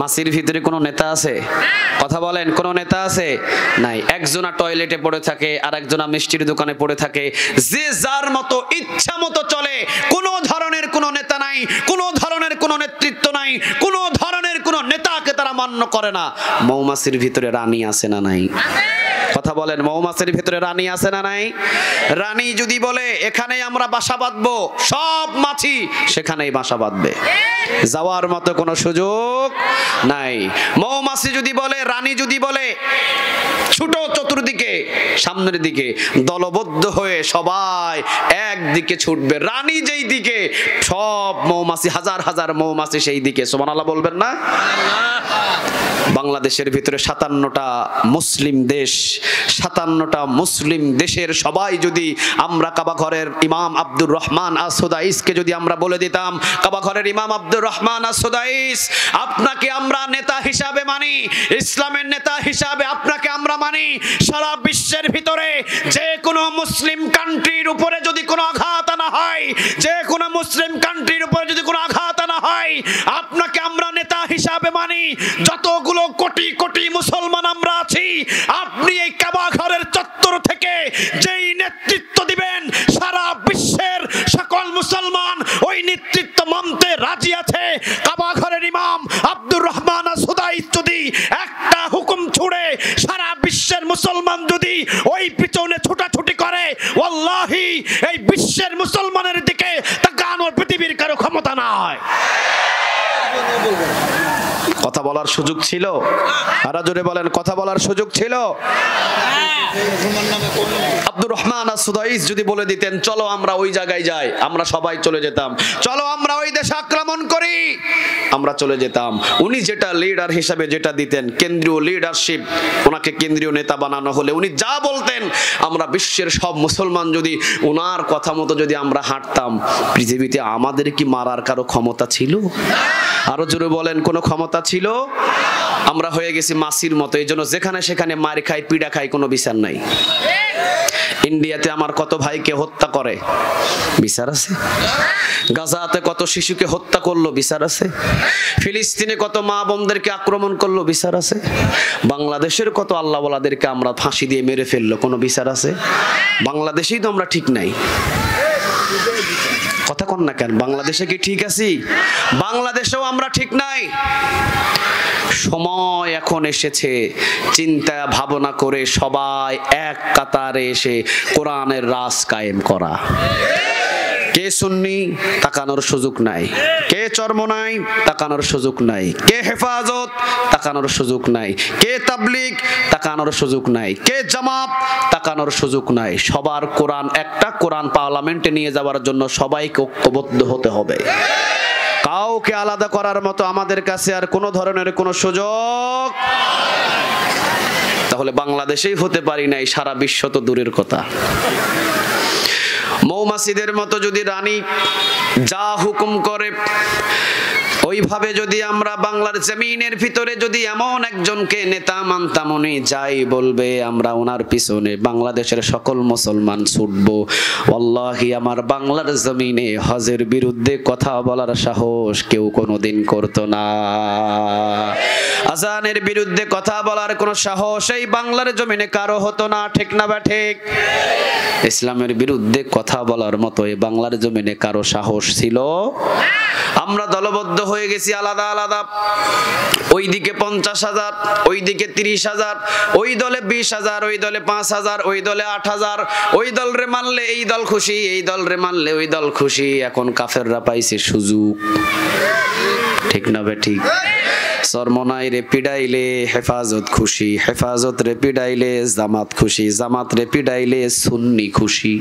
মাসির ভিতরে কোনো নেতা আছে? কথা বলেন, কোনো নেতা আছে? নাই। একজনা টয়লেটে পড়ে থাকে, আর একজনা মিষ্টির দোকানে পড়ে থাকে, যে যার মতো ইচ্ছা মতো চলে। কোনো ধরনের কোনো নেতা নাই, কোনো ধরনের কোনো নেতৃত্ব নাই, কোনো ধরনের কোনো নেতাকে তারা মান্য করে না। মৌমাছির ভিতরে রানী আছে না নাই? কথা বলেন, মৌমাছির ভিতরে রানী আছে না নাই? রানী যদি বলে এখানে আমরা বাসা বাঁধবো, সব মাছি সেখানেই বাসা বাঁধবে, যাওয়ার মতো কোনো সুযোগ নাই। মৌমাছি যদি বলে, রানী যদি বলে ছোট চতুর্দিকে, সামনের দিকে দলবদ্ধ হয়ে সবাই একদিকে ছুটবে, রানী যেই দিকে সব মৌমাছি, হাজার হাজার মৌমাছি সেই দিকে। সুবহানাল্লাহ বলবেন না? বাংলাদেশের ভিতরে 57টা মুসলিম দেশ, 57টা মুসলিম দেশের সবাই যদি আমরা কাবা ঘরের ইমাম আব্দুর রহমান আস-সুদাইসকে যদি আমরা বলে দিতাম, কাবা ঘরের ইমাম আব্দুর রহমান আস-সুদাইস, আপনাকে আমরা নেতা হিসাবে মানি, ইসলামের নেতা হিসাবে আপনাকে আমরা মানি, সারা বিশ্বের ভিতরে যে কোনো মুসলিম কান্ট্রির উপরে যদি কোনো আঘাত আনা হয়, যে কোনো মুসলিম কান্ট্রির উপরে যদি কোনো আঘাত আনা হয়, আপনাকে আমরা নেতা হিসাবে মানি। যতগুলো কোটি কোটি মুসলমান আমরা আছি, আপনি এই কাবা ঘরের চত্বর থেকে যেই নেতৃত্ব দিবেন, সারা বিশ্বের সকল মুসলমান ওই নেতৃত্ব মানতে রাজি আছে। কাবা ঘরের ইমাম আব্দুর রহমান আস-সুদাইস যদি একটা হুকুম ছুড়ে, সারা বিশ্বের মুসলমান যদি ওই পিছনে ছোটাছুটি করে, ওয়াল্লাহি এই বিশ্বের মুসলমানের দিকে তাকানোর পৃথিবীর কারো ক্ষমতা নাই। কথা বলার সুযোগ ছিল? আরো জোরে বলেন, কথা বলার সুযোগ ছিল? আব্দুর রহমান আস-সুদাইস যদি বলে দিতেন চলো আমরা ওই জায়গায় যাই, আমরা সবাই চলে যেতাম, চলো আমরা ওই দেশে আক্রমণ করি, আমরা চলে যেতাম। উনি যেটা লিডার হিসাবে যেটা দিতেন, কেন্দ্রীয় লিডারশিপ, ওনাকে কেন্দ্রীয় নেতা বানানো হলে উনি যা বলতেন, আমরা বিশ্বের সব মুসলমান যদি ওনার কথা মতো যদি আমরা হাঁটতাম, পৃথিবীতে আমাদের কি মারার কারো ক্ষমতা ছিল? আরো জোরে বলেন, কোনো ক্ষমতা ছিল? আমরা হয়ে গেছি মাছির মতো, এই জন্য যেখানে সেখানে মার খাই, পিড়া খাই, কোনো বিচার নাই। ইন্ডিয়াতে আমার কত ভাইকে হত্যা করে, বিচার আছে? গাজাতে কত শিশুকে হত্যা করলো, বিচার আছে? ফিলিস্তিনে কত মা বোনদেরকে আক্রমণ করলো, বিচার আছে? বাংলাদেশের কত আল্লাহওয়ালাদেরকে আমরা ফাঁসি দিয়ে মেরে ফেললো, কোনো বিচার আছে? বাংলাদেশেই তো আমরা ঠিক নাই। কথা কন না কেন? বাংলাদেশে কি ঠিক আছি? বাংলাদেশেও আমরা ঠিক নাই। সময় এখন এসেছে চিন্তা ভাবনা করে সবাই এক কাতারে এসে কোরআনের রাজ কায়েম করা। কে সুন্নি তাকানোর সুযোগ নাই, কে চরমনাই তাকানোর সুযোগ নাই, কে হেফাজত তাকানোর সুযোগ নাই, কে তাবলীগ তাকানোর সুযোগ নাই, কে জামাত তাকানোর সুযোগ নাই। সবার কোরআন একটা, কোরআন পার্লামেন্টে নিয়ে যাওয়ার জন্য সবাইকে ঐক্যবদ্ধ হতে হবে। কাউকে আলাদা করার মতো আমাদের কাছে আর কোনো ধরনের কোনো সুযোগ। তাহলে বাংলাদেশেই হতে পারি নাই, সারা বিশ্ব তো দূরের কথা। মৌমাছিদের মতো যদি রানী যা হুকুম করে ওইভাবে যদি আমরা বাংলার জমিনের ভিতরে যদি এমন একজনকে নেতা মানতাম, উনি যাই বলবে আমরা ওনার পিছনে বাংলাদেশের সকল মুসলমান ছুটবো, ওয়াল্লাহি আমার বাংলার জমিনে হজের বিরুদ্ধে কথা বলার সাহস কেউ কোনোদিন করতো না। আজানের বিরুদ্ধে কথা বলার কোনো সাহস এই বাংলার জমিনে কারো হতো না, ঠিক না বা ঠিক? ইসলামের বিরুদ্ধে কথা বলার মতো এই বাংলার জমিনে কারো সাহস ছিল? আমরা দলবদ্ধ হয়ে গেছি আলাদা আলাদা, ওইদিকে 50,000, ওইদিকে 30,000, ওই দলে 20,000, ওই দলে 5,000, ওই দলে 8,000, ওই দল রে মানলে এই দল খুশি, এই দল রে মানলে ওই দল খুশি। এখন কাফেররা পাইছে সুযোগ, ঠিক না বে ঠিক? চরমনাই রে পিডাইলে হেফাজত খুশি, হেফাজত রে পিডাইলে জামাত খুশি, জামাত রে পিডাইলে সুন্নি খুশি।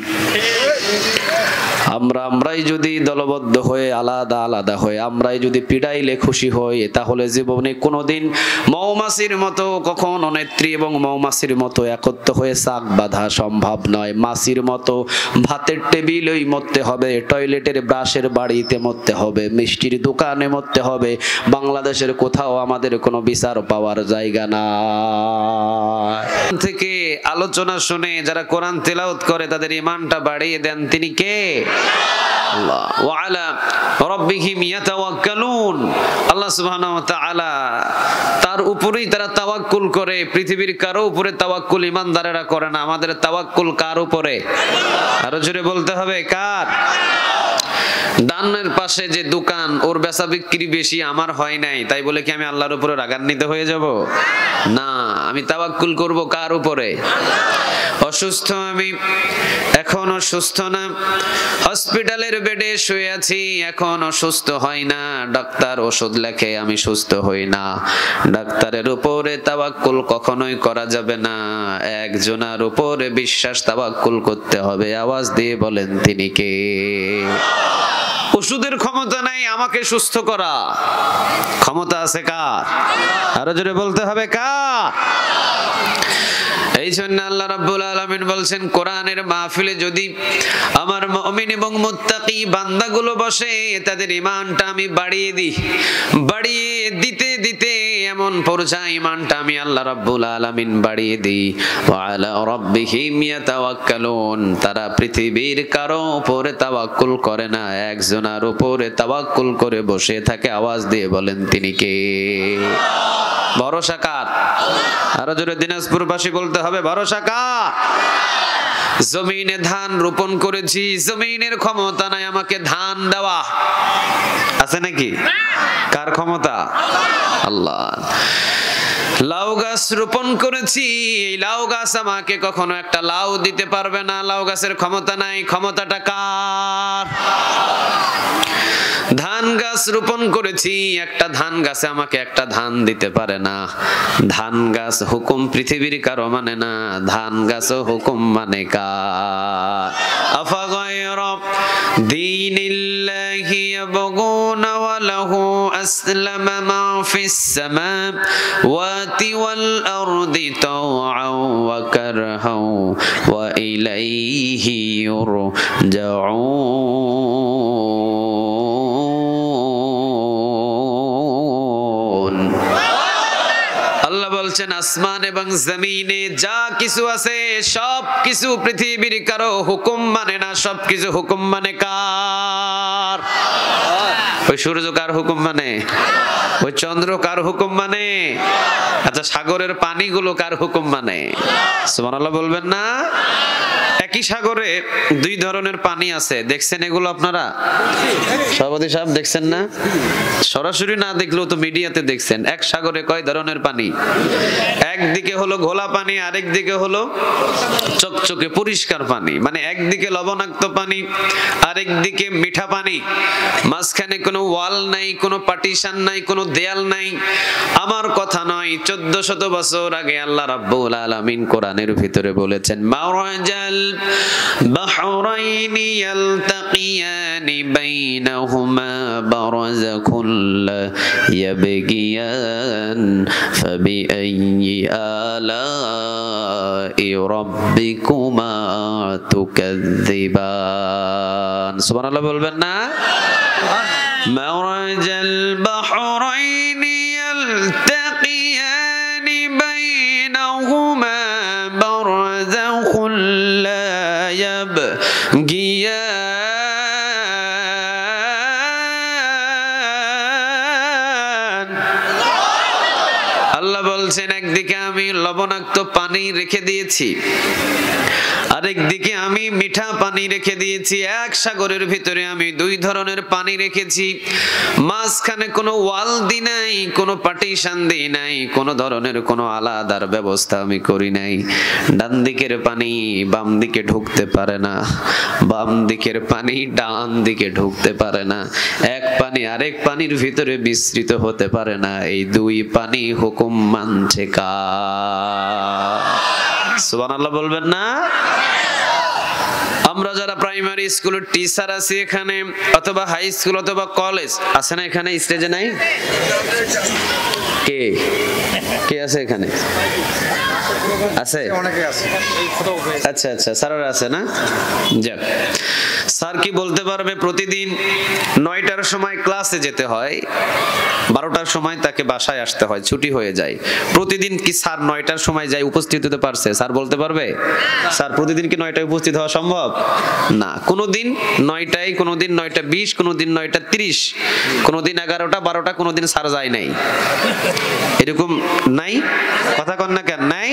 আমরাই যদি দলবদ্ধ হয়ে আলাদা আলাদা হয়ে আমরাই যদি পিড়াইলে খুশি হই, তাহলে জীবনে কোনোদিন মৌমাছির মতো কখনো নেত্রী এবং মৌমাছির মতো একত্র হয়ে চাক বাঁধা সম্ভব নয়। মাছির মতো ভাতের টেবিলেই মরতে হবে, টয়লেটের ব্রাশের বাড়িতে মরতে হবে, মিষ্টির দোকানে মরতে হবে। বাংলাদেশের কোথাও আমাদের কোনো বিচার পাওয়ার জায়গা না। থেকে আলোচনা শুনে যারা কোরআন তেলাওয়াত করে তাদের ঈমানটা বাড়িয়ে দেন তিনি কে? আল্লাহ। ওয়া আলা রাব্বিহিম ইয়াতাওয়াক্কালুন। আল্লাহ সুবহানাহু ওয়া তাআলা উপরেই তারা তাওয়াক্কুল করে, পৃথিবীর কারো উপরে তাওয়াক্কুল ইমানদারেরা করে না। আমাদের তাওয়াক্কুল কার উপরে? আরো জোরে বলতে হবে, কার? ডানের পাশে যে দোকান, ওর বেচা বিক্রি বেশি, আমার হয় নাই, তাই বলে কি আমি আল্লাহর উপরে রাগান্বিত হয়ে যাব? না, আমি তাওয়াক্কুল করব কার উপরে? অসুস্থ আমি, এখনো সুস্থ না, হসপিটালের বেডে শুয়ে আছি, এখনো সুস্থ হয় না, ডাক্তার ওষুধ লেখে, আমি সুস্থ হই না। ডাক্তারের উপরে তাওয়াক্কুল কখনোই করা যাবে না, একজনের উপরে বিশ্বাস তাওয়াক্কুল করতে হবে। আওয়াজ দিয়ে বলেন তিনি কে? ওষুধের ক্ষমতা নাই আমাকে সুস্থ করা, ক্ষমতা আছে কার? আরো জোরে বলতে হবে, কার? এই জন্য আল্লাহ রাব্বুল আলামিন বলছেন, কোরআনের মাহফিলে যদি আমার মুমিন এবং মুত্তাকি বান্দাগুলো বসে, তাদের ঈমানটা আমি বাড়িয়ে দিই, বাড়িয়ে দিতে দিতে এমন পর্যায়ে ঈমানটা আমি আল্লাহ রাব্বুল আলামিন বাড়িয়ে দিই। ওয়া আলা রাব্বিহিম ইয়াতাওয়াক্কালুন, তারা পৃথিবীর কারো উপরে তাওয়াক্কুল করে না, একজনের উপরে তাওয়াক্কুল করে বসে থাকে। আওয়াজ দিয়ে বলেন তিনি কে? ভরসা কার? আরো জোরে দিনাজপুরবাসী বলতে হবে, ভরসা কার? জমিনে ধান রোপণ করেছি, জমিনের ক্ষমতা নাই আমাকে ধান দেওয়া, আছে নাকি? কার ক্ষমতা? আল্লাহ। লাউ গাছ রোপণ করেছি, এই লাউ গাছ আমাকে কখনো একটা লাউ দিতে পারবে না, লাউ গাছের ক্ষমতা নাই, ক্ষমতাটা কার? ধান গাছ রোপণ করেছি, একটা ধান গাছে আমাকে একটা ধান দিতে পারে না, ধান গাছ হুকুম পৃথিবীর কারো মানে না, ধান গাছ হুকুম মানে কার? আফা গায়রা দীনিল্লাহি ইয়াবগুনা ওয়া লাহু আসলামা মা ফিস সামাওয়াতি ওয়াল আরদি তাওআন ওয়া কারহান ওয়া ইলাইহি ইউরজাউন। আল্লাহ বলছেন, আসমান এবং জমিনে যা কিছু আছে সব কিছু পৃথিবীর কারো হুকুম মানে না, সব কিছু হুকুম মানে কার? ওই সূর্য কার হুকুম মানে? ওই চন্দ্র কার হুকুম মানে? আচ্ছা, সাগরের পানিগুলো কার হুকুম মানে? সুবহানাল্লাহ বলবেন না? একই সাগরে দুই ধরনের পানি আছে, দেখছেন এগুলো আপনারা? সভাপতি সাহেব দেখছেন না? সরাসরি না দেখলেও তো মিডিয়াতে দেখছেন। এক সাগরে কয় ধরনের পানি? একদিকে হলো ঘোলা পানি, আরেক দিকে হলো চকচকে পরিষ্কার পানি। মানে একদিকে লবণাক্ত পানি, আরেক দিকে মিঠা পানি, মাঝখানে কোনো ওয়াল নাই, কোনো পার্টিশন নাই, কোনো দেয়াল নাই। আমার কথা নয়, 1400 বছর আগে আল্লাহ রাব্বুল আলামিন কোরআনের ভিতরে বলেছেন, মারাজাল বাহরাইনি ইয়ালতাকিয়ানি বাইনাহুমা বারাযাকুন লা ইয়াবগিয়ান ফাবিআইয়ি আলাই রাব্বিকুমা তুকাযযিবান। সুবহানাল্লাহ বলবেন না? মারাজাল বাহরাইনি ইয়ালতাকিয়ানি বাইনাহুমা বারাযাকুন লা ইয়াবগিয়ান। আল্লাহ বলছেন, একদিকে আমি লবণাক্ত পানি রেখে দিয়েছি, আরেক দিকে আমি মিঠা পানি রেখে দিয়েছি। এক সাগরের ভিতরে আমি দুই ধরনের পানি রেখেছি, মাঝখানে কোনো ওয়াল দি নাই, কোনো পার্টিশন দি নাই, কোনো ধরনের কোনো আলাদার ব্যবস্থা আমি করি নাই। ডান দিকের পানি বাম দিকে ঢুকতে পারে না, বাম দিকের পানি ডান দিকে ঢুকতে পারে না, এক পানি আরেক পানির ভিতরে মিশ্রিত হতে পারে না। এই দুই পানি হুকুম মানছে কার? সুবহানাল্লাহ বলবেন না? আমরা যারা প্রাইমারি স্কুলের টিচার আছি এখানে, অথবা হাই স্কুল অথবা কলেজ আছে না এখানে? স্টেজে নাই? কে কে আছে এখানে? আছে? আচ্ছা আচ্ছা, স্যাররা আছে না? যাক, স্যার কি বলতে পারবে? প্রতিদিন 9টার সময় ক্লাসে যেতে হয়, 12টার সময় তাকে বাসায় আসতে হয়, ছুটি হয়ে যায়। প্রতিদিন কি স্যার 9টার সময় যায় উপস্থিত হতে পারছে? স্যার বলতে পারবে? স্যার প্রতিদিন কি 9টায় উপস্থিত হওয়া সম্ভব না। কোনোদিন 9টায়, কোনোদিন 9:20, কোনোদিন 9:30, কোনোদিন 11টা 12টা, কোনোদিন স্যার যায় নাই। এরকম নাই? কথা কন না কেন? নাই?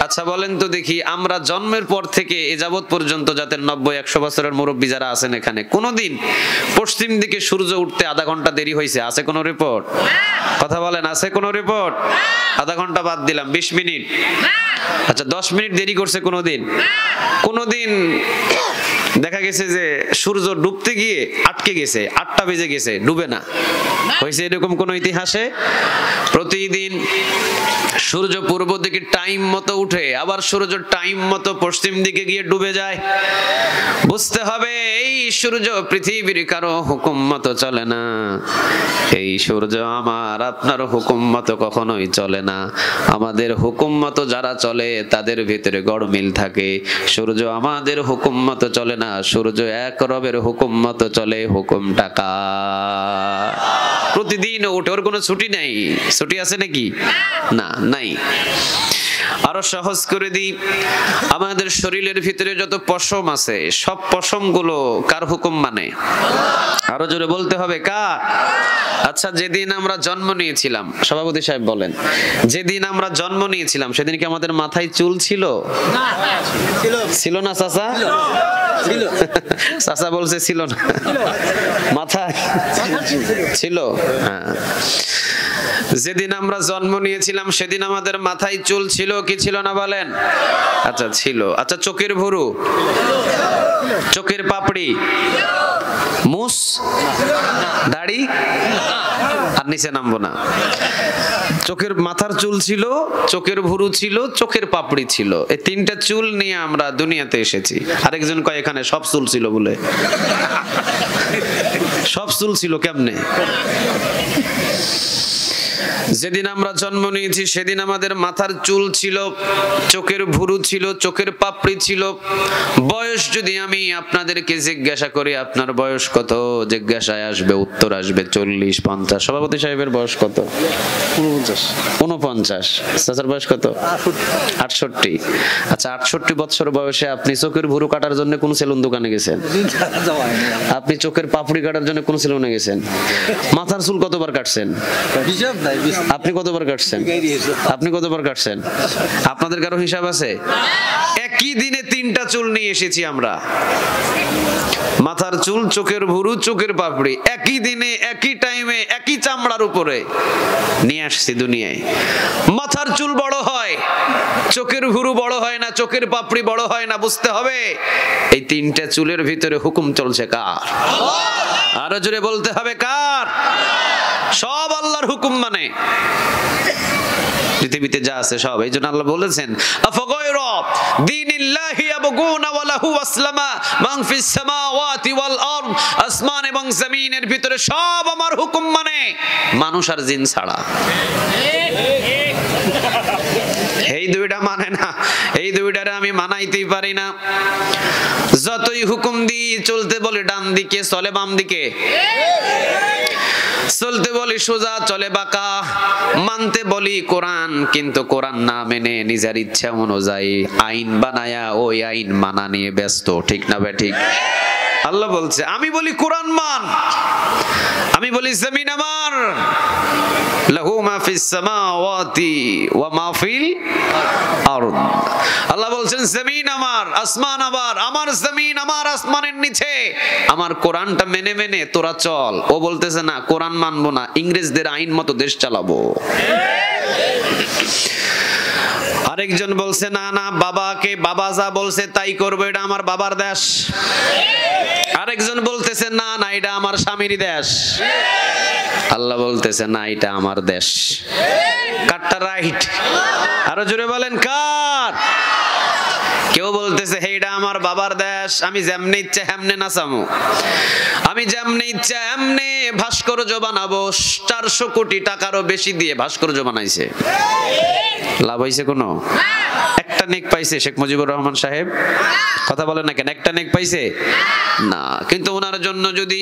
আচ্ছা বলেন তো দেখি, আমরা জন্মের পর থেকে এ যাবৎ পর্যন্ত যাদের 90-100 বছরের মুরব্বী যারা আছেন এখানে, কোনোদিন পশ্চিম দিকে সূর্য উঠতে আধা ঘন্টা দেরি হয়েছে? আছে কোনো রিপোর্ট? কথা বলেন, আছে কোনো রিপোর্ট? আধা ঘন্টা বাদ দিলাম, 20 মিনিট। আচ্ছা 10 মিনিট দেরি করছে কোনোদিন? কোনোদিন দেখা গেছে যে সূর্য ডুবতে গিয়ে আটকে গেছে, 8টা বেজে গেছে, ডুবে না, হয়েছে এরকম কোন ইতিহাসে? প্রতিদিন সূর্য পূর্ব দিকে টাইম মতো উঠে, আবার সূর্য টাইম মতো পশ্চিম দিকে গিয়ে ডুবে যায়। বুঝতে হবে এই সূর্য পৃথিবীর কারো হুকুম মতো চলে না, এই সূর্য আমার আপনার হুকুম মতো কখনোই চলে না। আমাদের হুকুম মতো যারা চলে তাদের ভিতরে গড়মিল থাকে। সূর্য আমাদের হুকুম মতো চলে না, সূর্য এক রবের হুকুম মতো চলে। হুকুম টাকা প্রতিদিন ওঠে, ওর কোনো ছুটি নাই। ছুটি আছে নাকি? না, নাই। আরো সহজ করে দিই, আমাদের শরীরের ভিতরে যত পশম আছে সব পশম গুলো কার হুকুম মানে? আরো জোরে বলতে হবে, কার? আচ্ছা যেদিন আমরা জন্ম নিয়েছিলাম, সভাপতি সাহেব বলেন, যেদিন আমরা জন্ম নিয়েছিলাম সেদিন কি আমাদের মাথায় চুল ছিল? ছিল না চাচা? চাচা বলছে ছিল না, মাথায় ছিল। হ্যাঁ, যেদিন আমরা জন্ম নিয়েছিলাম সেদিন আমাদের মাথায় চুল ছিল কি ছিল না বলেন? আচ্ছা ছিল। আচ্ছা চোখের ভুরু, চোখের পাপড়ি, মুছ, দাড়ি, আর নিচে নামবো না। চোখের মাথার চুল ছিল, চোখের ভুরু ছিল, চোখের পাপড়ি ছিল, এই 3টা চুল নিয়ে আমরা দুনিয়াতে এসেছি। আরেকজন কয় এখানে সব চুল ছিল বলে। সব চুল ছিল কেমনে? যেদিন আমরা জন্ম নিয়েছি সেদিন আমাদের মাথার চুল ছিল, চোখের ভুরু ছিল, চোখের পাপড়ি ছিল। বয়স যদি আমি আপনাদেরকে জিজ্ঞাসা করি আপনার বয়স কত, জিজ্ঞাসায় আসবে, উত্তর আসবে 40-50। সভাপতি সাহেবের বয়স কত? 49। চাচার বয়স কত? 68। আচ্ছা 68 বছর বয়সে আপনি চোখের ভুরু কাটার জন্য কোন সেলুন দোকানে গেছেন? আপনি চোখের পাপড়ি কাটার জন্য কোন সেলুনে গেছেন? মাথার চুল কতবার কাটছেন? আপনি কতবার কাটছেন? আপনি কতবার কাটছেন? আপনাদের কারো হিসাব আছে? একই দিনে 3টা চুল নিয়ে এসেছি আমরা, মাথার চুল, চোখের ভুরু, চোখের পাপড়ি, একই দিনে একই টাইমে একই চামড়ার উপরে নিয়ে আসছি দুনিয়ায়। মাথার চুল বড় হয়, চোখের ভুরু বড় হয় না, চোখের পাপড়ি বড় হয় না। বুঝতে হবে এই 3টা চুলের ভিতরে হুকুম চলছে কার? আরো জোরে বলতে হবে, কার? সব আল্লাহর হুকুম মানে। পৃথিবীতে যা আছে সব, এই জন্য আল্লাহ বলেছেন আফগায়রা দীনিল্লাহি ইয়াবগুনা ওয়া লাহু আসলামা মান ফিস সামাওয়াতি ওয়াল আরদ। আসমান এবং জমিনের ভিতরে সব আমার হুকুম মানে, মানুষ আর জিন ছাড়া। এই দুইটা মানে না, এই দুইটারে আমি মানাইতেই পারি না। যতই হুকুম দিই, চলতে বলে ডান দিকে চলে বাম দিকে, চলতে বলি সোজা চলে বাঁকা, মানতে বলি কোরআন কিন্তু কোরআন না মেনে নিজের ইচ্ছা অনুযায়ী আইন বানায়া ওই আইন মানা নিয়ে ব্যস্ত। ঠিক না বে ঠিক? আল্লাহ বলছে আমি বলি কোরআন মান, আমি বলি জমিন আমার, লাহু মা ফিস সামাওয়াতি ওয়া মা ফিল আরদ। আল্লাহ বলছেন জমিন আমার, আসমান আমার, আমার জমিন আমার আসমানের নিচে, আমার কোরআনটা মেনে মেনে তোরা চল। ও বলতেছে না কোরআন মানবো না, ইংরেজদের আইন মতো দেশ চালাবো। আরেকজন বলছে না না, বাবাকে বাবা যা বলছে তাই করবো, এটা আমার বাবার দেশ। আরেকজন বলতেছে না না, এটা আমার স্বামীর দেশ। আল্লাহ বলতেছে না, এটা আমার দেশ। কারটা রাইট? আরো জোরে বলেন কার? কেউ বলতেছে হে এটা আমার বাবার দেশ, আমি যেমনে ইচ্ছা হেমনে নাচামু, আমি যেমনে ইচ্ছা এমনে ভাস্কর্য বানাবো। 400 কোটি টাকারও বেশি দিয়ে ভাস্কর্য বানাইছে। লাভ হয়েছে কোনো? একটা নেক পাইছে শেখ মুজিবুর রহমান সাহেব? কথা বলেন না কেন? একটা নেক পাইছে না। কিন্তু ওনার জন্য যদি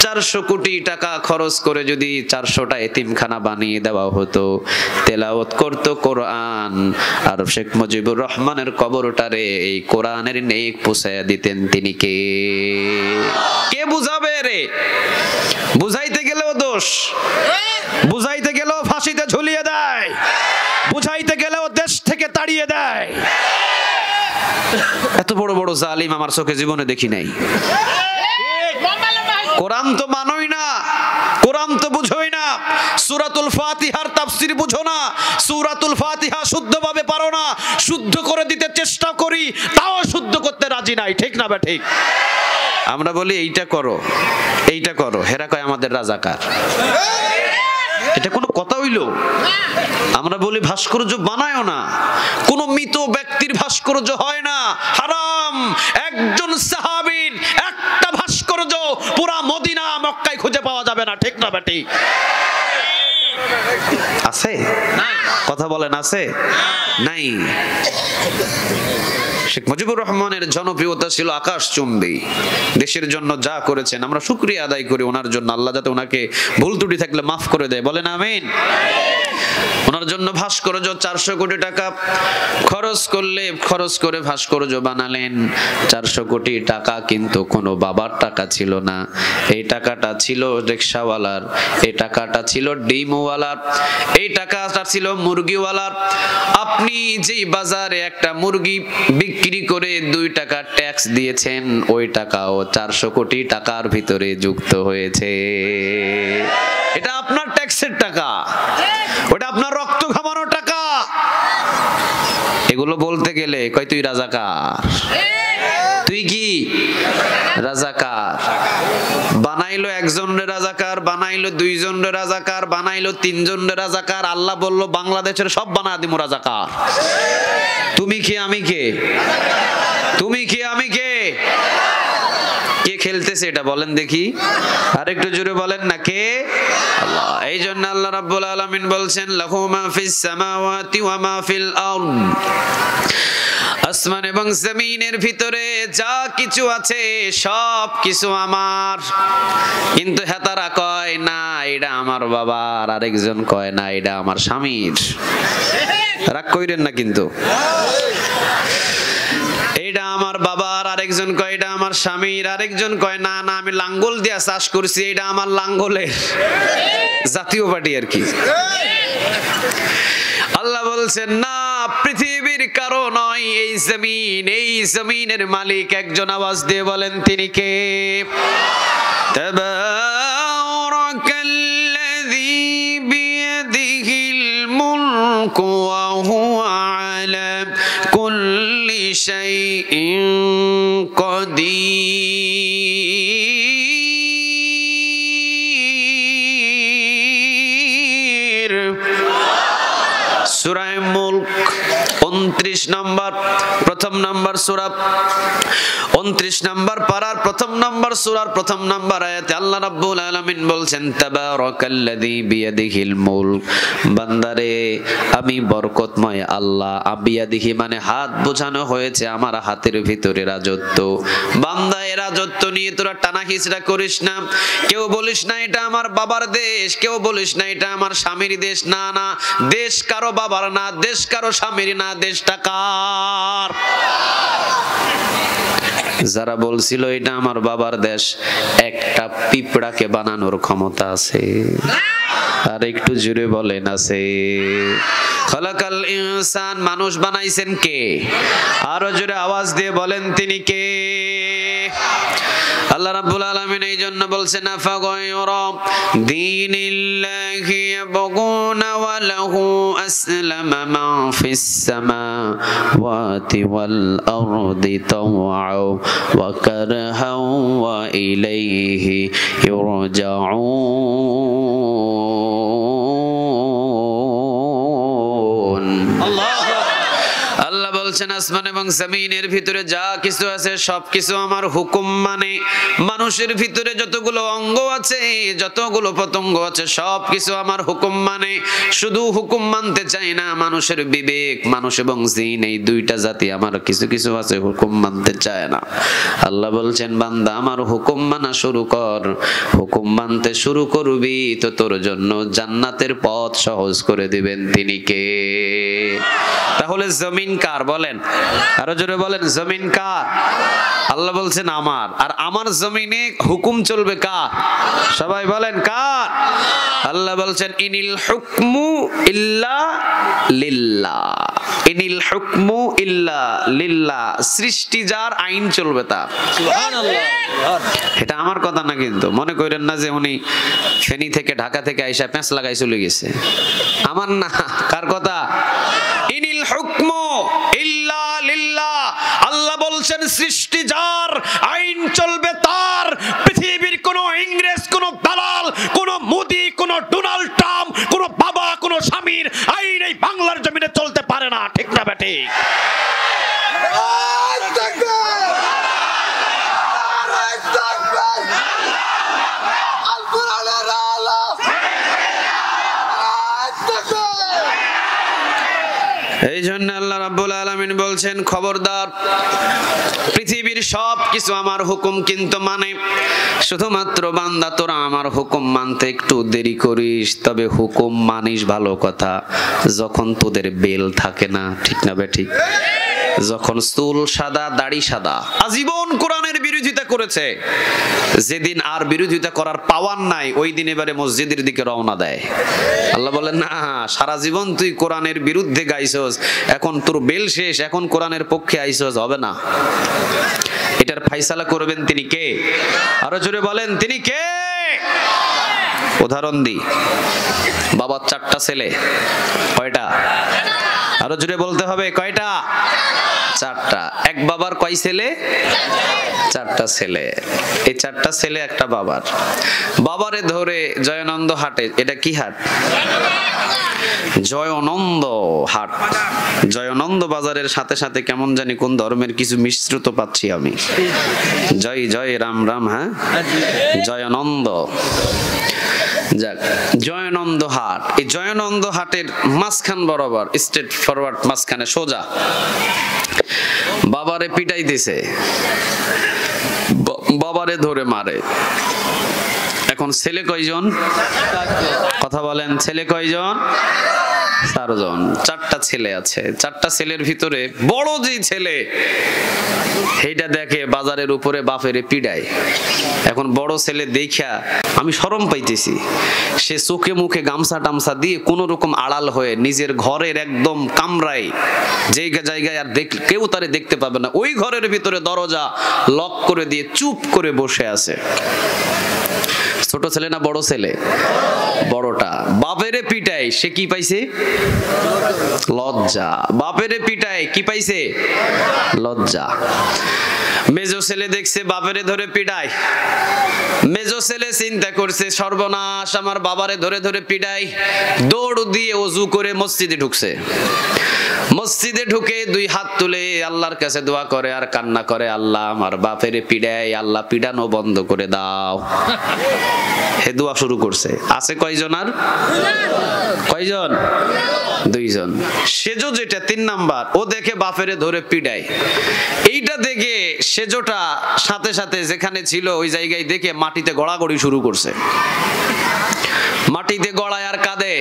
400 কোটি টাকা খরচ করে যদি 400টা এতিমখানা বানিয়ে দেওয়া হতো, তেলাওয়াত করতো কোরআন, আর শেখ মুজিবুর রহমানের কবরটারে এই কোরআনের নেক পৌঁছায়া দিতেন তিনি কে? কে বুঝাবে? রে, বুঝাইতে গেলেও দোষ, বুঝাইতে গেলেও ফাঁসিতে ঝুলিয়ে দেয়, বুঝাইতে গেলেও দেশ থেকে তাড়িয়ে দেয়। এত বড় বড় জালিম আমার চোখে জীবনে দেখি নাই। কোরআন তো মানোই না, কোরআন তো বুঝোই না, সূরাতুল ফাতিহার তাফসীর বুঝো না, সূরাতুল ফাতিহা শুদ্ধভাবে পারো না, শুদ্ধ করে দিতে চেষ্টা করি তাও শুদ্ধ করতে রাজি নাই, ঠিক না ঠিক? আমরা বলি এইটা করো, এইটা করো, হেরা কয় আমাদের রাজাকার। এটা কোনো কথা হইলো? আমরা বলি ভাস্কর্য বানায়ও না, কোন মৃত ব্যক্তির ভাস্কর্য হয় না, হারাম। একজন সাহাবীর একটা ভাস্কর্য পুরা মদিনা মক্কায় খুঁজে পাওয়া যাবে না, ঠিক না ঠিক? আছে? কথা বলেন, আছে? নাই। শেখ মুজিবুর রহমানের জনপ্রিয়তা ছিল আকাশচুম্বী, দেশের জন্য যা করেছেন আমরা শুকরিয়া আদায় করি ওনার জন্য, আল্লাহ যাতে ওনাকে ভুল ত্রুটি থাকলে মাফ করে দেয়, বলেন আমিন। ওনার জন্য ভাস্কর্য 400 কোটি টাকা খরচ করে ভাস্কর্য বানালেন। 400 কোটি টাকা কিন্তু কোনো বাবার টাকা ছিল না, এই টাকাটা ছিল রিকশাওয়ালার, এই টাকাটা ছিল ডিমওয়ালার, এই টাকাটা ছিল মুরগিওয়ালার। আপনি যেই বাজারে একটা মুরগি বিক্রি করে 2 টাকা ট্যাক্স দিয়েছেন, ওই টাকাও 400 কোটি টাকার ভিতরে যুক্ত হয়েছে। এটা আপনার ট্যাক্সের টাকা, ওটা আপনার রক্ত ঘামানোর টাকা। এগুলো বলতে গেলে কয় তুই রাজাকার, তুই কি রাজাকার। বানাইলো একজনের রাজাকার, বানাইলো 2 জনের রাজাকার, বানাইলো 3 জনের রাজাকার। আল্লাহ বলল বাংলাদেশের সব বানা দিমু রাজাকার। তুমি কি আমি কে? তুমি কি আমি কে? কে খেলতেছে এটা বলেন দেখি, আরেকটু জোরে বলেন না, কে? আল্লাহ। এই জন্য আল্লাহ রাব্বুল আলামিন বলছেন লাহু মা ফিস সামাওয়াতি ওয়া মা ফিল আরদ, আসমান এবং জমিনের ভিতরে যা কিছু আছে সব কিছু আমার। কিন্তু হেতারা কয় না এটা আমার বাবার, আরেকজন কয় না এটা আমার স্বামীর। রাগ কইরেন না কিন্তু, এটা আমার বাবার, আরেকজন কয় এটা আমার স্বামীর, আরেকজন কয় না না আমি লাঙ্গল দিয়া চাষ করছি, এটা আমার লাঙ্গলের। জাতীয় পার্টি আর কি। আল্লাহ বলছেন না, পৃথিবীর কারো নয় এই জমিন, এই জমিনের মালিক একজন। আওয়াজ দিয়ে বলেন তিনি কে? তাবারাকাল্লাযী বিয়াদিহিল মুলকু ওয়া হুয়া আলা কুল্লি শাইইন কাদির। সূরা মুলক 29 নম্বর, প্রথম নম্বর সূরা, 29 নম্বর পারার প্রথম নম্বর সূরার প্রথম নম্বর আয়াতে আল্লাহ রাব্বুল আলামিন বলছেন তাবারাকাল্লাযী বিয়াদিহিল মুলক। বান্দারে আমি বরকতময় আল্লাহ। বিয়াদিহি মানে হাত বোঝানো হয়েছে, আমার হাতের ভিতরে রাজত্ব। বান্দা এ রাজত্ব নিয়ে তোরা টানা হিচড়া করিস না। কেউ বলিস না এটা আমার বাবার দেশ, কেউ বলিস না এটা আমার স্বামীর দেশ। না না, দেশ কারো বাবার না, দেশ কারো স্বামীর না, দেশটা কার? যারা বলছিল এটা আমার বাবার দেশ, একটা পিঁপড়াকে বানানোর ক্ষমতা আছে? আর একটু জুড়ে বলেন আছে? খলাকাল ইনসান, মানুষ বানাইছেন কে? আরো জোরে আওয়াজ দিয়ে বলেন তিনি কে? আল্লাহ রাব্বুল আলামিন এই জন্য বলছেন আফাগায়রা দীনিল্লাহি ইয়াবগুনা ওয়া লাহু আসলামা মা ফিস সামাওয়াতি ওয়াল আরদি তাওআও ওয়া কারহাও ওয়া ইলাইহি ইরজাউন। আল্লাহ বলছেন আসমান এবং জমিনের ভিতরে যা কিছু আছে সবকিছু আমার হুকুম মানে। মানুষের ভিতরে যতগুলো অঙ্গ আছে, যতগুলো পতঙ্গ আছে, সবকিছু আমার হুকুম মানে। শুধু হুকুম মানতে চাই না, মানুষের বিবেক, মানুষ এবং জিন, এই দুইটা জাতি আমার কিছু কিছু আছে হুকুম মানতে চায় না। আল্লাহ বলছেন বান্দা আমার হুকুম মানা শুরু কর। হুকুম মানতে শুরু করবি তো তোর জন্য জান্নাতের পথ সহজ করে দিবেন তিনি কে? তাহলে জমিন কার বলেন? বলেন, আরো জোরে বলেন। জমিন কার? আল্লাহ বলছেন আমার। আর আমার জমিনে হুকুম চলবে কার? সবাই বলেন কার? আল্লাহ বলছেন ইনিল হুকমু ইল্লা লিল্লাহ, ইনিল হুকমু ইল্লা লিল্লাহ, সৃষ্টি যার, আইন চলবে তার। সুবহানাল্লাহ। এটা আমার কথা না কিন্তু, মনে করেন না যে উনি ফেনী থেকে ঢাকা থেকে আইসা প্যাঁচ লাগাই চলে গেছে, আমার না। কার কথা? ইনিল হুকমু ইল্লা লিল্লাহ। আল্লাহ বলছেন সৃষ্টি যার, আইন চলবে তার। পৃথিবীর কোন ইংরেজ, কোন দালাল, কোন মোদি, কোন ডোনাল্ড ট্রাম্প, কোন বাবা, কোন স্বামীর আইন এই বাংলার জমিনে চলতে পারে না। ঠিক না বেঠিক? এই জন্য আল্লাহ রাব্বুল আলামিন বলছেন খবরদার, পৃথিবীর সব কিছু আমার হুকুম কিন্তু মানে, শুধুমাত্র বান্দা তোরা আমার হুকুম মানতে একটু দেরি করিস, তবে হুকুম মানিস ভালো কথা, যখন তোদের বেল থাকে না। ঠিক না বেঠিক? যখন চুল সাদা, দাড়ি সাদা, আজীবন কোরআনের বিরোধিতা করেছে, যেদিন আর বিরোধিতা করার পাওয়ার নাই, ওই দিন এবারে মসজিদের দিকে রওনা দেয়। আল্লাহ বলেন না, সারা জীবন তুই কোরআনের বিরুদ্ধে গাইছস, এখন তোর বেল শেষ, এখন কোরআনের পক্ষে আইছস, হবে না। এটার ফাইসালা করবেন তিনি কে? আরো জোরে বলেন, তিনি কে? উদাহরণ দিই, বাবার 4টা ছেলে, কয়টা? আরো জোরে বলতে হবে, কয়টা? 4টা। এক বাবার কয় ছেলে? 4টা ছেলে। এই 4টা ছেলে একটা বাবার। বাবারে ধরে জয়ানন্দ হাটে, এটা কি হাট? জয়ানন্দ হাট। জয়ানন্দ বাজারের সাথে সাথে কেমন জানি কোন ধর্মের কিছু মিশ্রিত পাচ্ছি আমি। জয় জয় রাম রাম। হ্যাঁ, জয়ানন্দ। যাক, জয়ানন্দ হাট। এই জয়ানন্দ হাটের মাঝখান বরাবর, স্ট্রেট ফরওয়ার্ড, মাঝখানে সোজা বাবারে পিটাই দিছে, বাবারে ধরে মারে। এখন ছেলে কয়জন? কথা বলেন, ছেলে কয়জন? 4 জন। 4টা ছেলে আছে। 4টা ছেলের ভিতরে বড় যে ছেলে, এইটা দেখে বাজারের উপরে বাপেরে পিডায়। এখন বড় ছেলে দেখা আমি শরম পাইতেছি, সে চোখে মুখে গামছা টামছা দিয়ে কোন রকম আড়াল হয়ে নিজের ঘরের একদম কামরায়, যে জায়গায় আর কেউ তারে দেখতে পাবে না, ওই ঘরের ভিতরে দরজা লক করে দিয়ে চুপ করে বসে আছে। ছোট ছেলে না বড় ছেলে? বড়টা। বাপেরে পিটায়, সে কি পাইছে? লজ্জা। বাপেরে পিটায়, কি পাইছে? লজ্জা। মেজো ছেলে দেখছে বাপেরে ধরে পিটায়, মেজো ছেলে চিন্তা করছে সর্বনাশ, আমার বাবারে ধরে ধরে পিটাই, দৌড় দিয়ে ওযু করে মসজিদে ঢুকছে। মসজিদে ঢুকে 2 হাত তুলে আল্লাহর কাছে দোয়া করে আর কান্না করে, আল্লাহ আমার বাপেরে পিডায়, আল্লাহ পিডানো বন্ধ করে দাও। হে দোয়া শুরু করছে। আছে কয়জন? আর কয়জন? 2 জন। সেজো যেটা 3 নাম্বার, ও দেখে বাপেরে ধরে পিডায়। এইটা দেখে সেজোটা সাথে সাথে যেখানে ছিল ওই জায়গায় দেখে মাটিতে গড়াগড়ি শুরু করছে। মাটিতে গড়ায় আর কাঁদে,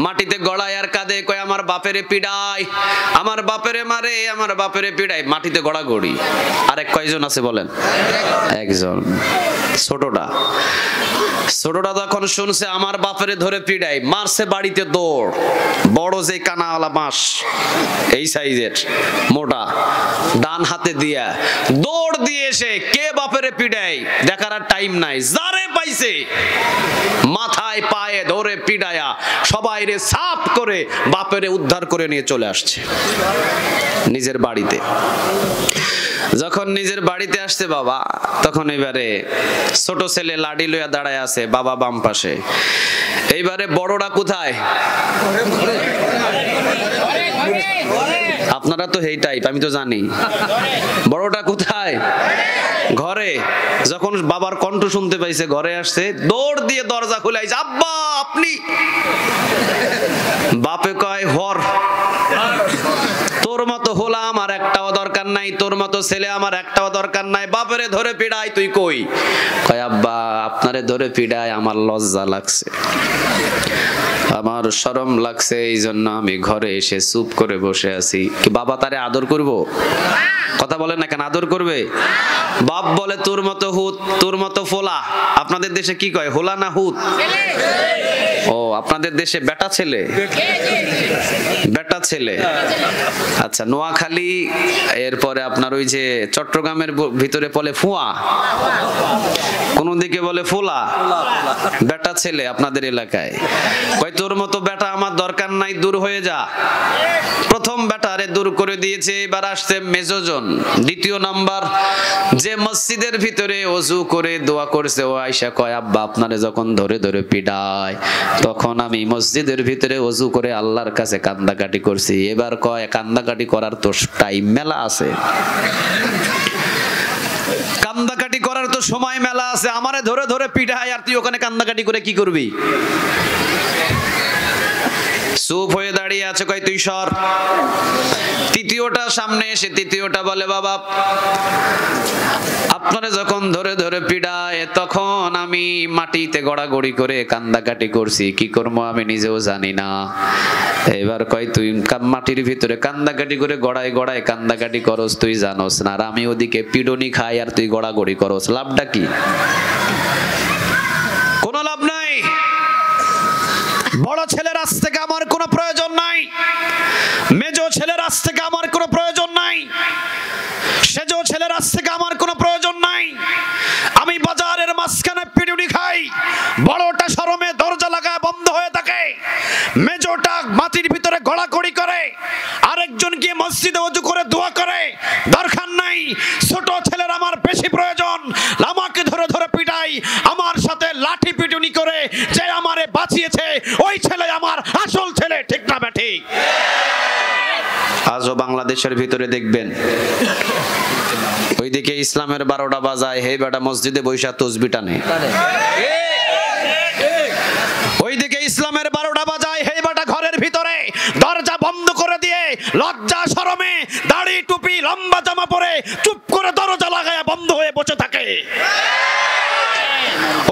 মাটিতে গড়ায় আর কাঁদে, কয় আমার বাপেরে পিডায়, আমার বাপেরে মারে, আমার বাপেরে পিডায়, মাটিতে গড়াগড়ি। আরেক কয়জন আছে বলেন? 1 জন। ছোটটা, ছোটটা যখন শুনছে আমার বাপেরে ধরে পিডায়, মারছে বাড়িতে দৌড়। বড় যে কানাওয়ালা বাঁশ, এই সাইজের মোটা, ডান হাতে দিয়া দৌড় দিয়ে এসে কে বাপেরে পিডায় দেখার আর টাইম নাই, যারে পাইছে মাথায় পায়ে ধরে পিডায়া সবাই রে সাফ করে বাপেরে উদ্ধার করে নিয়ে চলে আসছে নিজের বাড়িতে। যখন নিজের বাড়িতে আসছে বাবা, তখন এবারে ছোট ছেলে লাঠি লইয়া দাঁড়ায় আছে, বাবা বাম পাশে। এইবারে বড়রা কোথায়? আপনারা তো এই টাইপ, আমি তো জানি। বড়টা কোথায়? ঘরে। যখন বাবার কণ্ঠ শুনতে পাইছে, ঘরে আসছে, দৌড় দিয়ে দরজা খুলে আইছে, আব্বা আপনি? বাপে কয় হর, তোর মতো হোলা আমার একটাও দরকার নাই, তোর মতো ছেলে আমার একটাও দরকার নাই, বাপেরে ধরে পিড়াই, তুই কই? কয় আব্বা আপনারে ধরে পিড়াই আমার লজ্জা লাগছে। আমার শরম লাগছে, এই জন্য আমি ঘরে এসে চুপ করে বসে আছি। কি বাবা তারে আদর করব? কথা বলেন না কেন, আদর করবে? বাপ বলে তোর মতো হুত, তোর মতো ফোলা। আপনাদের দেশে কি কয়, হোলা না হুত? ও আপনাদের দেশে বেটা ছেলে, বেটা ছেলে। আচ্ছা, নোয়াখালী, এরপরে আপনার ওই যে চট্টগ্রামের ভিতরে বলে ফুয়া, কোন দিকে বলে ফোলা। বেটা ছেলে আপনাদের এলাকায় কয় তোর মতো বেটা আমার দরকার নাই, দূর হয়ে যা। প্রথম বেটারে দূর করে দিয়েছে, এবার আসছে মেজোজন। দ্বিতীয় নাম্বার, যে মসজিদের ভিতরে ওযু করে দোয়া করছে, ও আয়েশা কয় আব্বা আপনারে যখন ধরে ধরে পিটায় তখন আমি মসজিদের ভিতরে ওযু করে আল্লাহর কাছে কান্দাকাটি করছি। এবার কয় কান্দাকাটি করার তো টাইম মেলা আছে, কান্দাকাটি করার তো সময় মেলা আছে। আমারে ধরে ধরে পিটায় আর তুই ওখানে কান্দাকাটি করে কি করবি? চুপ হয়ে দাঁড়িয়ে আছে, কয় তুই সর। তৃতীয়টা সামনে এসে তৃতীয়টা বলে বাবা আপনারে যখন ধরে ধরে পিটায় তখন আমি মাটিতে গড়াগড়ি করে কান্দাকাটি করছি, কি করবো আমি নিজেও জানি না। এবার কয় তুই মাটির ভিতরে কান্দাকাটি করে গড়ায় গড়ায় কান্দাকাটি করস, তুই জানোস না, আর আমি ওদিকে পিডনি খাই আর তুই গড়াগড়ি করস, লাভটা কি? কোনো লাভ নাই। বড় ছেলের আজ থেকে আমার কোনো প্রয়োজন নাই, মেজো ছেলের আজ থেকে আমার কোনো প্রয়োজন নাই, সেজো ছেলের আজ থেকে আমার কোনো প্রয়োজন নাই। আমি বাজারের মাঝখানে পিটুনি খাই, বড়টা শরমে দরজা লাগায় বন্ধ হয়ে থাকে, মেজোটা মাটির ভিতরে গড়াগড়ি করে, আরেকজন গিয়ে মসজিদে ওযু করে দোয়া করে, দরকার নাই। ছোট ছেলের আমার বেশি প্রয়োজন, আমাকে ধরে ধরে পিটাই, আমার সাথে লাঠি পিটুনি করে যে আমারে বাঁচিয়েছে ওই ছেলে আমার আসল ছেলে, ঠিক না বেঠিক? আজও বাংলাদেশের ভিতরে দেখবেন ওইদিকে ইসলামের 12টা বাজায়, হে বেটা মসজিদে বৈশা তসবি টানে। ওইদিকে ইসলামের 12টা বাজায়, হে বেটা ঘরের ভিতরে দরজা বন্ধ করে দিয়ে লজ্জা শরমে দাড়ি টুপি লম্বা জামা পরে চুপ করে দরজা লাগায় বন্ধ হয়ে বসে থাকে।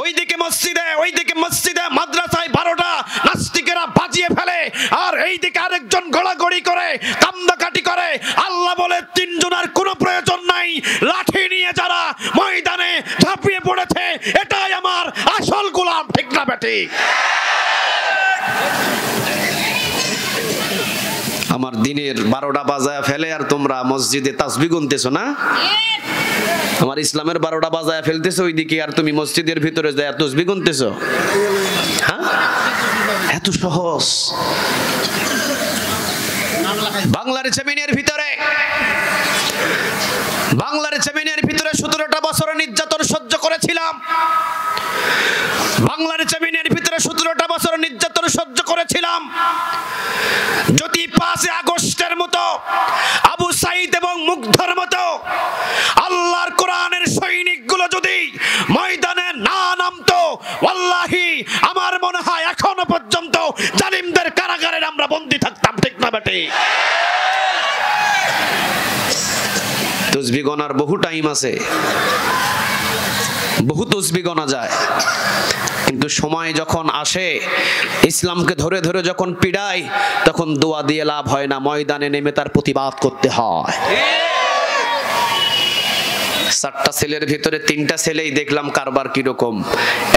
ওইদিকে মসজিদে মাদ্রাসায় 12টা নাস্তিকেরা বাজিয়ে ফেলে, আর এইদিকে আরেকজন গড়াগড়ি করে কান্দাকাটি করে। আল্লাহ বলে তিনজনের কোনো প্রয়োজন নাই, লাঠি নিয়ে যারা ময়দানে ঝাঁপিয়ে পড়েছে এটাই আমার আসল গোলাম, ঠিক না বেঠিক? আমার দিনের 12টা বাজায় ফেলে আর তোমরা মসজিদে তাসবিহ গুনতেছো না? আমার ইসলামের 12টা বাজায় ফেলতেছো ওইদিকে, আর তুমি মসজিদের ভিতরে যায় তাসবিহ গুনতেছো। হ্যাঁ, এত সহজ। বাংলার জমিনের ভিতরে 17টা বছর নির্যাতন সহ্য করেছিলাম। বাংলার জমিনের ভিতরে 17টা বছর নির্যাতন সহ্য করেছিলাম। যদি 5 আগস্টের মতো, আবু সাইদ এবং মুগ্ধর মতো আল্লাহর কোরআনের সৈনিকগুলো যদি ময়দানে না নামতো, ওয়াল্লাহি আমার মনে হয় এখনো পর্যন্ত জালিমদের কারাগারে আমরা বন্দী থাকতাম, ঠিক না বেটে? তাসবিহ গোনার বহু টাইম আছে, বহু তাসবিহ গোনা যায়, কিন্তু সময় যখন আসে ইসলামকে ধরে ধরে যখন পিড়ায় তখন দোয়া দিয়ে লাভ হয় না, ময়দানে নেমে তার প্রতিবাদ করতে হয়। 4টা ছেলের ভিতরে 3টা ছেলেই দেখলাম কারবার কিরকম।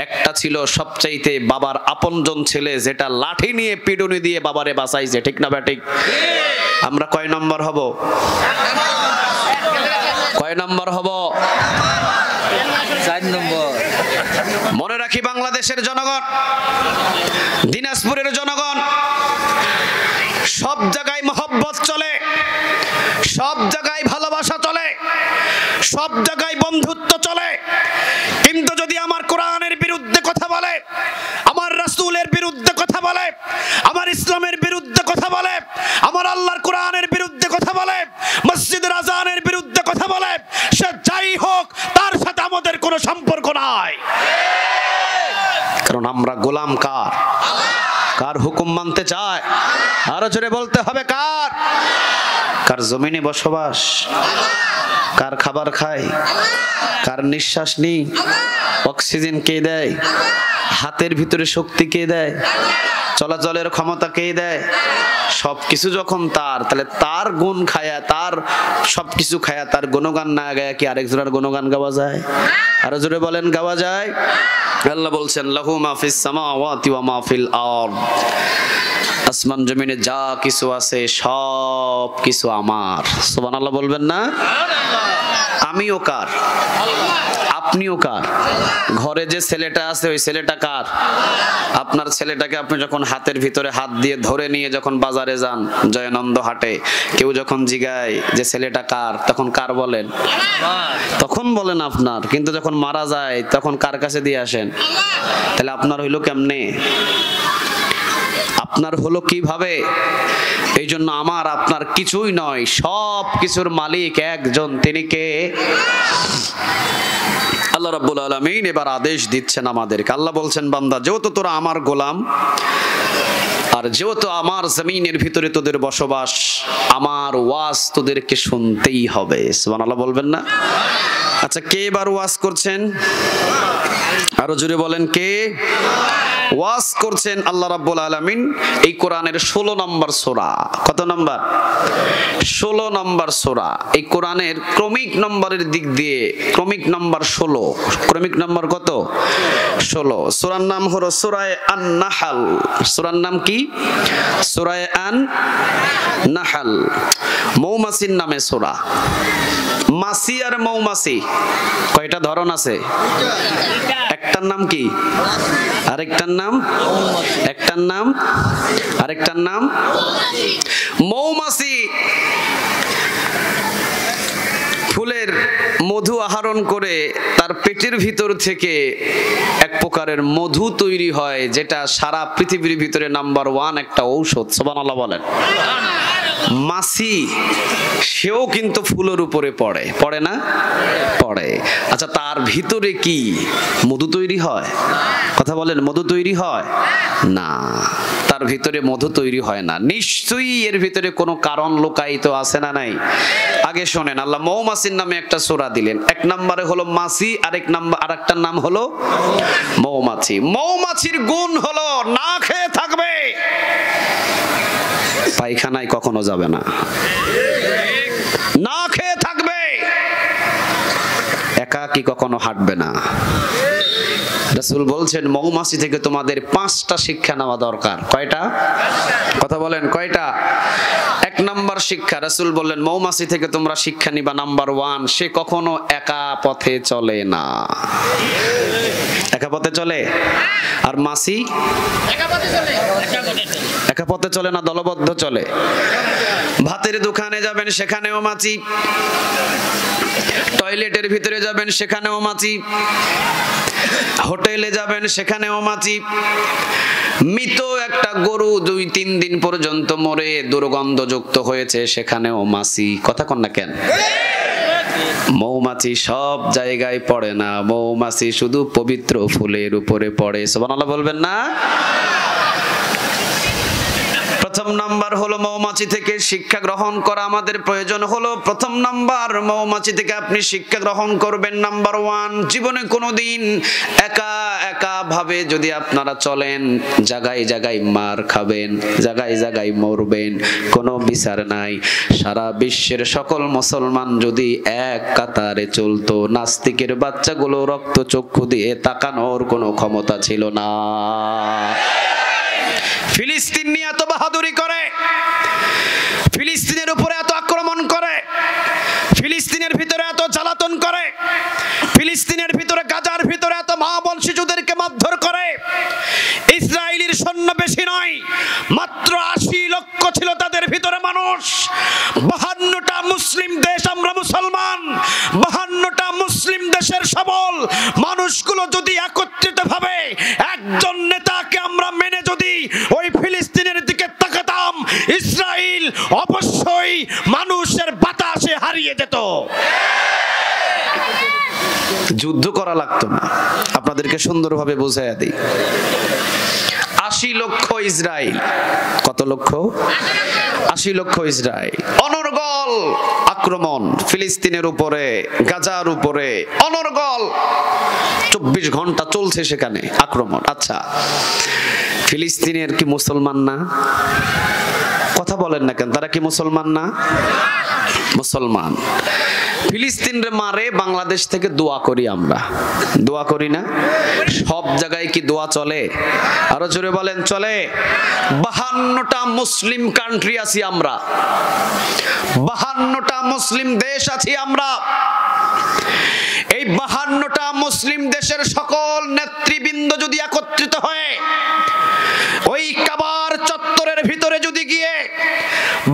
একটা ছিল সবচাইতে বাবার আপনজন ছেলে, যেটা লাঠি নিয়ে পিটুনি দিয়ে বাবারে বাঁচাইছে, ঠিক না বেঠিক? আমরা কয় নম্বর হব? কয় নম্বর হব? 4 নম্বর। মনে রাখি বাংলাদেশের জনগণ, দিনাজপুরের জনগণ, সব জায়গায় মহব্বত চলে, সব জায়গায় ভালোবাসা চলে, সব জায়গায় বন্ধুত্ব চলে, কিন্তু যদি আমার কোরআনের বিরুদ্ধে কথা বলে, আমার রাসূলের বিরুদ্ধে কথা বলে, আমার ইসলামের বিরুদ্ধে কথা বলে, আমার আল্লাহর কোরআনের বিরুদ্ধে কথা বলে, মসজিদের আজানের বিরুদ্ধে কথা বলে, সে যাই হোক তার সাথে আমাদের কোনো সম্পর্ক নাই। কারণ আমরা গোলাম কার? কার হুকুম মানতে চায়? আরো জোরে বলতে হবে, কার? কার জমিনে বসবাস, কার খাবার খায়, কার নিঃশ্বাস নেই, অক্সিজেন কে দেয়, হাতের ভিতরে শক্তি কে দেয়? চলাচলের ক্ষমতা কে দেয়? সবকিছু যখন তার, তাহলে তার গুণ খায়া, তার সবকিছু খায়া, তার গুণগান না গায়া কি আরেকজনের গুণগান গাওয়া যায়? আরো জোরে বলেন, গাওয়া যায়? আল্লাহ বলছেন লাহু মা ফিস সামাওয়াতি ওয়া মা ফিল আরদ, আসমান জমিনে যা কিছু আছে সব কিছু আমার। সুবহানাল্লাহ বলবেন না? আমিও কার? আপনিও কার? ঘরে যে ছেলেটা আছে ওই ছেলেটা কার? আপনার ছেলেটাকে আপনি যখন হাতের ভিতরে হাত দিয়ে ধরে নিয়ে যখন বাজারে যান, জয়ানন্দ হাটে, কেউ যখন জিগায় যে ছেলেটা কার, তখন কার বলেন? তখন বলেন আপনার। কিন্তু যখন মারা যায় তখন কার কাছে দিয়ে আসেন? তাহলে আপনার হইলো কেমনে? আপনার হলো কিভাবে? এই জন্য আমার আপনার কিছুই নয়, সব কিছুর মালিক একজন, তিনি কে? আল্লাহ রাব্বুল আলামিন এবার আদেশ দিচ্ছেন আমাদেরকে। আল্লাহ বলছেন, বান্দা যেহেতু তোরা আমার গোলাম, আর যেহেতু আমার জমিনের ভিতরে তোদের বসবাস, আমার ওয়াজ তোদেরকে শুনতেই হবে। সুবহানাল্লাহ বলবেন না? আচ্ছা, কে এবার ওয়াজ করছেন? আরো জোরে বলেন, কে ওয়াজ করছেন? আল্লাহ রাব্বুল আলামিন এই কোরআনের 16 নম্বর সূরা। কত নম্বর? 16 নম্বর সূরা। এই কোরআনের ক্রমিক নম্বরের দিক দিয়ে ক্রমিক নম্বর 16। ক্রমিক নম্বর কত? 16। সূরার নাম হলো সূরায়ে আন-নাহল। সূরার নাম কি? সূরায়ে আন-নাহল। মৌমাছির নামে সূরা। মাছি আর মৌমাছি কয়টা ধরন আছে? একটার নাম কি? আরেকটার নাম? একটার নাম আরেকটার নাম মৌমাছি। ফুলের মধু আহরণ করে তার পেটের ভিতর থেকে এক প্রকারের মধু তৈরি হয়, যেটা সারা পৃথিবীর ভিতরে নাম্বার 1 একটা ঔষধ। সুবহানাল্লাহ বলেন। মাছি সেও কিন্তু ফুলের উপরে পড়ে, পড়ে না? পড়ে। আচ্ছা, তার ভিতরে কি মধু তৈরি হয়? কথা বলেন, মধু তৈরি হয় না। তার ভিতরে মধু তৈরি হয় না। নিশ্চয়ই এর ভিতরে কোনো কারণ লুকায়িত আছে না নাই? আগে শোনেন, আল্লাহ মৌমাছির নামে একটা সূরা দিলেন। এক নম্বরে হলো মাছি, আরেকটার নাম হলো মৌমাছি। মৌমাছির গুণ হলো না খেয়ে থাকবে, পায়খানায় কখনো যাবে না। না খেয়ে থাকবে, একাকী কখনো হাঁটবে না। রাসূল বলছেন, মৌমাছি থেকে তোমাদের 5টা শিক্ষা নেওয়া দরকার। কয়টা? কথা বলেন, কয়টা? 1 নাম্বার শিক্ষা, রাসূল বললেন মৌমাছি থেকে তোমরা শিক্ষা নিবা নাম্বার 1, সে কখনো একা পথে চলে না। একা পথে চলে? আর মাছি একা পথে চলে না, দলবদ্ধ চলে। ভাতের দোকানে যাবেন, সেখানেও মাছি। টয়লেটের ভিতরে যাবেন, সেখানেও মাছি। হোটেলে যাবেন, সেখানেও মাছি। মৃত একটা গরু 2-3 দিন পর্যন্ত মরে দুর্গন্ধযুক্ত হয়েছে, সেখানেও মাছি। কথা কন না কেন? মৌমাছি সব জায়গায় পড়ে না, মৌমাছি শুধু পবিত্র ফুলের উপরে পড়ে। সুবহানাল্লাহ বলবেন না? প্রথম নাম্বার হলো মৌমাছি থেকে শিক্ষা গ্রহণ করা আমাদের প্রয়োজন হলো। প্রথম নাম্বার, মৌমাছি থেকে আপনি শিক্ষা গ্রহণ করবেন। নাম্বার 1, জীবনে কোনোদিন একা একা ভাবে যদি আপনারা চলেন, জায়গায় জায়গায় মার খাবেন, জায়গায় জায়গায় মরবেন, কোনো বিচার নাই। সারা বিশ্বের সকল মুসলমান যদি এক কাতারে চলতো, নাস্তিকের বাচ্চাগুলো রক্ত চক্ষু দিয়ে তাকানোর কোনো ক্ষমতা ছিল না। ফিলিস্তিন নিয়ে এত বাহাদুরি করে, ফিলিস্তিনের উপরে এত আক্রমণ করে, ফিলিস্তিনের ভিতরে এত জ্বালাতন করে, ফিলিস্তিনের ভিতরে গাজার ভিতরে এত মা বোন শিশুদেরকে মারধর করে। ইসরায়েলের সৈন্য বেশি নয়, মাত্র 80 লক্ষ ছিল তাদের ভিতরে মানুষ। 52টা মুসলিম দেশ, আমরা মুসলমান। 52টা মুসলিম দেশের সবল মানুষগুলো যদি একত্রিত ভাবে একজন নেতাকে আমরা মেনে যদি ওই ফিলিস্তিনের দিকে তাকাতাম, ইসরায়েল অবশ্যই মানুষের বাতাসে হারিয়ে যেত। যুদ্ধ করা লাগতো না। আপনাদেরকে সুন্দরভাবে বুঝাইয়া দিই। 80 লক্ষ ইসরায়েল। কত লক্ষ? 80 লক্ষ ইসরায়েল। অনর্গল আক্রমণ ফিলিস্তিনের উপরে, গাজার উপরে, অনর্গল 24 ঘন্টা চলছে সেখানে আক্রমণ। আচ্ছা, ফিলিস্তিনের কি মুসলমান না? কথা বলেন না কেন, তারা কি মুসলমান না? মুসলমান। ফিলিস্তিনরে মারে, বাংলাদেশ থেকে দোয়া করি আমরা, দোয়া করি না? সব জায়গায় কি দোয়া চলে? আরো জোরে বলেন চলে? 52টা মুসলিম কান্ট্রি আছি আমরা, 52টা মুসলিম দেশ আছি আমরা। এই 52টা মুসলিম দেশের সকল নেতৃবৃন্দ যদি একত্রিত হয়ে ওই কাবার চত্বরের ভিতরে যদি গিয়ে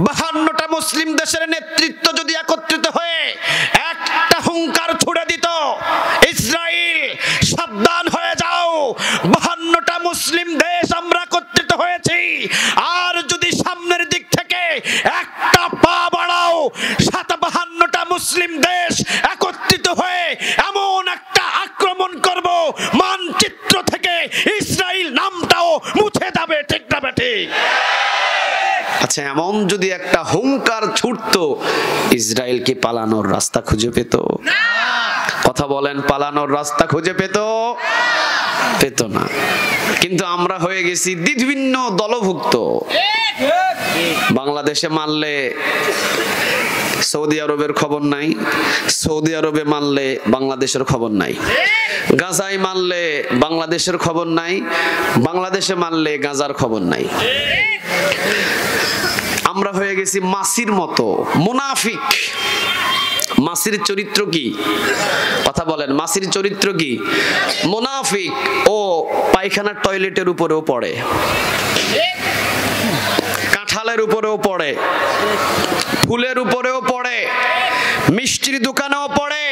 52টা মুসলিম দেশের নেতৃত্ব যদি একত্রিত হয়ে একটা হুঙ্কার ছুড়ে দিত, ইসরাইল সাবধান হয়ে যাও, 52টা মুসলিম দেশ আমরা একত্রিত হয়েছি, আর যদি সামনের দিক থেকে একটা পা বাড়াও, 52টা মুসলিম দেশ একত্রিত হয়ে এমন একটা আক্রমণ করব, মানচিত্র থেকে ইসরাইল নামটাও মুছে যাবে। ঠিক না বেঠি? আচ্ছা, এমন যদি একটা হুঙ্কার ছুটতো, ইসরায়েল কি পালানোর রাস্তা খুঁজে পেত? কথা বলেন, পালানোর রাস্তা খুঁজে পেত? পেত না। কিন্তু আমরা হয়ে গেছি বিভিন্ন দলভুক্ত। বাংলাদেশে মারলে সৌদি আরবের খবর নাই, সৌদি আরবে মারলে বাংলাদেশের খবর নাই, গাজায় মারলে বাংলাদেশের খবর নাই, বাংলাদেশে মারলে গাজার খবর নাই। আমরা হয়ে গেছি মাসির মতো মুনাফিক। মাসির চরিত্র কি? কথা বলেন, মাসির চরিত্র কি? মুনাফিক। ও পায়খানার টয়লেটের উপরেও পড়ে, কাঁঠালের উপরেও পড়ে, ফুলের উপরেও পড়ে, মিষ্টির দোকানেও পড়ে,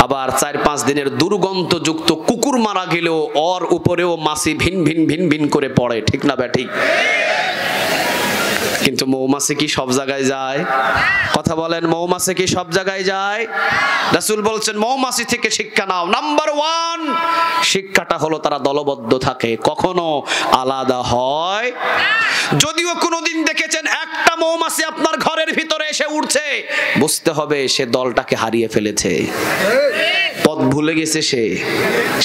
আবার 4-5 দিনের দুর্গন্ধযুক্ত কুকুর মারা গেলেও ওর উপরেও মাছি ভিন ভিন ভিন ভিন করে পড়ে। ঠিক না ব্যাঠিক? কিন্তু মৌমাছি কি সব জায়গায় যায়? কথা বলেন, মৌমাছি কি সব জায়গায় যায়? রাসূল বলছেন মৌমাছি থেকে শিক্ষা নাও। নাম্বার 1 শিক্ষাটা হলো তারা দলবদ্ধ থাকে, কখনো আলাদা হয়। যদিও কোনোদিন দেখেছেন একটা মৌমাছি আপনার ঘরের ভিতরে এসে উঠছে, বুঝতে হবে সে দলটাকে হারিয়ে ফেলেছে, পথ ভুলে গেছে,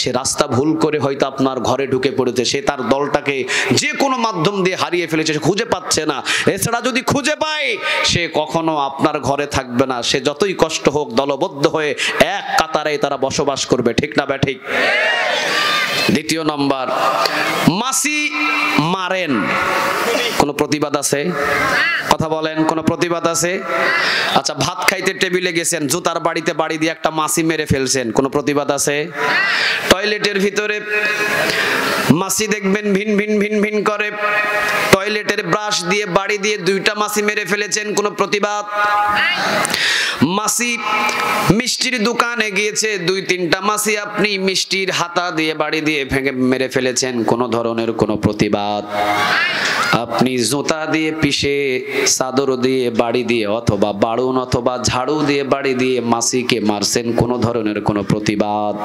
সে রাস্তা ভুল করে হয়তো আপনার ঘরে ঢুকে পড়েছে, সে তার দলটাকে যে কোনো মাধ্যম দিয়ে হারিয়ে ফেলেছে, সে খুঁজে পাচ্ছে না। এছাড়া যদি খুঁজে পায়, সে কখনো আপনার ঘরে থাকবে না, সে যতই কষ্ট হোক দলবদ্ধ হয়ে এক কাতারে তারা বসবাস করবে। ঠিক না ব্যাঠিক? দ্বিতীয় নম্বর, মাছি মারেন, কোনো প্রতিবাদ আছে? কথা বলেন, কোনো প্রতিবাদ আছে? আচ্ছা, ভাত খাইতে টেবিলে গেছেন, জুতার বাড়িতে বাড়ি দিয়ে একটা মাছি মেরে ফেলছেন, কোনো প্রতিবাদ আছে? টয়লেটের ভিতরে মাছি দেখবেন ভিন ভিন ভিন ভিন করে, টয়লেটের ব্রাশ দিয়ে বাড়ি দিয়ে 2টা মাছি মেরে ফেলেছেন, কোনো প্রতিবাদ? মাছি মিষ্টির দোকানে গিয়েছে, 2-3টা মাছি আপনি মিষ্টির হাতা দিয়ে বাড়ি দিয়ে ভেঙে মেরে ফেলেছেন, কোনো ধরনের কোনো প্রতিবাদ? আপনি জুতা দিয়ে পিষে, চাদর দিয়ে বাড়ি দিয়ে, অথবা বাড়ুন অথবা ঝাড়ু দিয়ে বাড়ি দিয়ে মাছিকে মারছেন, কোনো ধরনের কোনো প্রতিবাদ?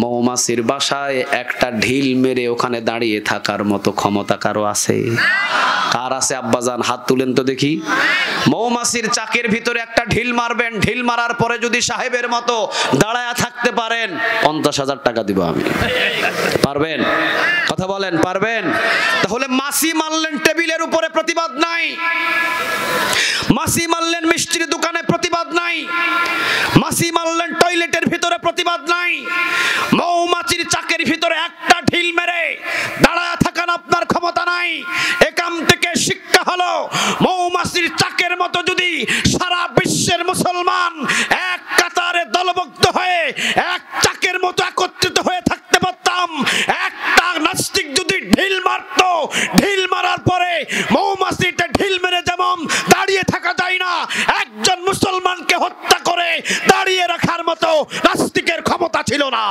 মৌমাছির বাসায় একটা ঢিল মেরে ওখানে দাঁড়িয়ে থাকার মতো ক্ষমতা কারো আছে? কার আছে আব্বাজান? হাত তুলেন তো দেখি। মৌমাছির চাকের ভিতরে একটা ঢিল মারবেন, ঢিল মারার পরে যদি সাহেবের মতো দাঁড়ায়া থাকতে পারেন, 50,000 টাকা দিব আমি। পারবেন? কথা বলেন, পারবেন? তাহলে মাছি মারলেন টেবিলের উপরে, প্রতিবাদ নাই। মাছি মারলেন মিষ্টির দোকানে, প্রতিবাদ নাই। মাছি মারলেন টয়লেটের ভিতরে, প্রতিবাদ নাই। মৌমাছির চাকের ভিতরে একটা ঢিল মেরে দাঁড়ায় থাকার আপনার ক্ষমতা নাই। এখান থেকে শিক্ষা হলো, মৌমাছির চাকের মতো যদি সারা বিশ্বের মুসলমান এক কাতারে দলবদ্ধ হয়ে এক চাকের মতো একত্রিত হয়ে থাকতে পারতাম, একটা নাস্তিক যদি ঢিল মারতো, ঢিল মারার পরে মৌমাছিটা ঢিল মেরে যেমন দাঁড়িয়ে থাকা যায় না, একজন মুসলমানকে হত্যা করে দাঁড়িয়ে রাখার মতো নাস্তিকের ক্ষমতা ছিল না।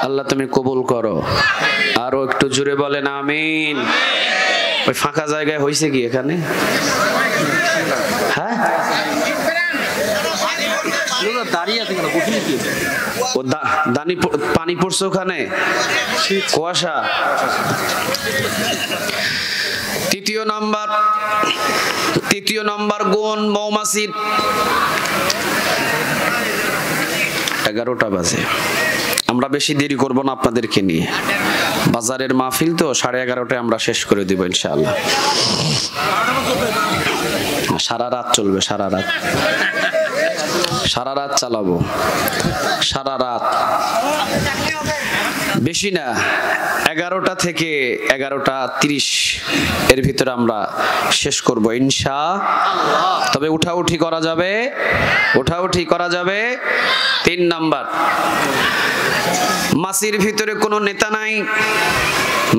আল্লাহ তুমি কবুল করো। আরো একটু জোরে বলেন আমিন। ওই ফাঁকা জায়গায় হয়েছে কি এখানে? হ্যাঁ, ও পানি পড়ছে ওখানে, কুয়াশা। তৃতীয় নাম্বার গুণ মৌমাছির। 11টা বাজে, আমরা বেশি দেরি করব না আপনাদেরকে নিয়ে। বাজারের মাহফিল তো 11:30টায় আমরা শেষ করে দিব ইনশাআল্লাহ। সারা রাত চলবে, সারা রাত চালাবো, সারা রাত। বেশি না, 11টা থেকে 11:30 এর ভিতরে আমরা শেষ করব ইনশাআল্লাহ। তবে উঠাউঠি করা যাবে, 3 নাম্বার, মাসির ভিতরে কোনো নেতা নাই।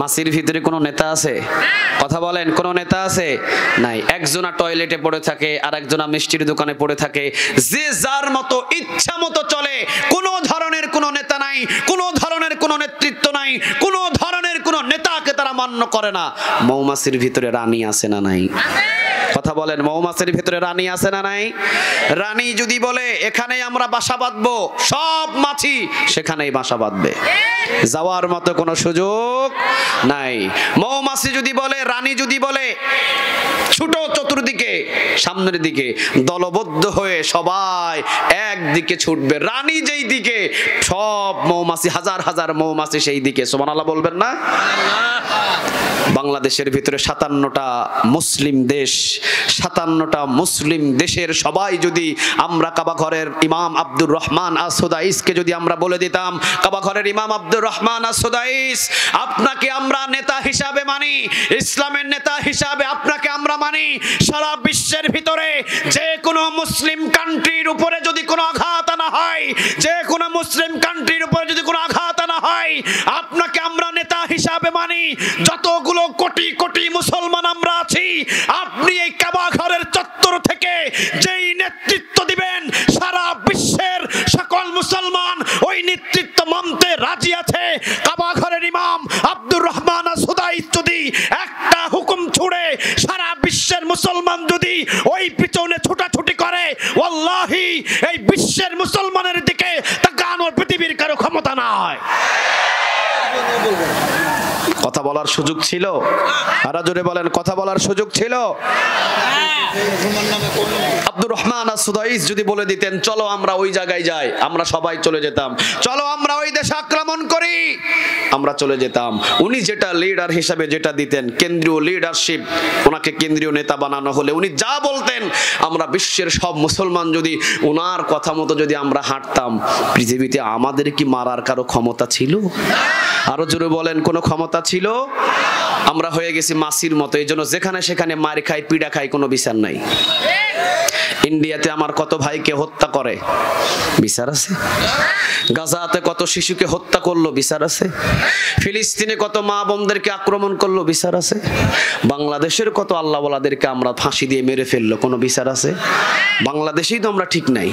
মাসির ভিতরে কোনো নেতা আছে? কথা বলেন, কোনো নেতা আছে? নাই। একজনা টয়লেটে পড়ে থাকে, আর একজনা মিষ্টির দোকানে পড়ে থাকে, যে যার মতো ইচ্ছা মতো চলে। কোনো ধরনের কোনো নেতা নাই, কোনো ধরনের কোনো নেতৃত্ব নাই, কোনো ধরনের কোনো নেতাকে তারা মান্য করে না। মৌমাছির ভিতরে রানী আছে না নাই? কথা বলেন, মৌমাছির ভিতরে রানী আছে না নাই? রানী যদি বলে এখানেই আমরা বাসা বাঁধবো, সব মাছি সেখানেই বাসা বাঁধবে, যাওয়ার মতো কোনো সুযোগ নাই। মৌমাছি যদি বলে, রানী যদি বলে ছুটো চতুর্দিকে, সামনের দিকে দলবদ্ধ হয়ে সবাই একদিকে ছুটবে। রানী যেই দিকে, সব মৌমাছি, হাজার হাজার মৌমাছি সেই দিকে। সুবহানাল্লাহ বলবেন না? বাংলাদেশের ভিতরে 57টা মুসলিম দেশ, 57টা মুসলিম দেশের সবাই যদি আমরা কাবা ঘরের ইমাম আব্দুর রহমান আস-সুদাইসকে যদি আমরা বলে দিতাম, কাবা ঘরের ইমাম আব্দুর রহমান আস-সুদাইস, আপনাকে আমরা নেতা হিসাবে মানি, ইসলামের নেতা হিসাবে আপনাকে আমরা মানি। সারা বিশ্বের ভিতরে যে কোনো মুসলিম কান্ট্রির উপরে যদি কোনো আঘাত আনা হয়, যে কোনো মুসলিম কান্ট্রির উপরে যদি কোনো আঘাত আনা হয়, আপনাকে আমরা নেতা হিসাবে মানি। যতগুলো কোটি কোটি মুসলমান আমরা আছি, আপনি এই কাবা ঘরের চত্বর থেকে যেই নেতৃত্ব দিবেন, সারা বিশ্বের সকল মুসলমান ওই নেতৃত্ব মানতে রাজি আছে। কাবা ঘরের ইমাম আব্দুর রহমান আস-সুদাইস যদি একটা হুকুম ছুড়ে, সারা বিশ্বের মুসলমান যদি ওই পিছনে ছোটাছুটি করে, ওয়াল্লাহি এই বিশ্বের মুসলমানের দিকে তাকানোর পৃথিবীর কারো ক্ষমতা নাই। কথা বলার সুযোগ ছিল? আরো জোরে বলেন, কথা বলার সুযোগ ছিল? আব্দুর রহমান আস-সুদাইস যদি বলে দিতেন চলো আমরা ওই জায়গায় যাই, আমরা সবাই চলে যেতাম। চলো আমরা ওই দেশে আক্রমণ করি, আমরা চলে যেতাম। উনি যেটা লিডার হিসাবে যেটা দিতেন, কেন্দ্রীয় লিডারশিপ, ওনাকে কেন্দ্রীয় নেতা বানানো হলে উনি যা বলতেন, আমরা বিশ্বের সব মুসলমান যদি ওনার কথা মতো যদি আমরা হাঁটতাম, পৃথিবীতে আমাদের কি মারার কারো ক্ষমতা ছিল? আরো জোরে বলেন, কোনো ক্ষমতা ছিল? আমরা হয়ে গেছি মাছির মতো, এই জন্য যেখানে সেখানে মার খাই, পিড়া খাই, কোনো বিচার নাই। ইন্ডিয়াতে আমার কত ভাইকে হত্যা করে, বিচার আছে? গাজাতে কত শিশুকে হত্যা করলো, বিচার আছে? ফিলিস্তিনে কত মা বোনদেরকে আক্রমণ করলো, বিচার আছে? বাংলাদেশের কত আল্লাহওয়ালাদেরকে আমরা ফাঁসি দিয়ে মেরে ফেললো, কোনো বিচার আছে? বাংলাদেশেই তো আমরা ঠিক নাই।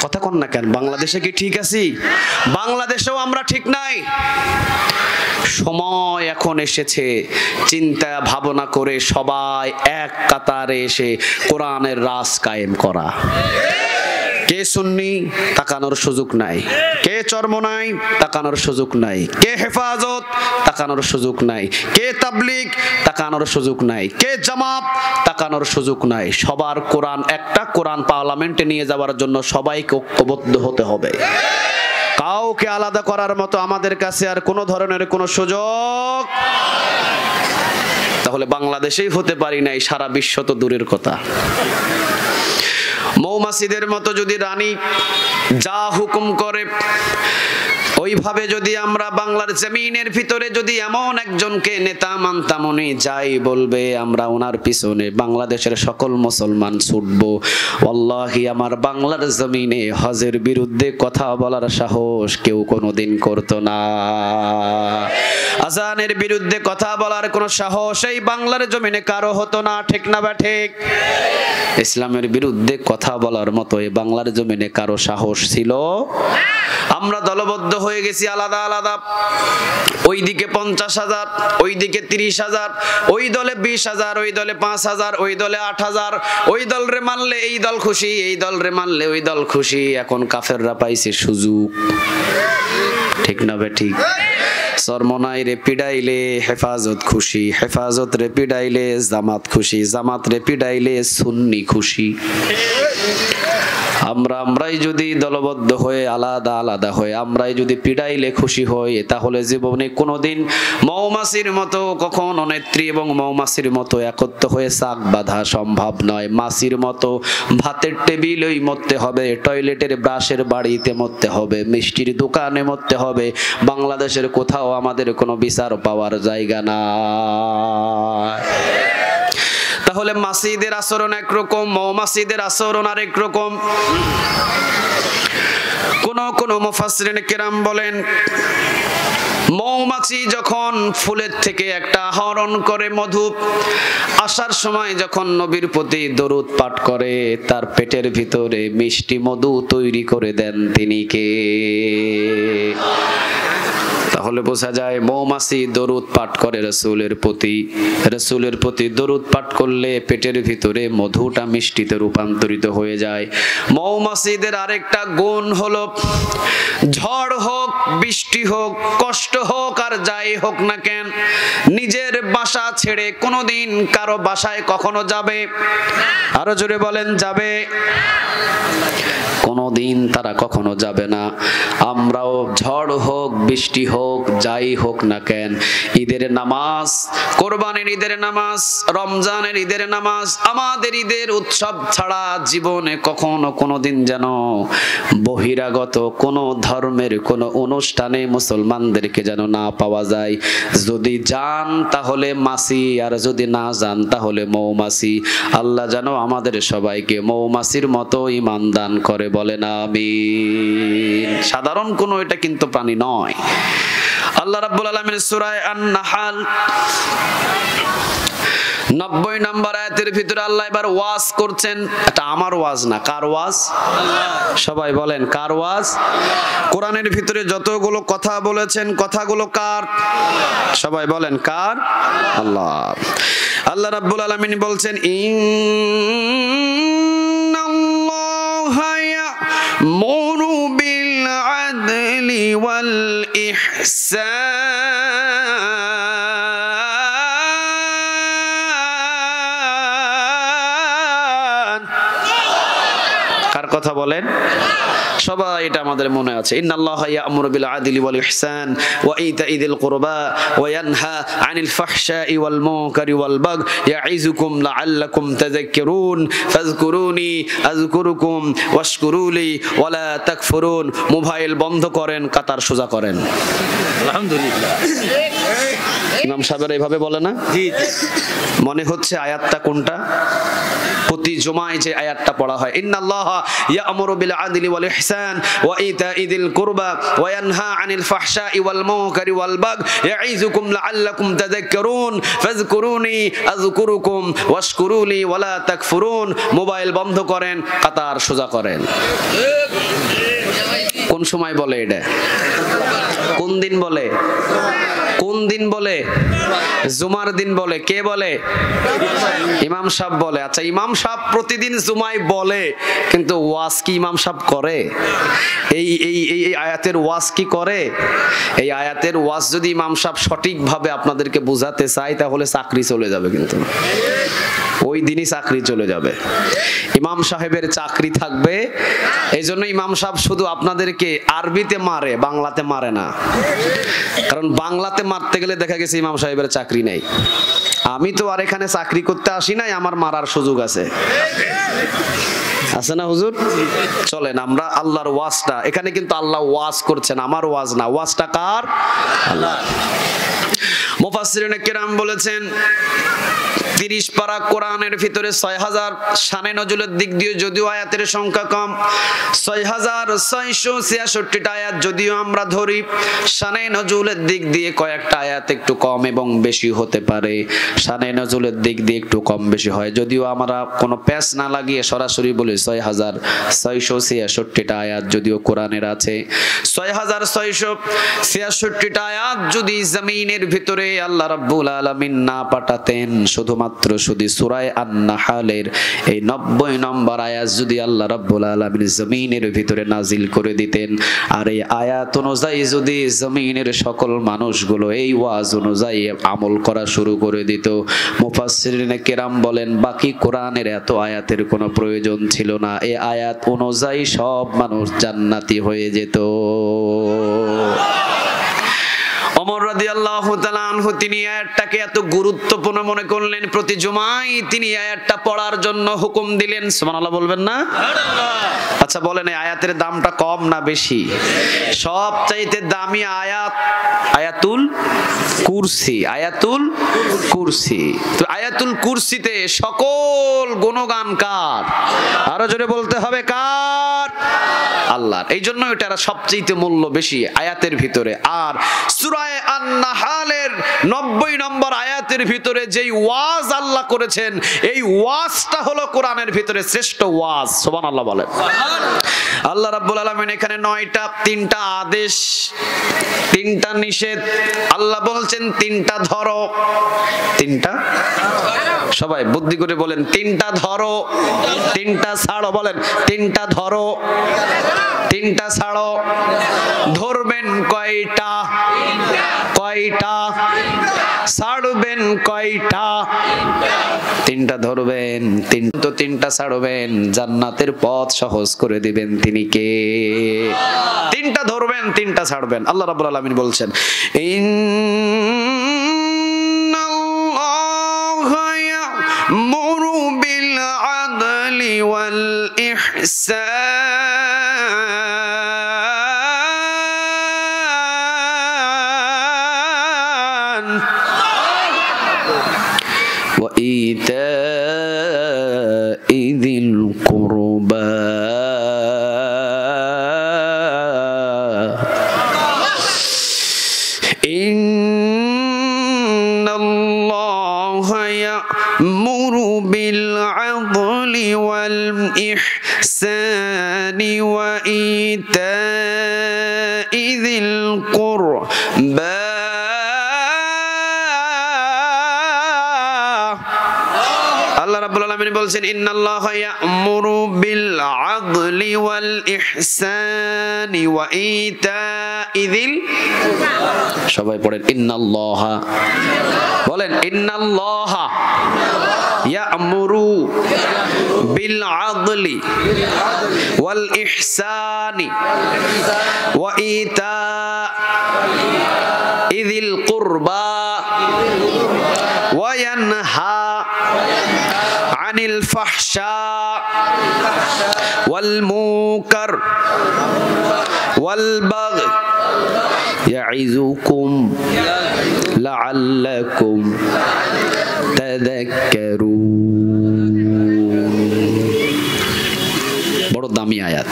কথা কন না কেন? বাংলাদেশে কি ঠিক আছি? বাংলাদেশেও আমরা ঠিক নাই। সময় এখন এসেছে চিন্তা ভাবনা করে সবাই এক কাতারে এসে কোরআনের রাজ কায়েম করা। কে সুন্নি তাকানোর সুযোগ নাই, কে চরমনাই তাকানোর সুযোগ নাই, কে হেফাজত তাকানোর সুযোগ নাই, কে তাবলীগ তাকানোর সুযোগ নাই, কে জামাত তাকানোর সুযোগ নাই। সবার কোরআন একটা, কোরআন পার্লামেন্টে নিয়ে যাওয়ার জন্য সবাইকে ঐক্যবদ্ধ হতে হবে। কাউকে আলাদা করার মতো আমাদের কাছে আর কোনো ধরনের কোনো সুযোগ। তাহলে বাংলাদেশেই হতে পারি নাই, সারা বিশ্ব তো দূরের কথা। মৌমাছিদের মতো যদি রানী যা হুকুম করে ওইভাবে যদি আমরা বাংলার জমিনের ভিতরে যদি এমন একজনকে নেতা মানতাম, উনি যাই বলবে আমরা ওনার পিছনে বাংলাদেশের সকল মুসলমান ছুটবো, ওয়াল্লাহি আমার বাংলার জমিনে হজের বিরুদ্ধে কথা বলার সাহস কেউ কোনোদিন করতো না। আজানের বিরুদ্ধে কথা বলার কোনো সাহস এই বাংলার জমিনে কারো হতো না, ঠিক না বা ঠিক? ইসলামের বিরুদ্ধে কথা বলার মতো এই বাংলার জমিনে কারো সাহস ছিল? আমরা দলবদ্ধ হয়ে হয়ে গেছি আলাদা আলাদা, ওইদিকে 50,000, ওইদিকে 30,000, ওই দলে 20,000, ওই দলে 5,000, ওই দলে 8,000, ওই দল রে মানলে এই দল খুশি, এই দল রে মানলে ওই দল খুশি। এখন কাফেররা পাইছে সুযোগ, ঠিক না বে ঠিক? সরমনাই রে পিডাইলে হেফাজত খুশি, হেফাজত রে পিডাইলে জামাত খুশি, জামাত রে পিডাইলে সুন্নি খুশি। আমরাই যদি দলবদ্ধ হয়ে আলাদা আলাদা হয়ে আমরাই যদি পিডাইলে খুশি হই, তাহলে জীবনে কোনোদিন মৌমাছির মতো কখনো নেত্রী এবং মৌমাছির মতো একত্র হয়ে চাক বাঁধা সম্ভব নয়। মাছির মতো ভাতের টেবিলেই মরতে হবে, টয়লেটের ব্রাশের বাড়িতে মরতে হবে, মিষ্টির দোকানে মরতে হবে। বাংলাদেশের কোথাও আমাদের কোনো বিচার পাওয়ার জায়গা না। তাহলে মাছিদের আচরণ একরকম, মৌমাছিদের আচরণ আরেক রকম। কোন মুফাসসিরিন কেরাম বলেন, মৌমাছি যখন ফুলের থেকে একটা আহরণ করে মধু, আসার সময় যখন নবীর প্রতি দরুদ পাঠ করে, তার পেটের ভিতরে মিষ্টি মধু তৈরি করে দেন তিনি কে? তাহলে বোঝা যায় মৌমাছি দরুদ পাঠ করে রাসূলের প্রতি, রাসূলের প্রতি দরুদ পাঠ করলে পেটের ভিতরে মধুটা মিষ্টিতে রূপান্তরিত হয়ে যায়। মৌমাছিদের আরেকটা গুণ হলো, ঝড় হোক, বৃষ্টি হোক, কষ্ট হোক আর যাই হোক না কেন, নিজের বাসা ছেড়ে কোনোদিন কারো বাসায় কখনো যাবে? আরো জোরে বলেন, যাবে? কোনোদিন তারা কখনো যাবে না। আমরাও ঝড় হোক, বৃষ্টি হোক, যাই হোক না কেন, ঈদের নামাজ, কোরবানির ঈদের নামাজ, রমজানের ঈদের নামাজ, আমাদের ঈদের উৎসব ছাড়া জীবনে কখনো কোনোদিন যেন বহিরাগত কোনো ধর্মের কোনো অনুষ্ঠানে মুসলমানদেরকে যেন না পাওয়া যায়। যদি যান তাহলে মাছি, আর যদি না যান তাহলে মৌমাছি। আল্লাহ যেন আমাদের সবাইকে মৌমাছির মতো ঈমান দান করে, বলেন আমিন। সাধারণ কোনো এটা কিন্তু প্রাণী নয়। আল্লাহ রাব্বুল আলামিন সূরা আন-নাহল 90 নম্বর আয়াতের ভিতরে আল্লাহ এবার ওয়াজ করছেন। এটা আমার ওয়াজ না, কার ওয়াজ? সবাই বলেন, কার ওয়াজ? কোরআনের ভিতরে যতগুলো কথা বলেছেন, কথাগুলো কার? সবাই বলেন, কার? আল্লাহ। আল্লাহ রাব্বুল আলামিন বলছেন, ইন্নাল্লাহা ইয়া'মুরু বিল আদলি ওয়াল ইহসান। কার কথা বলেন? সবাই এটা আমাদের মনে আছে। ইন্নাল্লাহা ইয়া'মুরু বিল আদলি ওয়াল ইহসান ওয়া ইতাইযিল কুরবা ওয়া ইয়ানহা আনিল ফাহশাই ওয়াল মুনকারি ওয়াল বাগই ইয়াইযুকুম লাআল্লাকুম তাযাক্কারুন ফাযকুরুনি আযকুরুকুম ওয়াশকুরুলি ওয়া লা তাকফুরুন। মোবাইল বন্ধ করেন, কাতার সোজা করেন। আলহামদুলিল্লাহ। ইমাম সাহেব এইভাবে বলে না? জি জি। মনে হচ্ছে আয়াতটা কোনটা? প্রতি জুমায় যে আয়াতটা পড়া হয়, ইন্নাল্লাহা ইয়া'মুরু বিল আদলি ওয়াল ইহসান ওয়া ইতাইযিল কুরবা ওয়া ইয়ানহা আনিল ফাহশাই ওয়াল মুনকারি ওয়াল বাগই ইয়াইযুকুম লাআল্লাকুম তাযাক্কারুন ফাযকুরুনি আযকুরুকুম ওয়াশকুরুলি ওয়া লা তাকফুরুন। মোবাইল বন্ধ করেন, কাতার সোজা করেন। কোন সময় বলে এটা? কোন দিন বলে? কোন দিন বলে? জুমার দিন বলে। কে বলে? ইমাম সাহেব বলে। আচ্ছা, ইমাম সাহেব প্রতিদিন জুমায় বলে, কিন্তু ওয়াজ কি ইমাম সাহেব করে? এই এই এই আয়াতের ওয়াজ কি করে? এই আয়াতের ওয়াজ যদি ইমাম সাহেব সঠিকভাবে আপনাদেরকে বোঝাতে চায়, তাহলে চাকরি চলে যাবে, কিন্তু ওই দিনই চাকরি চলে যাবে। ইমাম সাহেবের চাকরি থাকবে। এই জন্য ইমাম সাহেব শুধু আপনাদেরকে আরবিতে মারে, বাংলাতে মারে না। কারণ বাংলাতে মারতে গেলে দেখা গেছে ইমাম সাহেবের চাকরি নেই। আমি তো আর এখানে চাকরি করতে আসি নাই, আমার মারার সুযোগ আছে। আছে না হুজুর? চলেন আমরা আল্লাহর ওয়াজটা, এখানে কিন্তু আল্লাহ ওয়াজ করছেন, আমার ওয়াজ না। ওয়াজটা কার? আল্লাহ। মুফাসসিরিনে কেরাম বলেছেন 30 পারা কোরআনের ভিতরে 6000 শানে নজুলের দিক দিয়ে যদিও আয়াতের সংখ্যা কম, 6666টা আয়াত যদিও আমরা ধরি, শানে নজুলের দিক দিয়ে কয়েকটা আয়াত একটু কম এবং বেশি হতে পারে, শানে নজুলের দিক দিয়ে একটু কম বেশি হয়, যদিও আমরা কোনো প্যাচ না লাগিয়ে সরাসরি বলি 6666টা আয়াত যদিও কোরআনের আছে। 6666টা আয়াত যদি জমিনের ভিতরে আল্লাহ রাব্বুল আলামিন না পাঠাতেন, শুধুমাত্র শুধু সূরা আন-নাহলের এই 90 নম্বর আয়াত যদি আল্লাহ রাব্বুল আলামিন জমিনের ভিতরে নাজিল করে দিতেন, আর এই আয়াত অনুযায়ী যদি জমিনের সকল মানুষগুলো এই ওয়াজ অনুযায়ী আমল করা শুরু করে দিত, মুফাসসিরিনে কেরাম বলেন বাকি কোরআনের এত আয়াতের কোনো প্রয়োজন ছিল না, এই আয়াত অনুযায়ী সব মানুষ জান্নাতি হয়ে যেত। ওমর রাদিয়াল্লাহু তাআলা আনহু তিনি আয়াতটাকে এত গুরুত্বপূর্ণ মনে করলেন, প্রতি জুমায় তিনি আয়াতটা পড়ার জন্য হুকুম দিলেন। সুবহানাল্লাহ বলবেন না? আচ্ছা বলেন এই আয়াতের দামটা কম না বেশি? সবচাইতে দামি আয়াত আয়াতুল কুরসি, আয়াতুল কুরসি। তো আয়াতুল কুরসিতে সকল গুণগান কার? আরো জোরে বলতে হবে কার? আল্লাহর। এই জন্য এটার সবচেয়ে মূল্য বেশি আয়াতের ভিতরে। আর সূরা আন-নাহলের 90 নম্বর আয়াতের ভিতরে যেই ওয়াজ আল্লাহ করেছেন, এই ওয়াজটা হলো কোরআনের ভিতরে শ্রেষ্ঠ ওয়াজ। সুবহানাল্লাহ বলেন। আল্লাহ রাব্বুল আলামিন এখানে 9টা, 3টা আদেশ, 3টা নিষেধ। আল্লাহ বলছেন 3টা ধরো, 3টা সবাই বুদ্ধি করে বলেন 3টা ধরো, 3টা ছাড়ো। বলেন 3টা ধরো, 3টা ছাড়ো। ধরবেন কয়টা? কয়টা? ছাড়বেন কয়টা? 3টা ধরবেন, 3টা ছাড়বেন। জান্নাতের পথ সহজ করে দিবেন তিনি কে? 3টা ধরবেন, 3টা ছাড়বেন। আল্লাহ রাব্বুল আলামিন বলছেন ইন্নাল্লাহা ইয়া'মুরু বিল আদলি ওয়াল ইহসান ওয়া ইতা'i যিল কুরবা ইন্নাল্লাহা ইয়া'মুরু বিল আদলি ওয়াল ইহসানি ওয়া ইতা'i যিল কুরবা আল্লাহ রাব্বুল আলামিন বলছেন ইন্নাল্লাহা ইয়া'মুরু বিল আদলি ওয়াল ইহসানি ওয়া ইতা'i যিল, সবাই পড়েন ইন্নাল্লাহা, বলেন ইন্নাল্লাহা ইয়া'মুরু বিল আদলি ওয়াল ইহসানি ওয়া ইতা'i যিল কুরবা ওয়া ইয়ানহা আনিল ফাহশা ওয়াল মুনকার ওয়াল বাগই ইয়াইযুকুম লাআল্লাকুম তাযাক্কারুন। বড় দামি আয়াত।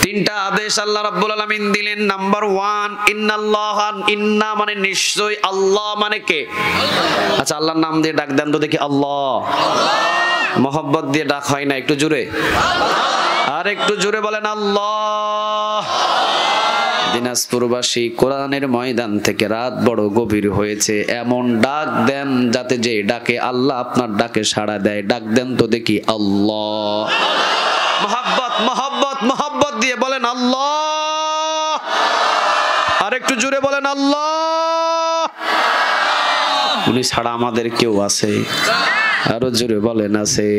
3টা আদেশ আল্লাহ রাব্বুল আলামিন দিলেন। নাম্বার 1 ইন্নাল্লাহা, ইন্না মানে নিশ্চয়, আল্লাহ মানে কে? আচ্ছা আল্লাহর নাম দিয়ে ডাক দেন তো দেখি। আল্লাহ। মোহাব্বত দিয়ে ডাক হয় না, একটু জোরে, আর একটু জোরে বলেন আল্লাহ। দিনাজপুরবাসী কোরআনের ময়দান থেকে রাত বড় গভীর হয়েছে, এমন ডাক দেন যাতে যে ডাকে আল্লাহ আপনার ডাকে সাড়া দেয়। ডাক দেন তো দেখি আল্লাহ। মোহাব্বত মোহাব্বত মোহাব্বত দিয়ে বলেন আল্লাহ, আর একটু জোরে বলেন আল্লাহ। উনি ছাড়া আমাদের কেউ আছে? আরো জোরে বলেন আছে।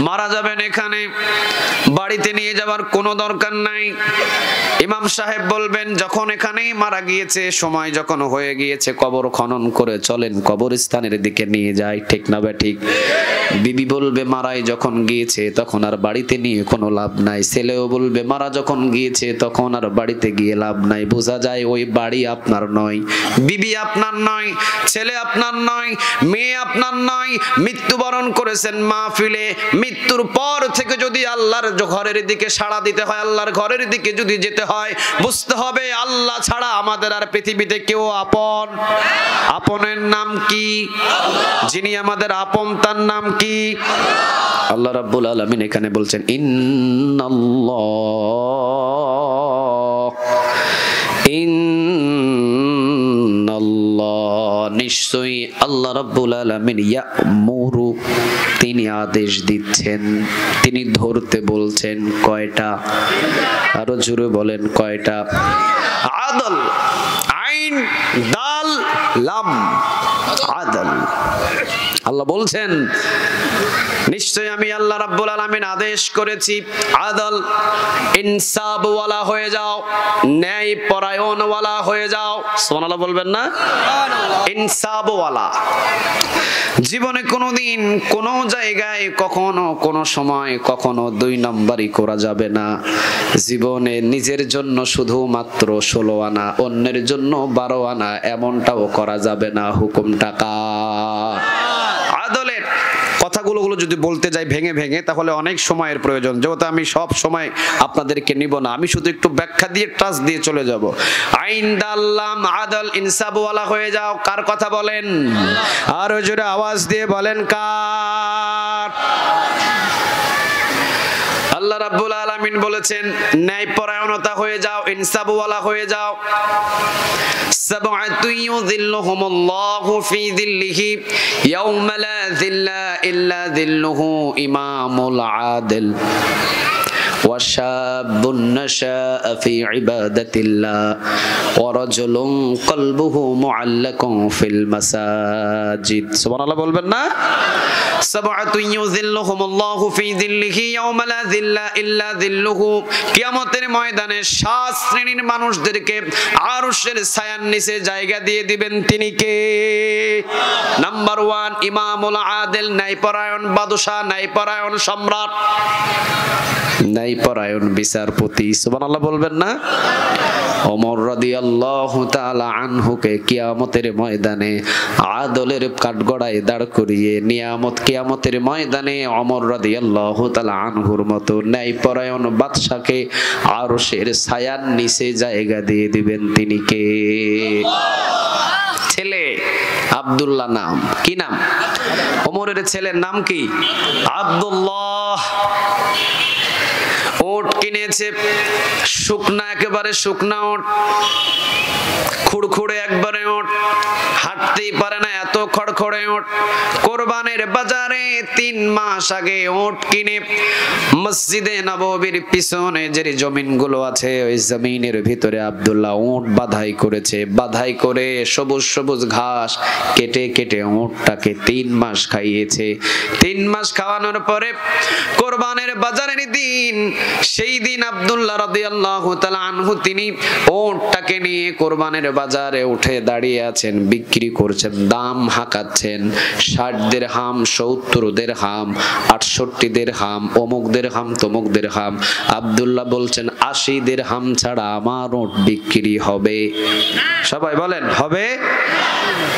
মারা যাবেন এখানে, বাড়িতে নিয়ে যাওয়ার কোনো দরকার নাই। ইমাম সাহেব বলবেন যখন এখানেই মারা গিয়েছে, সময় যখন হয়ে গিয়েছে, কবর খনন করে চলেন কবরস্থানের দিকে নিয়ে যায়। ঠিক না ঠিক? বিবি বলবে মারাই যখন গিয়েছে তখন আর বাড়িতে নিয়ে কোনো লাভ নাই। ছেলেও বলবে মারা যখন গিয়েছে তখন আর বাড়িতে গিয়ে লাভ নাই। বোঝা যায় ওই বাড়ি আপনার নয়, বিবি আপনার নয়, ছেলে আপনার নয়, মেয়ে আপনার নয়। মৃত্যুবরণ করেছেন মাহফিলে, মৃত্যুর পর থেকে যদি আল্লাহর ঘরের দিকে সাড়া দিতে হয়, আল্লাহর ঘরের দিকে যদি যেতে হয়, বুঝতে হবে আল্লাহ ছাড়া আমাদের আর পৃথিবীতে কেউ আপন। আপনের নাম কি? যিনি আমাদের আপন তার নাম কি? আল্লাহ রাব্বুল আলামিন এখানে বলছেন ইন্নাল্লাহ, নিশ্চয়ই আল্লাহ রাব্বুল আলামিন ইয়ামুরু, তিনি আদেশ দিচ্ছেন, তিনি ধরতে বলছেন। কয়টা? আরো জোরে বলেন কয়টা? আদল, আইন, দাল, লাম, আদল। আল্লাহ বলছেন নিশ্চয় আমি আল্লাহ রাব্বুল আলামিন আদেশ করেছি আদল, ইনসাফ ওয়ালা হয়ে যাও, ন্যায় পরায়ণ ওয়ালা হয়ে যাও। সুবহানাল্লাহ বলবেন না? ইনসাফ ওয়ালা। জীবনে কোনোদিন কোনো জায়গায় কখনো কোনো সময় কখনো দুই নম্বরই করা যাবে না। জীবনে নিজের জন্য শুধুমাত্র 16 আনা, অন্যের জন্য 12 আনা, এমনটাও করা যাবে না। হুকুম টাকা আদলের কথাগুলো যদি বলতে যাই ভেঙে ভেঙে তাহলে অনেক সময়ের প্রয়োজন, যেহেতু আমি সব সময় আপনাদেরকে নিব না, আমি শুধু একটু ব্যাখ্যা দিয়ে টাচ দিয়ে চলে যাব। আইন, দাল্লাম, আদল, ইনসাফ ওয়ালা হয়ে যাও। কার কথা বলেন? আর জোরে আওয়াজ দিয়ে বলেন কার? আল্লাহ রাব্বুল আলামিন বলেছেন ন্যায় পরায়ণতা হয়ে যাও, ইনসাফ ওয়ালা হয়ে যাও। সাবআতু ইউযিল্লুহুমুল্লাহু ফি যিল্লিহি ইয়াওমা লা যিল্লা ইল্লা যিল্লুহু, ইমামুল আদিল وشاب نشأ في عبادة الله ورجل قلبه معلق في المساجد। سبحان الله বলবেন না? سبعة يظلهم الله في ظله يوم لا ظل إلا ظله। কিয়ামতের ময়দানে 7 শ্রেণীর মানুষদেরকে আরশের ছায়ার নিচে জায়গা দিয়ে দিবেন। তিনি কে? নাম্বার 1 ইমামুল আদিল, ন্যায়পরায়ণ বাদশা, ন্যায়পরায়ণ সম্রাট, ন্যায়পরায়ণ বিচারপতি। সুবহানাল্লাহ বলবেন না? ওমর রাদিয়াল্লাহু তাআলা আনহুকে কিয়ামতের ময়দানে আদলের কাঠগড়ায় দাঁড় করিয়ে কিয়ামতের ময়দানে ওমর রাদিয়াল্লাহু তাআলা আনহুর মতো ন্যায়পরায়ণ বাদশাকে আরশের ছায়ার নিচে জায়গা দিয়ে দিবেন। তিনি কে? ছেলে আব্দুল্লাহ নাম। কি নাম? ওমরের ছেলের নাম কি? আব্দুল্লাহ। ওট কিনেছে, শুকনা, একেবারে শুকনা ওট, খুড়খুড়ে একবারে ওট, হাঁটতেই পারে না, এত খড়খড়ে ওট। কোরবানের বাজারে 3 মাস আগে ওট কিনে মসজিদে নববীর পিছনে যে জমিনগুলো আছে ওই জমিনের ভিতরে আব্দুল্লাহ ওট বাধাই করেছে। বাধাই করে সবুজ সবুজ ঘাস কেটে কেটে ওটটাকে 3 মাস খাইয়েছে। 3 মাস খাওয়ানোর পরে কোরবানের বাজারের দিন, সেই দিন আব্দুল্লাহ রাদিয়াল্লাহু তাআলা আনহু তিনি ওটটাকে নিয়ে কোরবানের বাজারে উঠে দাঁড়িয়ে আছেন, বিক্রি করছেন, দাম হাঁকাচ্ছেন। 60 দিরহাম, 70 দিরহাম, 68 দিরহাম, অমুক দিরহাম, তমুক দিরহাম। আব্দুল্লাহ বলছেন 80 দিরহাম ছাড়া আমার ওট বিক্রি হবে? সবাই বলেন হবে?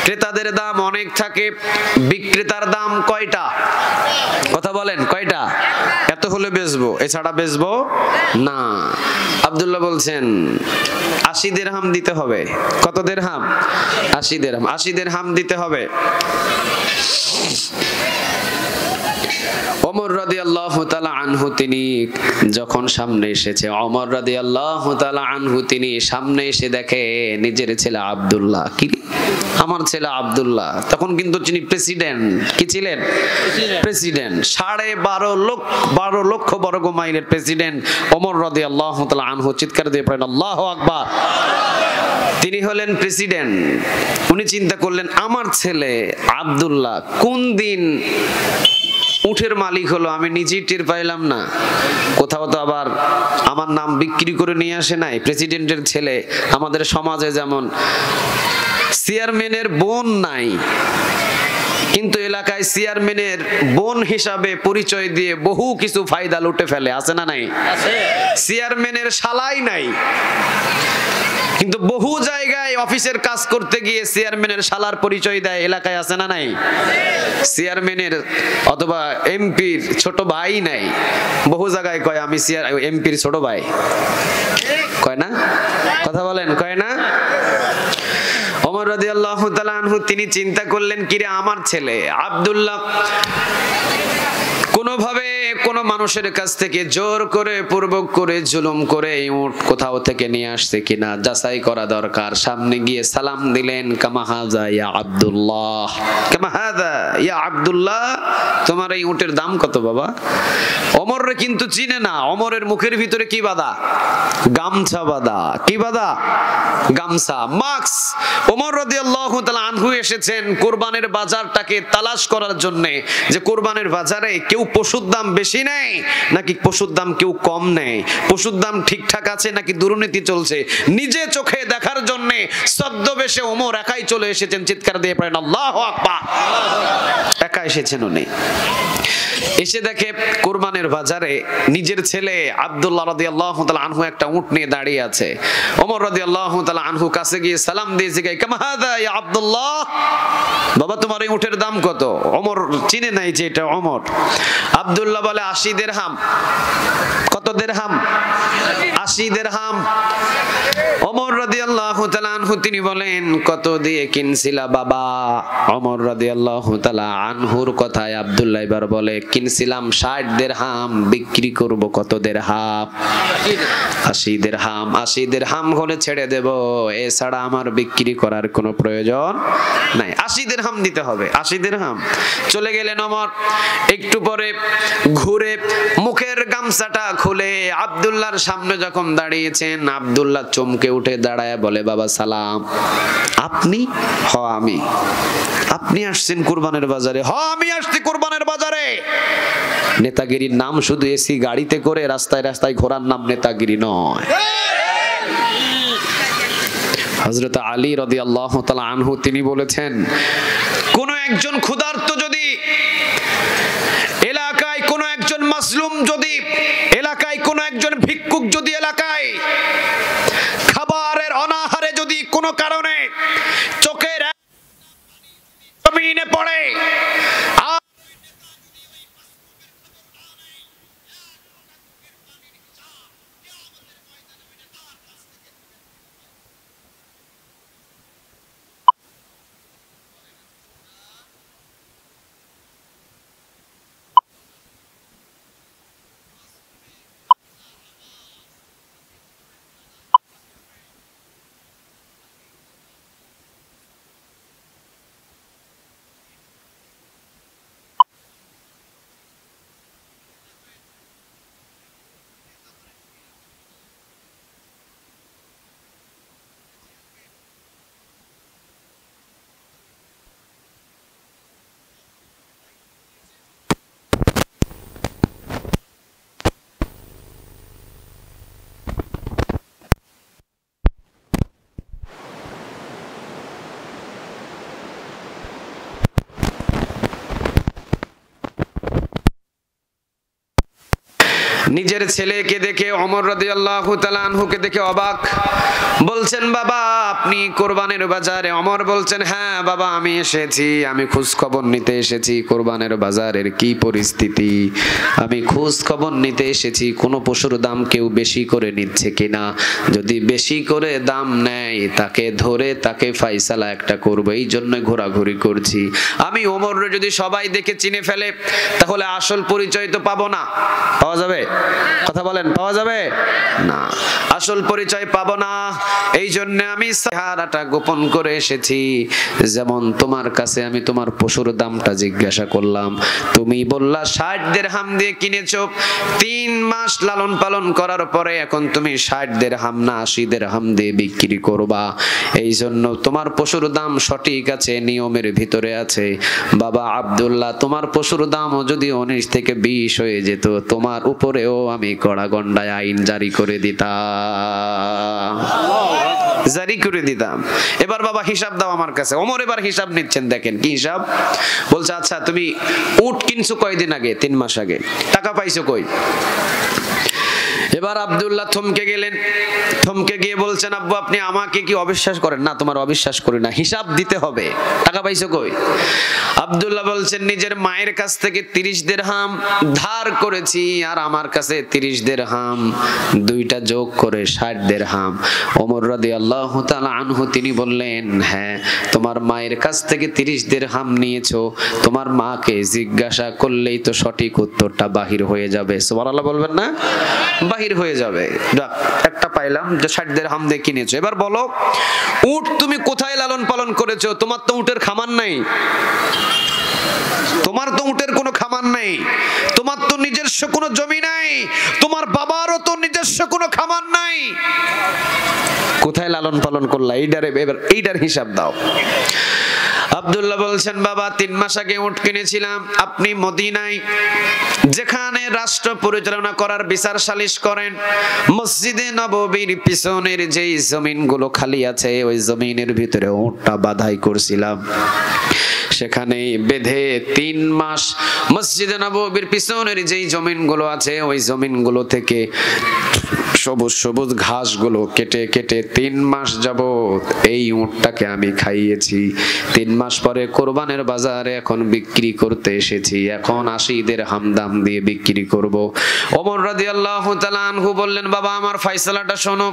ক্রেতাদের দাম অনেক থাকে, বিক্রেতার দাম কয়টা? কথা বলেন কয়টা? এত হলে বেচবো, এছাড়া বেচবো না। আব্দুল্লাহ বলছেন 80 দিরহাম দিতে হবে। কত দিরহাম? 80 দিরহাম। 80 দিরহাম দিতে হবে। ওমর রাদিয়াল্লাহু তাআলা আনহু তিনি যখন সামনে এসেছে, ওমর রাদিয়াল্লাহু তাআলা আনহু তিনি সামনে এসে দেখে নিজের ছেলে আব্দুল্লাহ। কি আমার ছেলে আব্দুল্লাহ তখন কিন্তু তিনি প্রেসিডেন্ট। কি ছিলেন? প্রেসিডেন্ট। 12.5 লক্ষ বর্গ মাইলের প্রেসিডেন্ট ওমর রাদিয়াল্লাহু তাআলা আনহু। চিৎকার দিয়ে পড়েন আল্লাহু আকবার। তিনি হলেন প্রেসিডেন্ট। উনি চিন্তা করলেন আমার ছেলে আব্দুল্লাহ কোন দিন উটের মালিক হলো, আমি নিজেই টের পাইলাম না। কোথাও তো আবার আমার নাম বিক্রি করে নিয়ে আসে নাই। প্রেসিডেন্টের ছেলে, আমাদের সমাজে যেমন চেয়ারম্যানের বোন নাই, কিন্তু এলাকায় চেয়ারম্যানের বোন হিসাবে পরিচয় দিয়ে বহু কিছু ফায়দা লুটে ফেলে, আছে না নাই? চেয়ারম্যানের শালাই নাই, কিন্তু বহু জায়গায় অফিসের কাজ করতে গিয়ে চেয়ারম্যানের শালার পরিচয় দেয়, এলাকায় আছে না নাই? চেয়ারম্যানের অথবা এমপির ছোট ভাই নাই, বহু জায়গায় কয় আমি এমপির ছোট ভাই, কয় না? কথা বলেন, কয় না? ওমর রাদিয়াল্লাহু তাআলা আনহু তিনি চিন্তা করলেন, কিরে আমার ছেলে আব্দুল্লাহ কোনোভাবে কোনো মানুষের কাছ থেকে জোর করে পূর্বক করে জুলুম করে উট কোথাও থেকে নিয়ে আসছে কিনা যাচাই করা দরকার। সামনে গিয়ে সালাম দিলেন, কামা হাযা ইয়া আব্দুল্লাহ, কামা হাযা ইয়া আব্দুল্লাহ, তোমার এই উটের দাম কত বাবা? ওমর কিন্তু চিনে না, ওমরের মুখের ভিতরে কি বাঁধা? গামছা বাঁধা। কি বাঁধা? গামছা, মাস্ক। ওমর রাদিয়াল্লাহু তাআলা আনহু এসেছেন কুরবানের বাজারটাকে তালাশ করার জন্য, যে কুরবানের বাজারে কেউ পশুর দাম বেশি নেয় নাকি পশুর দাম কেউ কম নেয়, পশুর দাম ঠিকঠাক আছে নাকি দুর্নীতি চলছে, নিজে চোখে দেখার জন্য ছদ্মবেশে ওমর একাই চলে এসেছেন। চিৎকার দিয়ে পড়েন আল্লাহু আকবার। একা এসেছেন উনি। এসে দেখে কুরবানের বাজারে নিজের ছেলে আব্দুল্লাহ রাদিয়াল্লাহু তাআলা আনহু একটা উট নিয়ে দাঁড়িয়ে আছে। ওমর রাদিয়াল্লাহু তাআলা আনহু কাছে গিয়ে সালাম দিয়ে জিজ্ঞাসা, কামা হাযা ইয়া আব্দুল্লাহ, বাবা তোমার এই উটের দাম কত? ওমর চিনে নাই যে এটা ওমর। আব্দুল্লাহ বলে 80 দিরহাম। কত দিরহাম? 80 দিরহাম। ওমর রাদিয়াল্লাহু তাআলা আনহু তিনি বলেন, কত দিয়ে কিনছিলা বাবা? ওমর রাদিয়াল্লাহু তাআলা আনহুর কথায় আব্দুল্লাহ এবার বলে, কিনছিলাম 60 দিরহাম, বিক্রি করব কত দিরহাম? 80 দিরহাম। 80 দিরহাম হলে ছেড়ে দেব, এছাড়া আমার বিক্রি করার কোনো প্রয়োজন নাই। 80 দিরহাম দিতে হবে। 80 দিরহাম। চলে গেলেন ওমর। একটু পরে ঘুরে মুখের গামছাটা খুলে আব্দুল্লাহর সামনে যখন দাঁড়িয়েছেন, আব্দুল্লাহ চমকে উঠে দাঁড়ায় বলে, বাবা সালাম। আপনি? হ আমি। আপনি আসছেন কুরবানের বাজারে? হ আমি আসছি কুরবানের বাজারে। নেতাগিরির নাম শুধু এসি গাড়িতে করে রাস্তায় রাস্তায় ঘোরার নাম নেতাগিরি নয়। হযরত আলী রাদিয়াল্লাহু তাআলা আনহু তিনি বলেছেন, কোন একজন ক্ষুধার্ত যদি এলাকায়, কোন একজন মাসলুম যদি এলাকায়, কোন একজন ভিক্ষুক যদি এলাকায় খাবারের অনাহারে যদি কোনো কারণে চোখের জমিনে পড়ে, নিজের ছেলেকে দেখে ওমর রাদিয়াল্লাহু তাআলা আনহুকে দেখে অবাক। বলছেন, বাবা আপনি কোরবানের বাজারে? ওমর বলছেন, হ্যাঁ বাবা আমি এসেছি, আমি খোঁজ খবর নিতে এসেছি কোরবানের বাজারের কি পরিস্থিতি। আমি খোঁজ খবর নিতে এসেছি কোন পশুর দাম কেউ বেশি করে নিচ্ছে কিনা। যদি বেশি করে দাম নেয় তাকে ধরে তাকে ফাইসালা একটা করব, এই জন্য ঘোরাঘুরি করছি। আমি ওমর যদি সবাই দেখে চিনে ফেলে তাহলে আসল পরিচয় তো পাবো না। পাওয়া যাবে? কথা বলেন, পাওয়া যাবে না, আসল পরিচয় পাবো না। এই জন্য আমি চেহারাটা গোপন করে এসেছি। যেমন তোমার কাছে আমি তোমার পশুর দামটা জিজ্ঞাসা করলাম, তুমি বললা 60 দিরহাম দিয়ে কিনেছো, 3 মাস লালন পালন করার পরে এখন তুমি 60 দিরহাম না 80 দিরহাম দিয়ে বিক্রি করবা। এই জন্য তোমার পশুর দাম সঠিক আছে, নিয়মের ভিতরে আছে। বাবা আব্দুল্লাহ, তোমার পশুর দামও যদি 19 থেকে 20 হয়ে যেত, তোমার উপরেও আমি কড়া গন্ডায় আইন জারি করে দিতাম, জারি করে দিতাম। এবার বাবা হিসাব দাও আমার কাছে। ওমর এবার হিসাব নিচ্ছেন, দেখেন কি হিসাব। বলছে আচ্ছা তুমি উট কিনছো কয়দিন আগে? 3 মাস আগে। টাকা পাইছো কই? এবার আব্দুল্লাহ থমকে গেলেন, থমকে গিয়ে বলছেন আব্বু আপনি আমাকে কি অবিশ্বাস করেন? না, তোমার অবিশ্বাস করি না, হিসাব দিতে হবে। টাকা পাইছো কই? আব্দুল্লাহ বলছেন নিজের মায়ের কাছ থেকে 30 দিরহাম ধার করেছি, আর আমার কাছে 30 দিরহাম, দুইটা যোগ করে 60 দিরহাম। ওমর রাদিয়াল্লাহু তাআলা আনহু তিনি বললেন হ্যাঁ, তোমার মায়ের কাছ থেকে 30 দিরহাম নিয়েছো, তোমার মাকে জিজ্ঞাসা করলেই তো সঠিক উত্তরটা বাহির হয়ে যাবে। সুবহানাল্লাহ বলবেন না? বাহির হয়ে যাবে। একটা পাইলাম যে 60 দিরহাম দিয়ে কিনেছো। এবার বলো উট তুমি কোথায় লালন পালন করেছো? তোমার তো উটের খামার নাই, তোমার তো উটের কোনো খামার নাই, তোমার তো নিজস্ব কোনো জমি নাই, তোমার বাবারও তো নিজস্ব কোনো খামার নাই, কোথায় লালন পালন করলা? এইটার হিসাব দাও। আব্দুল্লাহ বলছেন বাবা 3 মাস আগে উট কিনেছিলাম, আপনি মদিনায় যেখানে রাষ্ট্র পরিচালনা করার বিচার সালিশ করেন, মসজিদে নববীর পিছনের যেই জমিনগুলো খালি আছে ওই জমিনের ভিতরে উটটা বাঁধাই করছিলাম। সেখানে বেঁধে 3 মাস মসজিদে নববীর পিছনের যেই জমিনগুলো আছে ওই জমিনগুলো থেকে সবুজ সবুজ ঘাসগুলো কেটে কেটে 3 মাস যাবত এই উটটাকে আমি খাইয়েছি। 3 মাস পরে কোরবানের বাজারে এখন বিক্রি করতে এসেছি, এখন 80 দিরহাম দাম দিয়ে বিক্রি করব। ওমর রাদিয়াল্লাহু তাআলা আনহু বললেন বাবা আমার ফয়সালাটা শোনো।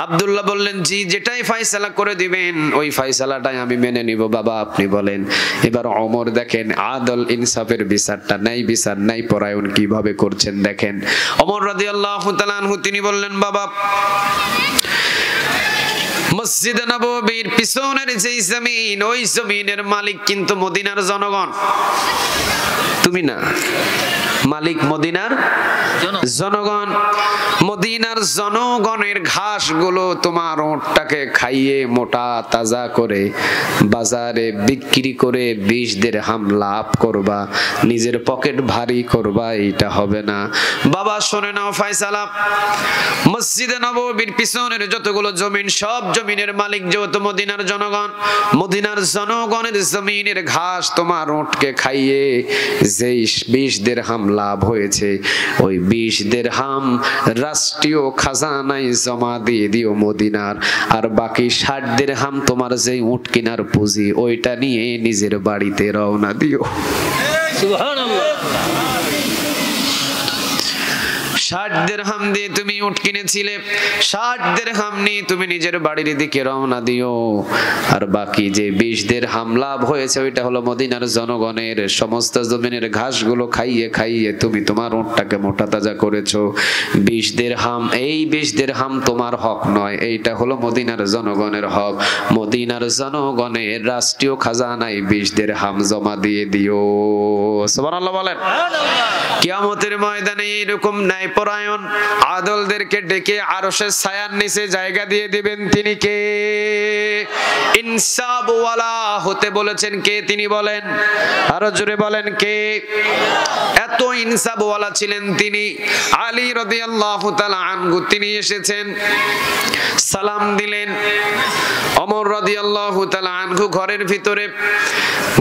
আব্দুল্লাহ বললেন জি, যেটাই ফয়সালা করে দিবেন ওই ফয়সালাটাই আমি মেনে নিব বাবা, আপনি বলেন। এবার ওমর দেখেন আদল ইনসাফের বিচারটা, ন্যায় বিচার ন্যায় পরায়ণ কিভাবে করছেন দেখেন। ওমর রাদিয়াল্লাহু তাআলা আনহু তিনি বললেন বাবা মসজিদে নববীর পিছনের যেই জমিন ওই জমিনের মালিক কিন্তু মদিনার জনগণ, তুমি না, মালিক মদিনার জনগণ। মদিনার জনগণের ঘাসগুলো তোমার উটটাকে খাইয়ে মোটা তাজা করে বাজারে বিক্রি করে 20 দিরহাম লাভ করবা, নিজের পকেট ভারী করবা, এটা হবে না। বাবা শুনে নাও ফয়সালা, মসজিদে নববীর পিছনের যতগুলো জমিন সব জমিনের মালিক যেহেতু মদিনার জনগণ, মদিনার জনগণের জমিনের ঘাস তোমার উটকে খাইয়ে যেই 20 দিরহাম লাভ হয়েছে ওই 20 দিরহাম রাষ্ট্রীয় খাজানায় জমা দিয়ে দিও মদিনার, আর বাকি 60 দিরহাম তোমার যেই উট কেনার পুঁজি ওইটা নিয়ে নিজের বাড়িতে রওনা দিও। সুবহানাল্লাহ। 60 দিরহাম দিয়ে তুমি উট কিনেছিলে, 60 দিরহাম নিয়ে তুমি নিজের বাড়ির দিকে রওনা দিও, আর বাকি যে 20 দিরহাম লাভ হয়েছে ওইটা হলো মদিনার জনগণের সমস্ত জমিনের ঘাসগুলো খাইয়ে খাইয়ে তুমি তোমার উটটাকে মোটা তাজা করেছো। 20 দিরহাম, এই 20 দিরহাম তোমার হক নয়, এইটা হলো মদিনার জনগণের হক। মদিনার জনগণের রাষ্ট্রীয় খাজানায় 20 দিরহাম জমা দিয়ে দিও। সুবহানাল্লাহ বলেন। কিয়ামতের ময়দানে এরকম ন্যায় পরায়ণ আদলদেরকে ডেকে আরশের ছায়ার নিচে জায়গা দিয়ে দিবেন। তিনি কে? ইনসাফওয়ালা হতে বলেছেন কে? তিনি বলেন, আরো জোরে বলেন কে? এত ইনসাফওয়ালা ছিলেন তিনি। আলী রাদিয়াল্লাহু তাআলা আনহু তিনি এসেছেন, সালাম দিলেন। ওমর রাদিয়াল্লাহু তাআলা আনহু ঘরের ভিতরে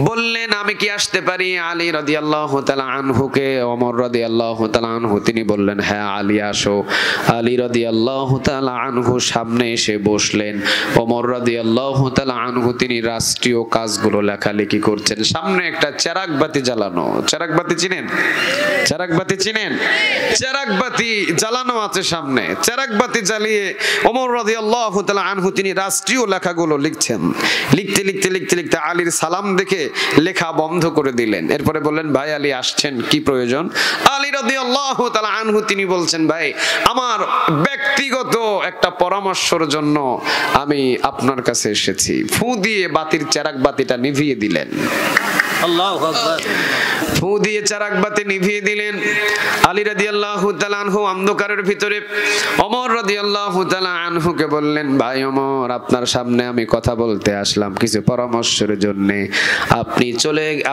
বললেন আমি কি আসতে পারি? আলী রাদিয়াল্লাহু তাআলা আনহুকে ওমর রাদিয়াল্লাহু তাআলা আনহু তিনি বললেন হ্যাঁ আলী আসো। আলী রাদিয়াল্লাহু তাআলা আনহু সামনে এসে বসলেন। ওমর রাদিয়াল্লাহু তাআলা আনহু তিনি তিনি রাষ্ট্রীয় কাজগুলো লেখালেখি করছেন। সামনে একটা চেরাগ বাতি জ্বালানো, চেরাগ বাতি চিনেন? চেরাগ বাতি চিনেন? চেরাগ বাতি জ্বালানো আছে সামনে। চেরাগ বাতি জ্বালিয়ে ওমর রাদিয়াল্লাহু তাআলা আনহু তিনি রাষ্ট্রীয় লেখাগুলো লিখছেন। লিখতে লিখতে লিখতে লিখতে আলীর সালাম দেখে লেখা বন্ধ করে দিলেন। এরপরে বললেন, ভাই আলী আসছেন, কি প্রয়োজন? আলী রাদিয়াল্লাহু তাআলা আনহু তিনি বলছেন, ভাই আমার ব্যক্তিগত একটা পরামর্শের জন্য আমি আপনার কাছে এসেছি। ফু দিয়ে বাতির চেরাগ বাতিটা নিভিয়ে দিলেন। আল্লাহু আকবার। ফু দিয়ে চেরাগ বাতি নিভিয়ে দিলেন। আলী রাদিয়াল্লাহু তাআলা আনহু অন্ধকারের ভিতরে ওমর রাদিয়াল্লাহু তাআলা আনহুকে বললেন, ভাই ওমর, আপনার সামনে আমি কথা বলতে আসলাম কিছু পরামর্শের জন্য।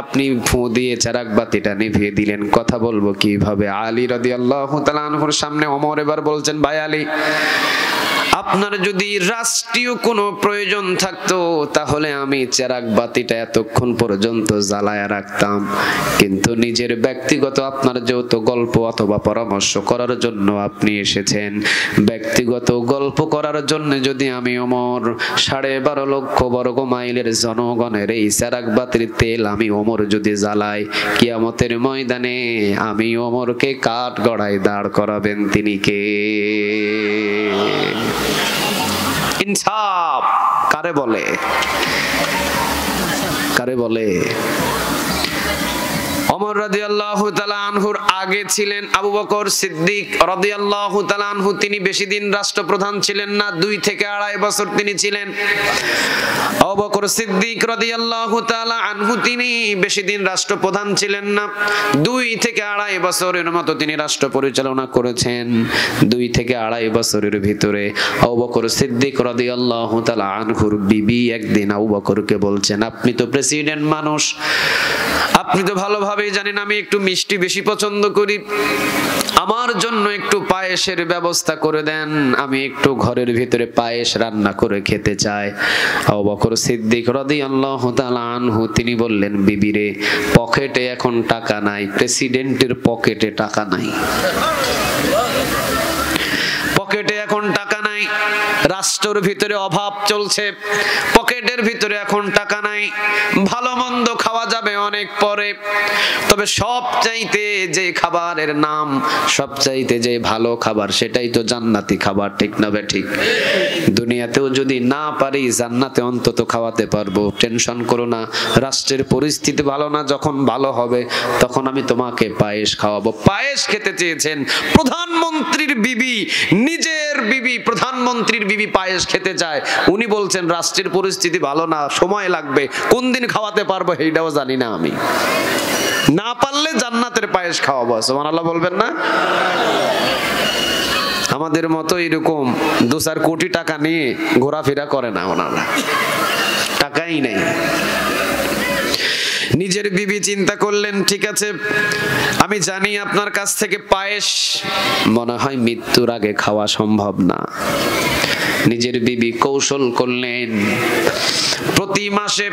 আপনি ফু দিয়ে চেরাগ বাতিটা নিভিয়ে দিলেন, কথা বলবো কিভাবে? আলী রাদিয়াল্লাহু তাআলা আনহুর সামনে ওমর এবার বলছেন, ভাই আলী, আপনার যদি রাষ্ট্রীয় কোনো প্রয়োজন থাকতো তাহলে আমি চেরাগ বাতিটা এতক্ষণ পর্যন্ত জ্বালায়া রাখতাম, কিন্তু নিজের ব্যক্তিগত আপনার যেহেতু গল্প অথবা পরামর্শ করার জন্য আপনি এসেছেন, ব্যক্তিগত গল্প করার জন্য যদি আমি ওমর 12.5 লক্ষ বর্গ মাইলের জনগণের এই চেরাগ বাতির তেল আমি ওমর যদি জ্বালাই, কিয়ামতের ময়দানে আমি ওমরকে কাঠ গড়ায় দাঁড় করাবেন তিনি কে? ইনসাফ কারে বলে? কারে বলে? ওমর রাদিয়াল্লাহু তাআলা আনহুর আগে ছিলেন আবু বকর সিদ্দিক রাদিয়াল্লাহু তাআলা আনহু। তিনি বেশি দিন রাষ্ট্রপ্রধান ছিলেন না, 2 থেকে 2.5 বছর তিনি ছিলেন। আবু বকর সিদ্দিক রাদিয়াল্লাহু তাআলা আনহু তিনি বেশি দিন রাষ্ট্রপ্রধান ছিলেন না, 2 থেকে 2.5 বছরের মতো তিনি রাষ্ট্র পরিচালনা করেছেন। 2 থেকে 2.5 বছরের ভিতরে আবু বকর সিদ্দিক রাদিয়াল্লাহু তাআলা আনহুর বিবি একদিন আবু বকরকে বলছেন, আপনি তো প্রেসিডেন্ট মানুষ, আপনি তো ভালোভাবে জানেন আমি একটু মিষ্টি বেশি পছন্দ করি, আমার জন্য একটু পায়েসের ব্যবস্থা করে দেন, আমি একটু ঘরের ভিতরে পায়েস রান্না করে খেতে চাই। আবু বকর সিদ্দিক রাদিয়াল্লাহু তাআলা আনহু তিনি বললেন, বিবিরে, পকেটে এখন টাকা নাই, প্রেসিডেন্টের পকেটে টাকা নাই, পকেটে এখন টাকা নাই, রাষ্ট্রের ভিতরে অভাব চলছে, পকেটের ভিতরে এখন টাকা নাই, ভালো মন্দ খাওয়া যাবে অনেক পরে, তবে সবচাইতে যে খাবারের নাম, সবচাইতে যে ভালো খাবার সেটাই তো জান্নাতি খাবার, ঠিক না বে ঠিক? দুনিয়াতেও যদি না পারি জান্নাতে অন্তত খাওয়াতে পারবো, টেনশন করো না, রাষ্ট্রের পরিস্থিতি ভালো না, যখন ভালো হবে তখন আমি তোমাকে পায়েস খাওয়াবো। পায়েস খেতে চেয়েছেন প্রধানমন্ত্রীর বিবি, নিজের বিবি, প্রধানমন্ত্রীর বিবি পায়েস খেতে চায়, উনি বলছেন রাষ্ট্রের পরিস্থিতি ভালো না, সময় লাগবে, কোন দিন খাওয়াতে পারবো এইটাও জানি না আমি, না পারলে জান্নাতের পায়েস খাওয়াবো। সুবহানাল্লাহ বলবেন না? আমাদের মতো এরকম 2-4 কোটি টাকা নিয়ে ঘোরাফেরা করে না ওনারা, টাকাই নেই। নিজের বিবি চিন্তা করলেন, ঠিক আছে আমি জানি আপনার কাছ থেকে পায়েস মনে হয় মৃত্যুর আগে খাওয়া সম্ভব না। নিজের বিবি কৌশল করলেন, প্রতি মাসে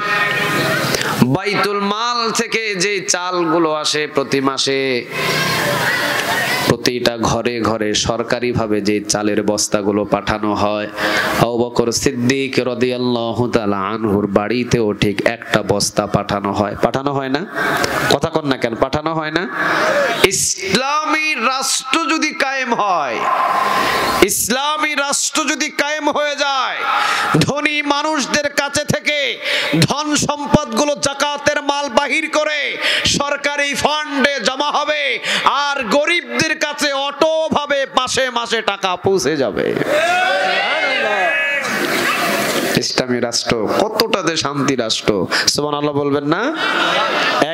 বাইতুল মাল থেকে যে চালগুলো আসে প্রতি মাসে, প্রতিটা ঘরে ঘরে সরকারি ভাবে যে চালের বস্তাগুলো পাঠানো হয়, আবু বকর সিদ্দিক রাদিয়াল্লাহু তাআলা আনহুর বাড়িতেও ঠিক একটা বস্তা পাঠানো হয়। পাঠানো হয় না? কথা কন না কেন? পাঠানো হয় না? ইসলামী রাষ্ট্র যদি কায়েম হয়, ইসলামী রাষ্ট্র যদি কায়েম হয়ে যায়, ধনী মানুষদের কাছে থেকে ধন সম্পদগুলো যাকাতের মাল বাহির করে সরকারি ফান্ডে জমা হবে, আর গরিবদের কাছে অটো ভাবে মাসে মাসে টাকা পৌঁছে যাবে। ইসলামী রাষ্ট্র কতটা যে শান্তি রাষ্ট্র, সুবহানাল্লাহ বলবেন না?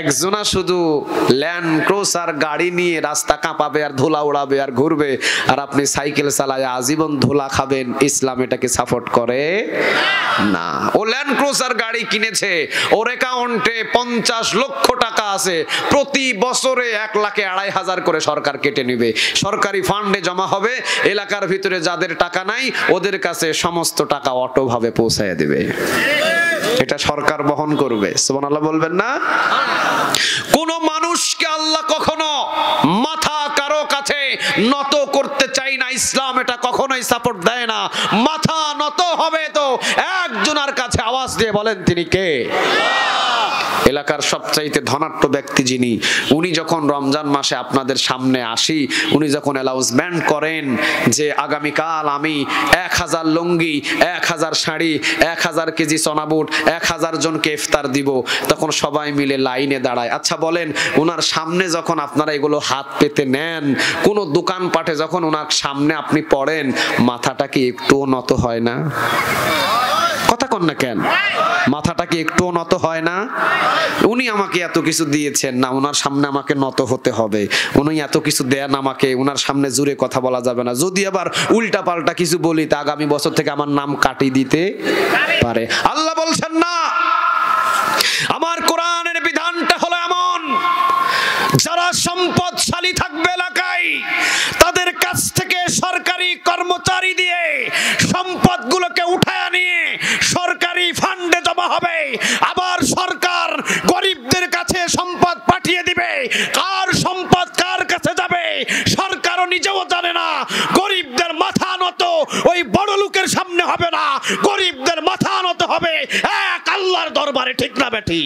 একজনা শুধু ল্যান্ড ক্রুজার গাড়ি নিয়ে রাস্তা কাঁপাবে আর ধুলা উড়াবে আর ঘুরবে, আর আপনি সাইকেল চালায় আজীবন ধুলা খাবেন, ইসলাম এটাকে সাপোর্ট করে না। ও ল্যান্ড ক্রুজার গাড়ি কিনেছে, ওর অ্যাকাউন্টে 50 লক্ষ টাকা আছে, প্রতি বছরে 1,02,500 করে সরকার কেটে নেবে, সরকারি ফান্ডে জমা হবে, এলাকার ভিতরে যাদের টাকা নাই ওদের কাছে সমস্ত টাকা অটো ভাবে পৌঁছায় দেবে, এটা সরকার বহন করবে। সুবহানাল্লাহ বলবেন না? কোন মানুষকে আল্লাহ কখনো মাথা কারো কাছে নত করতে চাই নাই, ইসলাম এটা কখনোই সাপোর্ট দেয় না। মাথা নত হবে তো একজনের কাছে, আওয়াজ দিয়ে বলেন তিনি কে? এলাকার সবচাইতে ধনাঢ্য ব্যক্তি যিনি, উনি যখন রমজান মাসে আপনাদের সামনে আসি, উনি যখন অ্যানাউন্সমেন্ট করেন যে আগামীকাল আমি 1000 লুঙ্গি, 1000 শাড়ি, 1000 কেজি চনাবুট, 1000 জনকে ইফতার দিব, তখন সবাই মিলে লাইনে দাঁড়ায়। আচ্ছা বলেন, ওনার সামনে যখন আপনারা এগুলো হাত পেতে নেন, কোনো দোকানপাটে যখন ওনার সামনে আপনি পড়েন, মাথাটা কি একটুও নত হয় না? কথা কন না কেন? মাথাটা কি একটুও নত হয় না? উনি আমাকে এত কিছু দিয়েছেন না, ওনার সামনে আমাকে নত হতে হবে। উনি এত কিছু দেন আমাকে, ওনার সামনে জোরে কথা বলা যাবে না। যদি আবার উল্টা পাল্টা কিছু বলি তা আগামী বছর থেকে আমার নাম কাটিয়ে দিতে পারে। আল্লাহ বলছেন না, আমার কোরআনের বিধানটা হলো এমন, যারা সম্পদশালী থাকবে এলাকায়, তাদের কাছ থেকে সরকারি কর্মচারী দিয়ে সম্পদগুলোকে উঠায় নিয়ে সরকারি ফান্ডে জমা হবে। আবার সরকার গরিবদের কাছে সম্পদ পাঠিয়ে দিবে। কার সম্পদ কার কাছে যাবে সরকারও নিজেও জানে না। গরিবদের মাথা নত ওই বড় লোকের সামনে হবে না, গরিবদের মাথা নত হবে এক আল্লাহর দরবারে। ঠিক না বেঠি?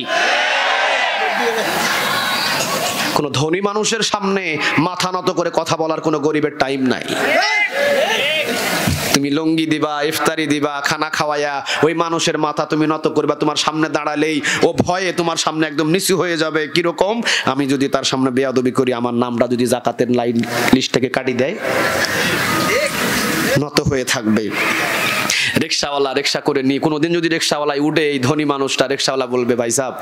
কোন ধনী মানুষের সামনে মাথা নত করে কথা বলার কোন গরিবের টাইম নাই। তুমি লুঙ্গি দিবা, ইফতারি দিবা, খানা খাওয়ায়া ওই মানুষের মাথা তুমি নত করবা, তোমার সামনে দাঁড়ালেই ও ভয়ে তোমার সামনে একদম নিচু হয়ে যাবে। কিরকম? আমি যদি তার সামনে বেয়াদবি করি, আমার নামটা যদি জাকাতের লাইন লিস্ট থেকে কাটি দেয়, নত হয়ে থাকবে। রিক্সাওয়ালা রিক্সা করে নিয়ে কোনোদিন যদি রিক্সাওয়ালায় উঠে, এই ধনী মানুষটা রিক্সাওয়ালা বলবে, ভাই সাহেব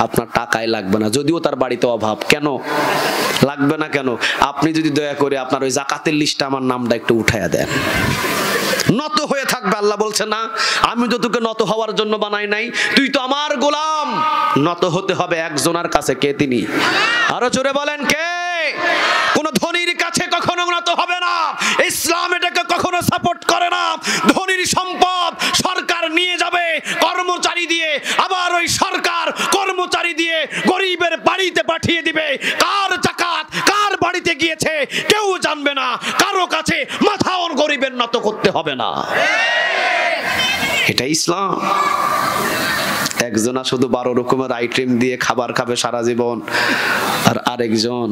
আপনার টাকাই লাগবে না, যদিও তার বাড়িতে অভাব। কেন লাগবে না? কেন? আপনি যদি দয়া করে আপনার ওই জাকাতের লিস্টে আমার নামটা একটু উঠাইয়া দেন, নত হয়ে থাকবে। আল্লাহ বলছে না, আমি তো তোকে নত হওয়ার জন্য বানাই নাই, তুই তো আমার গোলাম। নত হতে হবে একজনের কাছে। কে তিনি? আরো জোরে বলেন কে? কোন ধনীর কাছে কখনো নত হবে না। ইসলাম এটাকে কখনো সাপোর্ট করে না। ধনীর সম্পদ সরকার নিয়ে যাবে কর্মচারী দিয়ে, আবার ওই সরকার কর্মচারী দিয়ে গরিবের বাড়িতে পাঠিয়ে দিবে। কার জাকাত কার বাড়িতে গিয়েছে কেউ জানবে না, কারো কাছে মাথাও গরিবের নত করতে হবে না। এটা ইসলাম। একজনা শুধু 12 রকমের আইটেম দিয়ে খাবার খাবে সারা জীবন, আর আরেকজন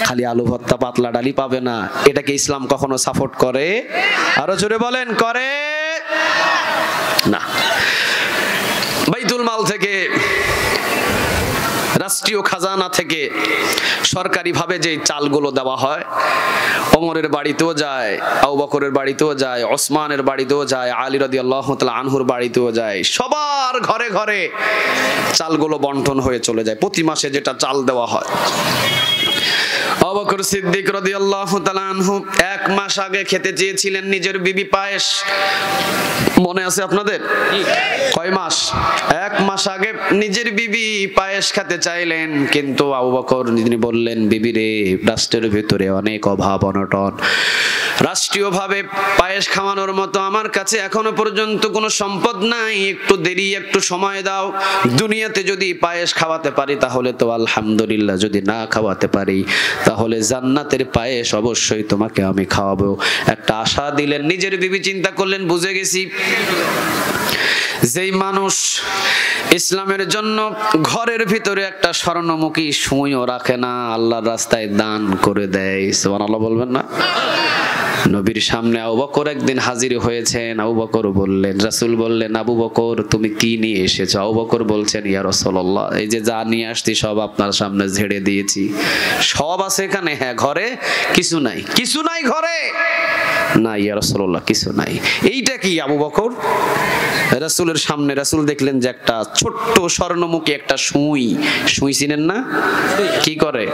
খালি আলু ভর্তা পাতলা ডালি পাবে না। এটাকে ইসলাম কখনো সাপোর্ট করে? আরো জোরে বলেন, করে না। বাইতুল মাল থেকে, রাষ্ট্রীয় খাজানা থেকে সরকারিভাবে যে চালগুলো দেওয়া হয়, ওমরের বাড়িতেও যায়, আবু বকরের বাড়িতেও যায়, ওসমানের বাড়িতেও যায়, আলী রাদিয়াল্লাহু তাআলা আনহুর বাড়িতেও যায়। সবার ঘরে ঘরে চালগুলো বন্টন হয়ে চলে যায়। প্রতি মাসে যেটা চাল দেওয়া হয়, আবু বকর সিদ্দিক রাদিয়াল্লাহু তাআলা আনহু 1 মাস আগে খেতে চেয়েছিলেন নিজের বিবি পায়েস। মনে আছে আপনাদের? কয় মাস? 1 মাস আগে নিজের বিবি পায়েস খেতে চাইলেন, কিন্তু আবু বকর তিনি বললেন, বিবি রে, রাষ্ট্রের ভিতরে অনেক অভাব অনটন, রাষ্ট্রীয়ভাবে পায়েস খাওয়ানোর মতো আমার কাছে এখনো পর্যন্ত কোনো সম্পদ নাই, একটু দেরি, একটু সময় দাও। দুনিয়াতে যদি পায়েস খাওয়াতে পারি তাহলে তো আলহামদুলিল্লাহ, যদি না খাওয়াতে পারি তাহলে জান্নাতের পায়েস অবশ্যই তোমাকে আমি খাওয়াবো। একটা আশা দিলেন। নিজের বিবি চিন্তা করলেন, বুঝে গেছি, যেই মানুষ ইসলামের জন্য ঘরের ভিতরে একটা স্বর্ণমুখী সুইও রাখে না, আল্লাহর রাস্তায় দান করে দেয়। সুবহানাল্লাহ বলবেন না? নবীর সামনে আবু বকর একদিন হাজির হয়েছেন। আবু বকর বললেন, রাসূল বললেন, আবু বকর তুমি কি নিয়ে এসেছো? আবু বকর বলছেন, ইয়া রাসূলুল্লাহ, এই যে যা নিয়ে আসছি সব আপনার সামনে ঝেড়ে দিয়েছি। সব আছে এখানে? হ্যাঁ। ঘরে কিছু নাই? কিছু নাই ঘরে? না ইয়া রাসূলুল্লাহ, কিছু নাই। এইটা কি আবু বকর? রাসূলের সামনে রাসূল দেখলেন যে একটা ছোট্ট স্বর্ণমুখী একটা সুই। সুই চিনেন না? কি করে?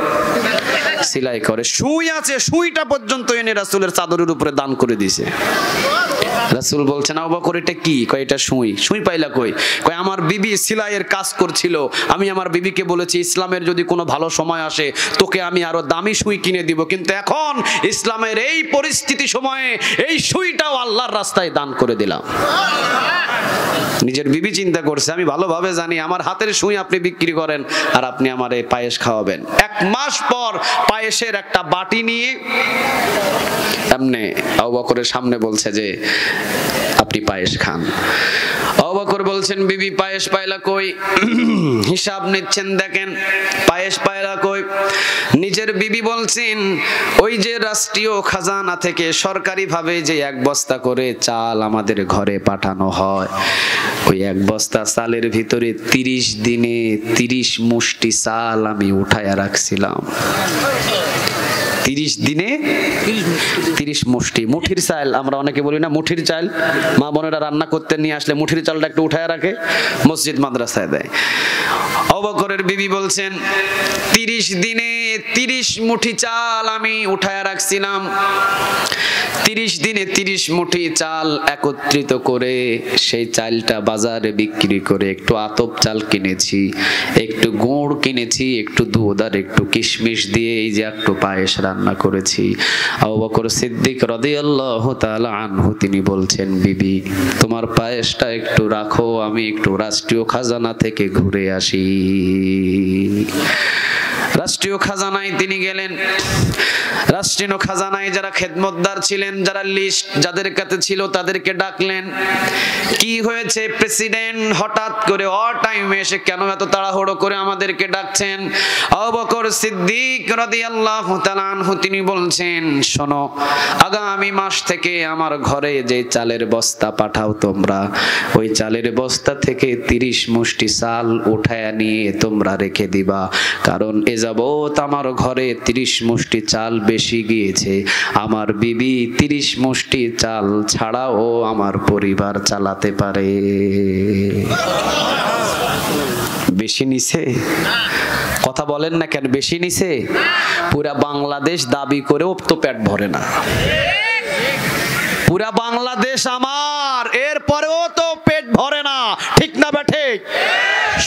সেলাই করে। সুই আছে, সুইটা পর্যন্ত এনে রাসূলের চাদরের উপরে দান করে দিয়েছে। রাসূল বলছেন, আবু বকর এটা কি? কয় এটা সুই। সুই পাইলা কই? কয় আমার বিবি সেলাইয়ের কাজ করছিল, আমি আমার বিবিকে বলেছি ইসলামের যদি কোনো ভালো সময় আসে তোকে আমি আরো দামি সুই কিনে দিব, কিন্তু এখন ইসলামের এই পরিস্থিতি সময়ে এই সুইটাও আল্লাহর রাস্তায় দান করে দিলাম। নিজের বিবি চিন্তা করছে আমি ভালোভাবে জানি আমার হাতের সুই আপনি বিক্রি করেন আর আপনি আমারে পায়েস খাওয়াবেন। 1 মাস পর পায়েসের একটা বাটি নিয়ে এমনি আবু বকরের সামনে বলছে যে আপনি পায়েস খান। আবু বকর বলছেন বিবি পায়েস পাইলা কই? হিসাব নিচ্ছেন, দেখেন পায়েস পাইলা কই। নিজের বিবি বলছেন ওই যে রাষ্ট্রীয় খাজানা থেকে সরকারি ভাবে যে 1 বস্তা করে চাল আমাদের ঘরে পাঠানো হয়, ওই 1 বস্তা চালের ভিতরে 30 দিনে 30 মুষ্টি চাল আমি উঠায়া রাখছিলাম। 30 দিনে 30 মুষ্টি। মুঠির চাল আমরা অনেকে বলি না, মুঠির চাল মা বোনেরা রান্না করতে নিয়ে আসলে মুঠির চালটা একটু উঠায় রাখে, মসজিদ মাদ্রাসায় দেয়। আবু বকরের বিবি বলছেন 30 দিনে 30 মুঠি চাল আমি উঠায় রাখছিলাম। 30 দিনে 30 মুঠি চাল একত্রিত করে সেই চালটা বাজারে বিক্রি করে একটু আতপ চাল কিনেছি, একটু গুড় কিনেছি, একটু দুধ আর একটু কিশমিশ দিয়ে এই যে একটু পায়েস রান্না করেছি। আবু বকর সিদ্দিক রাদিয়াল্লাহু তাআলা আনহু তিনি বলছেন বিবি তোমার পায়েসটা একটু রাখো, আমি একটু রাষ্ট্রীয় খাজানা থেকে ঘুরে আসি। রাষ্ট্রীয় খাজানায় তিনি গেলেন। রাষ্ট্রীয় খাজানায় যারা খেদমতদার ছিলেন, যারা লিস্ট যাদের কাছে ছিল তাদেরকে ডাকলেন। কি হয়েছে প্রেসিডেন্ট হঠাৎ করে টাইমে এসে কেন এত তাড়াহুড়ো করে আমাদেরকে ডাকছেন? আবু বকর সিদ্দিক রাদিয়াল্লাহু তাআলা আনহু তিনি বলছেন শোনো, আগামী মাস থেকে আমার ঘরে যে চালের বস্তা পাঠাও তোমরা, ওই চালের বস্তা থেকে 30 মুষ্টি চাল উঠায় নিয়ে তোমরা রেখে দিবা, কারণ এ যাবত আমার ঘরে 30 মুষ্টি চাল বেশি গিয়েছে। আমার বিবি 30 মুষ্টি চাল ছাড়াও আমার পরিবার চালাতে পারে। বেশি নিছে? কথা বলেন না কেন? বেশি নিছে? পুরা বাংলাদেশ দাবি করেও তো পেট ভরে না। পুরা বাংলাদেশ আমার, এরপরেও তো পেট ভরে না, ঠিক না ঠিক?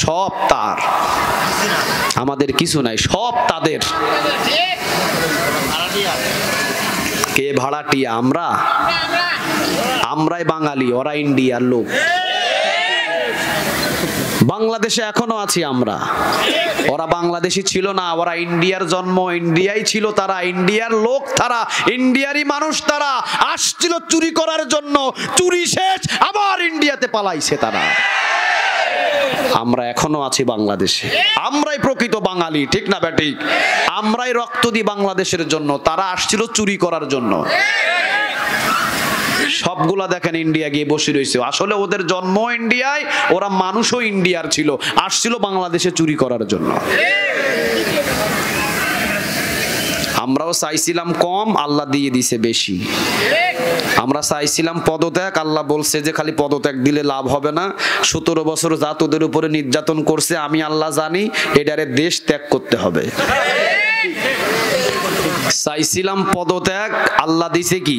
সব তার, আমাদের কিছু নাই, সব তাদের। কে ভাড়াটিয়া? আমরাই বাঙালি, ওরা ইন্ডিয়ার লোক। বাংলাদেশে এখনো আছি আমরা, ওরা বাংলাদেশি ছিল না, ওরা ইন্ডিয়ার জন্ম, ইন্ডিয়াই ছিল তারা, ইন্ডিয়ার লোক তারা, ইন্ডিয়ারই মানুষ তারা। আসছিল চুরি করার জন্য, চুরি শেষ আবার ইন্ডিয়াতে পালাইছে তারা। আমরা এখনো আছি বাংলাদেশে, আমরাই প্রকৃত বাঙালি, ঠিক না ঠিক? আমরাই রক্ত দিই বাংলাদেশের জন্য, তারা আসছিল চুরি করার জন্য। সবগুলা দেখেন ইন্ডিয়া গিয়ে বসে রয়েছে, আসলে ওদের জন্ম ইন্ডিয়ায়, ওরা মানুষও ইন্ডিয়ার ছিল, আসছিল বাংলাদেশে চুরি করার জন্য। আমরাও চাইছিলাম কম, আল্লাহ দিয়ে দিছে বেশি। আমরা চাইছিলাম পদত্যাগ, আল্লাহ বলছে যে খালি পদত্যাগ দিলে লাভ হবে না, 17 বছর যা তোদের উপরে নির্যাতন করছে আমি আল্লাহ জানি, এটারে দেশ ত্যাগ করতে হবে। চাইছিলাম পদত্যাগ, আল্লাহ দিছে কি?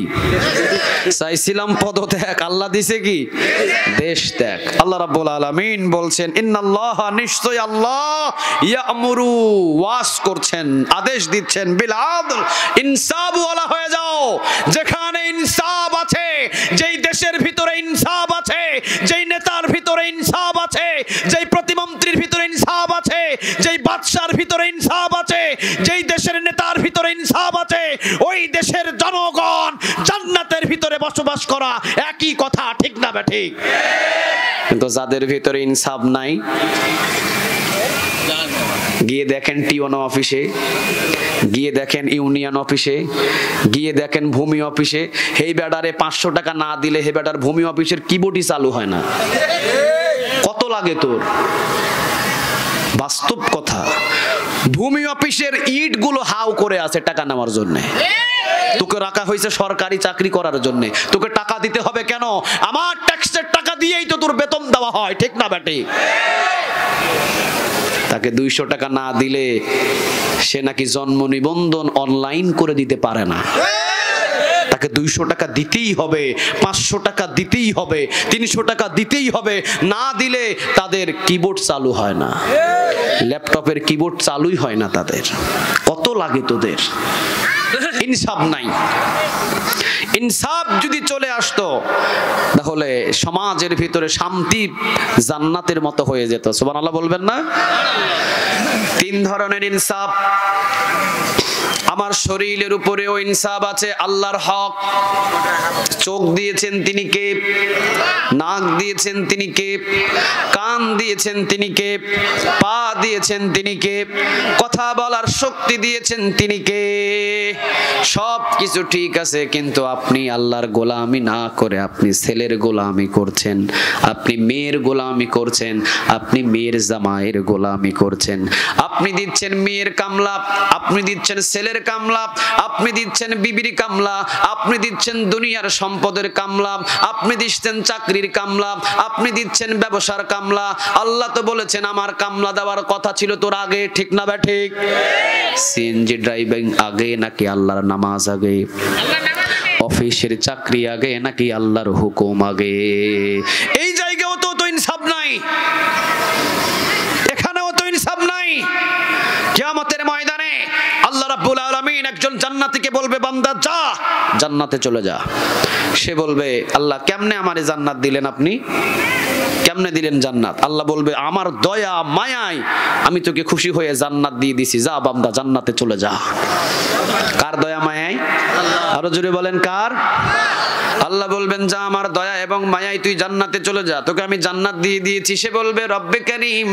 চাইছিলাম পদত্যাগ, আল্লাহ দিছে কি? দেশ ত্যাগ। আল্লাহ রাব্বুল আলামিন বলছেন ইন্নাল্লাহ, নিশ্চয় আল্লাহ, ইয়ামুরু, ওয়াজ করছেন, আদেশ দিচ্ছেন, বিল আদল, ইনসাফ ওয়ালা হয়ে যাও। যেখানে ইনসাফ আছে, যেই দেশের ভিতরে ইনসাফ আছে, যেই নেতার ভিতরে ইনসাফ আছে, যেই প্রতিমন্ত্রীর ভিতরে ইনসাফ আছে, যেই বাদশার ভিতরে ইনসাফ আছে, যেই দেশের নেতার ভিতরে ইনসাফ আছে, ওই দেশের জনগণ জান্নাতের ভিতরে বসবাস করা, একই কথা, ঠিক না ঠিক? কিন্তু যাদের ভিতরে ইনসাফ নাই, গিয়ে দেখেন টিওনো অফিসে, গিয়ে দেখেন ইউনিয়ন অফিসে, গিয়ে দেখেন ভূমি অফিসে, এই বেডারে 500 টাকা না দিলে হে বেডার ভূমি অফিসের কিবোর্ডই চালু হয় না। কত লাগে তোর? বাস্তব কথা, ভূমি অফিসের ইট গুলো হাউ করে আছে টাকা নেওয়ার জন্য। তোকে রাখা হয়েছে সরকারি চাকরি করার জন্য, তোকে টাকা দিতে হবে কেন? আমার ট্যাক্সের টাকা দিয়েই তো তোর বেতন দেওয়া হয়, ঠিক না বেটি? তাকে 200 টাকা না দিলে সে নাকি জন্ম নিবন্ধন অনলাইন করে দিতে পারে না। তাকে 200 টাকা দিতেই হবে, 500 টাকা দিতেই হবে, 300 টাকা দিতেই হবে, না দিলে তাদের কিবোর্ড চালু হয় না, ল্যাপটপের কিবোর্ড চালুই হয় না তাদের। কত লাগে তোদের? ইনসাফ নাই। ইনসাফ যদি চলে আসতো তাহলে সমাজের ভিতরে শান্তি জান্নাতের মতো হয়ে যেত। সুবহানাল্লাহ বলবেন না? 3 ধরনের ইনসাফ। আমার শরীরের উপরেও ইনসাফ আছে, আল্লাহর হক। চোখ দিয়েছেন তিনি কে? নাক দিয়েছেন তিনি কে? কান দিয়েছেন তিনি কে? পা দিয়েছেন তিনি কে? কথা বলার শক্তি দিয়েছেন তিনি কে? সব কিছু ঠিক আছে, কিন্তু আপনি আল্লাহর গোলামি না করে আপনি ছেলের গোলামি করছেন, আপনি মেয়ের গোলামি করছেন, আপনি মেয়ের জামাইয়ের গোলামি করছেন। আপনি দিচ্ছেন মেয়ের কামলা, আপনি দিচ্ছেন ছেলের কামলা, আপনি দিচ্ছেন বিবির কামলা, আপনি দিচ্ছেন দুনিয়ার সম্পদের কামলা, আপনি দিচ্ছেন চাকরির কামলা, আপনি দিচ্ছেন ব্যবসার কামলা। আল্লাহ তো বলেছেন আমার কামলা দেওয়ার কথা ছিল তোর আগে, ঠিক না বে ঠিক? সিএনজি ড্রাইভিং আগে নাকি আল্লাহর নামাজ আগে? অফিসের চাকরি আগে নাকি আল্লাহর হুকুম আগে? এই জায়গাও তো ইনসাফ নাই, এখানেও তো ইনসাফ নাই। কিয়ামতের ময়দানে আল্লাহ রাব্বুল আলামিন একজন জান্নাতীকে বলবে, বান্দা যা, জান্নাতে চলে যা। সে বলবে, আল্লাহ কেমনে আমারে জান্নাত দিলেন? আপনি কেমনে দিলেন জান্নাত? আল্লাহ বলবে, আমার দয়া মায়ায় আমি তোকে খুশি হয়ে জান্নাত দিয়ে দিছি, যা বান্দা জান্নাতে চলে যা। কার দয়া মায়ায়? আরো জোরে বলেন কার? আল্লাহ বলবেন, যা আমার দয়া এবং মায়ায় তুই জান্নাতে চলে যা, তোকে আমি জান্নাত দিয়ে দিয়েছি। সে বলবে, রব্বে কারীম,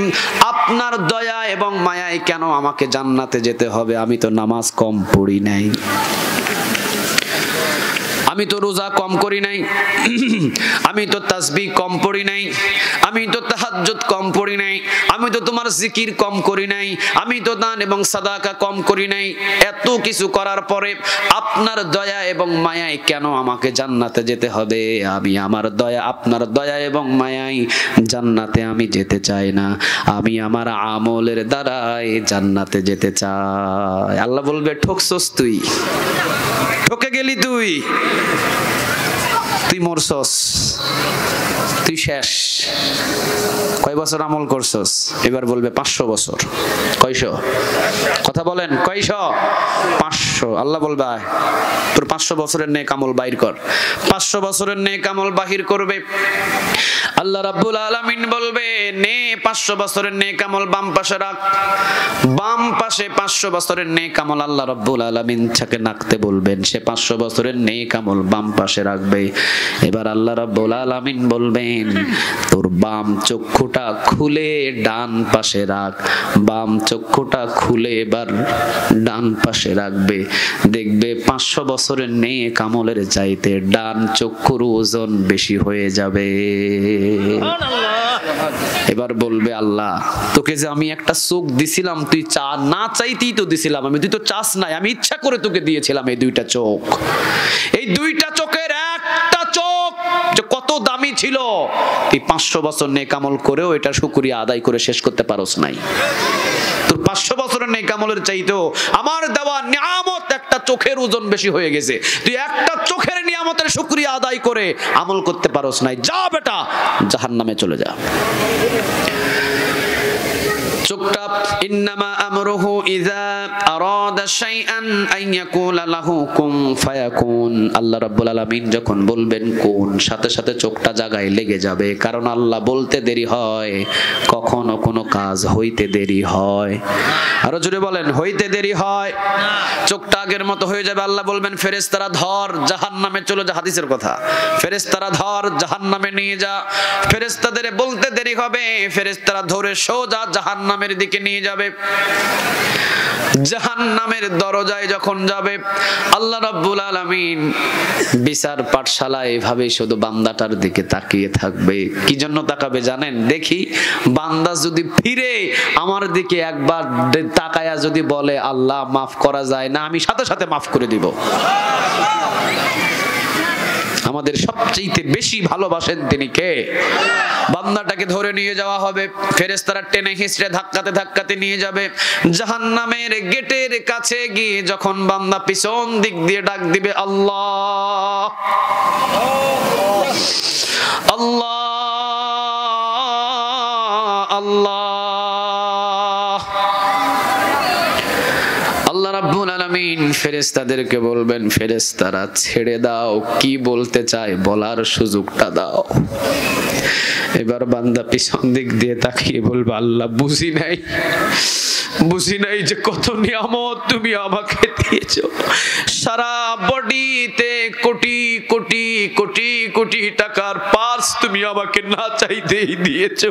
আপনার দয়া এবং মায়ায় কেন আমাকে জান্নাতে যেতে হবে? আমি তো নামাজ কম পড়ি নাই, আমি তো রোজা কম করি নাই, আমি তো তাসবিহ কম পড়ি নাই, আমি তো তাহাজ্জুদ কম পড়ি নাই, আমি তো তোমার জিকির কম করি নাই, আমি তো দান এবং সাদাকা কম করি নাই। এত কিছু করার পরে আপনার দয়া এবং মায়ায় কেন আমাকে জান্নাতে যেতে হবে? আমি আমার দয়া, আপনার দয়া এবং মায়ায় জান্নাতে আমি যেতে চাই না, আমি আমার আমলের দ্বারাই জান্নাতে যেতে চাই। আল্লাহ বলবে, ঠকছস তুই, ঠকে গেলি তুই, তুই মরছস, তুই শেষ। কয় বছর আমল করছস? এবার বলবে 500 বছর। কয়শো? কথা বলেন, কয়শো? 500। আল্লাহ বলবে, তোর 500 বছরের নেক আমল বাইর কর। 500 বছরের নেক আমল বাহির করবে। আল্লাহ রাব্বুল আলামিন বলবে, নে 500 বছরের নেক আমল বাম পাশে রাখ। বাম পাশে 500 বছরের নেক আমল আল্লাহ রাব্বুল আলামিন তাকে নাকতে বলবেন, সে 500 বছরের নেক আমল বাম পাশে রাখবে। এবার আল্লাহ রাব্বুল আলামিন বলবেন, তোর বাম চক্ষুটা খুলে ডান পাশে রাখ। বাম চক্ষুটা খুলে এবার ডান পাশে রাখবে। দেখবে 500 বছরের নেক আমলের চাইতে ডান চক্ষুর ওজন বেশি হয়ে যাবে। এবার বলবে, আল্লাহ তোকে যে আমি একটা চোখ দিছিলাম, তুই চা না চাইতেই তো দিছিলাম আমি, তুই তো চাস নাই, আমি ইচ্ছা করে তোকে দিয়েছিলাম এই 2টা চোখ। এই 2টা চোখের একটা চোখ যে কত দামি ছিল, তুই 500 বছর নেক আমল করেও এটা শুকরিয়া আদায় করে শেষ করতে পারোস নাই। তোর 500 বছরের নেক আমলের চাইতেও আমার দেওয়া নিয়ামত একটা চোখের ওজন বেশি হয়ে গেছে, তুই একটা চোখের নিয়ামতের শুকরিয়া আদায় করে আমল করতে পারোস নাই। যা বেটা, জাহান্নামে চলে যা। চোখটা ইন্নামা আমরুহু ইযা আরাদা শাইআন আন ইয়াকুলা লাহু কুন ফায়াকুন। আল্লাহ রাব্বুল আলামিন যখন বলবেন কোন, সাথে সাথে চোখটা জায়গায় লেগে যাবে। কারণ আল্লাহ বলতে দেরি হয়, কখনো কোনো কাজ হইতে দেরি হয়। আরো জোরে বলেন, হইতে দেরি হয়। চোখটা আগের মতো হয়ে যাবে। আল্লাহ বলবেন, ফেরেশতারা ধর, জাহান্নামে চলে যা। হাদিসের কথা, ফেরেশতারা ধর, জাহান্নামে নিয়ে যা। ফেরেশতাদের বলতে দেরি হবে, ফেরেশতারা ধরে সোজা জাহান্নামের দিকে নিয়ে যাবে। জাহান্নামের দরজায় যখন যাবে, আল্লাহ রাব্বুল আলামিন বিচার পাঠশালায় এভাবে শুধু বান্দাটার দিকে তাকিয়ে থাকবে। কি জন্য তাকাবে জানেন? দেখি বান্দা যদি ফিরে আমার দিকে একবার তাকায়া যদি বলে, আল্লাহ মাফ করা যায় না, আমি সাথে সাথে মাফ করে দিব। আমাদের সবচেয়ে বেশি ভালোবাসেন তিনি কে? বান্দাটাকে ধরে নিয়ে যাওয়া হবে, ফেরেশতারা টেনে হিঁচড়ে ধাক্কাতে ধাক্কাতে নিয়ে যাবে। জাহান্নামের গেটের কাছে গিয়ে যখন বান্দা পিছন দিক দিয়ে ডাক দিবে, আল্লাহ আল্লাহ আল্লাহ আল্লাহ রাব্বুল আলামিন ফেরেশতাদেরকে বলবেন, ফেরেশতারা ছেড়ে দাও, কি বলতে চায় বলার সুযোগটা দাও। এবার বান্দা পিছন দিক দিয়ে তাকিয়ে বলবে, আল্লাহ বুঝি নাই যে কত নিয়ামত তুমি আমাকে দিয়েছো। সারা বডিতে কোটি কোটি কোটি কোটি টাকার পার্স তুমি আমাকে না চাইতেই দিয়েছো,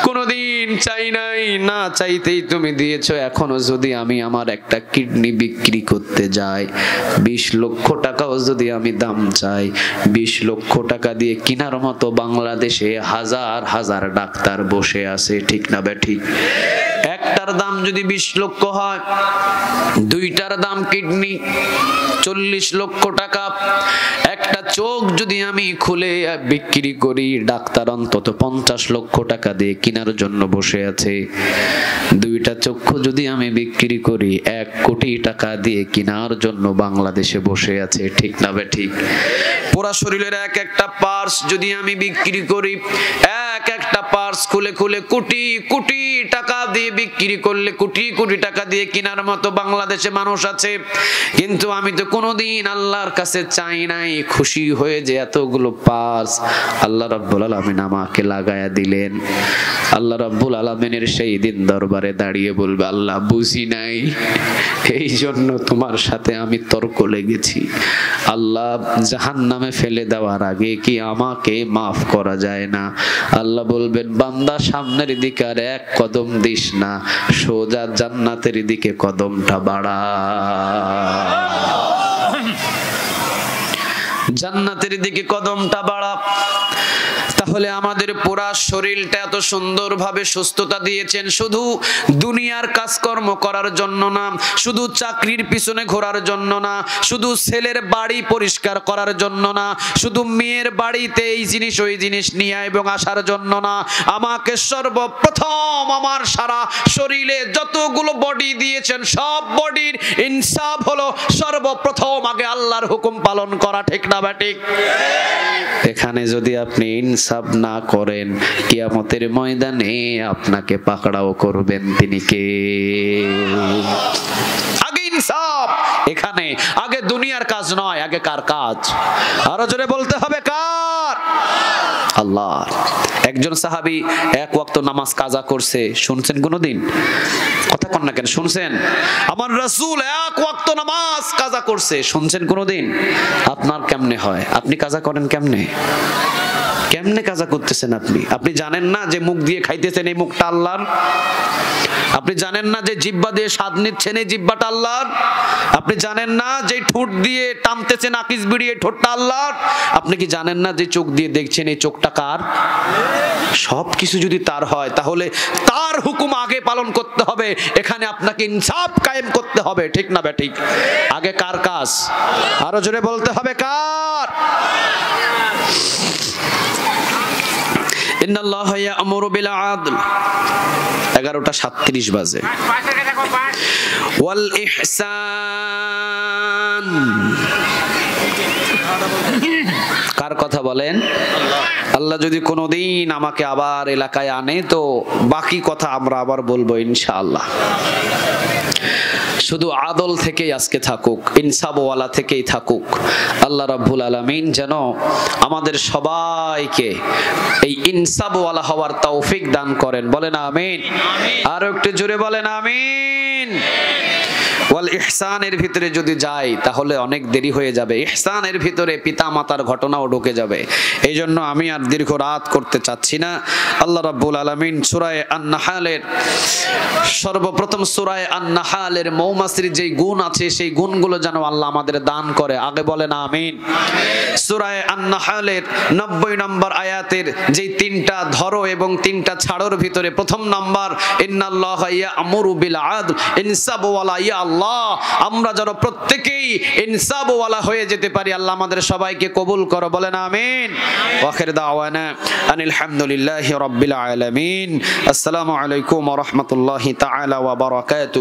কোনোদিন চাই নাই, না চাইতেই তুমি দিয়েছো। এখনো যদি আমি আমার একটা কিডনি বিক্রি করতে যাই, 20 লক্ষ টাকাও যদি আমি দাম চাই, 20 লক্ষ টাকা দিয়ে কেনার মতো বাংলাদেশে হাজার হাজার ডাক্তার বসে আছে, ঠিক না বেঠিক? একটার দাম যদি 20 লক্ষ হয়, দুইটার দাম কিডনি 40 লক্ষ টাকা। একটা চোখ যদি আমি খুলে বিক্রি করি, ডাক্তার অন্তত 50 লক্ষ টাকা দিয়ে কেনার জন্য বসে আছে। দুইটা চক্ষু যদি আমি বিক্রি করি, 1 কোটি টাকা দিয়ে কেনার জন্য বাংলাদেশে বসে আছে, ঠিক না বেঠিক? পুরা শরীরের এক একটা পার্স যদি আমি বিক্রি করি, এক একটা পার্স খুলে খুলে কোটি কোটি টাকা দিয়ে বিক্রি করলে কোটি কোটি টাকা দিয়ে কেনার মতো বাংলাদেশে মানুষ আছে। কিন্তু আমি তো কোনোদিন আল্লাহর কাছে চাই নাই, খুশি হয়ে যে এতগুলো পার্স আল্লাহ রাব্বুল আলামিন আমাকে লাগায়া দিলেন। আল্লাহ রাব্বুল আলামিনের সেই দিন দরবারে দাঁড়িয়ে বলবে, আল্লাহ বুঝি নাই, এই জন্য তোমার সাথে আমি তর্ক লেগেছি। আল্লাহ জাহান্নামে ফেলে দেওয়ার আগে কি আমাকে মাফ করা যায় না? আল্লাহ বলবেন, বান্দা সামনের দিকে আর 1 কদম দিস না, সোজা জান্নাতের দিকে কদমটা বাড়া, জান্নাতের দিকে কদমটা বাড়া। তাহলে আমাদের পুরা শরীরটা এত সুন্দরভাবে সুস্থতা দিয়েছেন শুধু দুনিয়ার কাজকর্ম করার জন্য না, শুধু চাকরির পিছনে ঘোরার জন্য না, শুধু ছেলের বাড়ি পরিষ্কার করার জন্য না, শুধু মেয়ের বাড়িতে এই জিনিস ওই জিনিস নিয়ে এবং আসার জন্য না। আমাকে সর্বপ্রথম আমার সারা শরীরে যতগুলো বডি দিয়েছেন, সব বডির ইনসাফ হলো সর্বপ্রথম আগে আল্লাহর হুকুম পালন করা, ঠিক না বেঠিক? এখানে যদি আপনি ইনসাফ না করেন, কিয়ামতের ময়দানে আপনাকে পাকড়াও করবেন তিনি কে? আগে ইনসাফ, এখানে আগে দুনিয়ার কাজ নয়, আগে কার কাজ? আরো জোরে বলতে হবে, কার? আল্লাহ। একজন সাহাবী 1 ওয়াক্ত নামাজ কাজা করছে, শুনছেন কোনদিন? কথা কন না কেন, শুনছেন? আমার রাসূল 1 ওয়াক্ত নামাজ কাজা করছে, শুনছেন কোনদিন? আপনার কেমনে হয়? আপনি কাজা করেন কেমনে? কেমনে কাজা করতেছেন আপনি? আপনি জানেন না যে মুখ দিয়ে খাইতেছেন এই মুখটা আল্লাহর? আপনি জানেন না যে জিহ্বা দিয়ে স্বাদ নিচ্ছেন এই জিহ্বাটা আল্লাহর? আপনি জানেন না যে ঠোঁট দিয়ে টানতেছেন আকিস বিড়ি এই ঠোঁটটা আল্লাহর? আপনি কি জানেন না যে চোখ দিয়ে দেখছেন এই চোখটা কার? সবকিছু যদি তার হয়, তাহলে তার হুকুম আগে পালন করতে হবে। এখানে আপনাকে ইনসাফ কায়েম করতে হবে, ঠিক না বেঠিক? আগে কার কাজ? আরো জোরে বলতে হবে, কার? ইন্নাল্লাহা ইয়া'মুরু বিল আদল। 11টা 37 বাজে। ওয়াল ইহসান। কার কথা বলেন? আল্লাহ যদি কোনোদিন আমাকে আবার এলাকায় আনে, তো বাকি কথা আমরা আবার বলবো ইনশাআল্লাহ। শুধু আদল থেকেই আজকে থাকুক, ইনসাফওয়ালা থেকেই থাকুক। আল্লাহ রাব্বুল আলামিন যেন আমাদের সবাইকে এই ইনসাফওয়ালা হওয়ার তৌফিক দান করেন, বলেন আমিন। আর একটু জোরে বলেন আমিন। ওয়াল ইহসানের ভিতরে যদি যাই তাহলে অনেক দেরি হয়ে যাবে। ইহসানের ভিতরে পিতা মাতার ঘটনাও ঢুকে যাবে। এই জন্য আমি আর দীর্ঘ রাত করতে চাচ্ছি না। আল্লাহ রাব্বুল আলামিন সূরা আন-নাহালের সর্বপ্রথম সূরা আন-নাহালের মৌমাছির যে গুণ আছে সেই গুণগুলো যেন আল্লাহ আমাদের দান করে। আগে বলেন আমিন। সূরা আন-নাহালের 90 নম্বর আয়াতের যে 3টা ধরো এবং 3টা ছাড়োর ভিতরে প্রথম নাম্বার ইন্নাল্লাহা ইয়া'মুরু বিল আদল, ইনসাফওয়ালা। ইয়া আল্লাহ, আমরা যেন প্রত্যেকেই ইনসাফওয়ালা হয়ে যেতে পারি। আল্লাহ আমাদের সবাইকে কবুল করো, বলেন আমিন। ওয়া আখির দাওয়ানা আনিল হামদুলিল্লাহি রাব্বিল আলামিন। আসসালামু আলাইকুম ওয়া রাহমাতুল্লাহি তাআলা ওয়া বারাকাতুহু।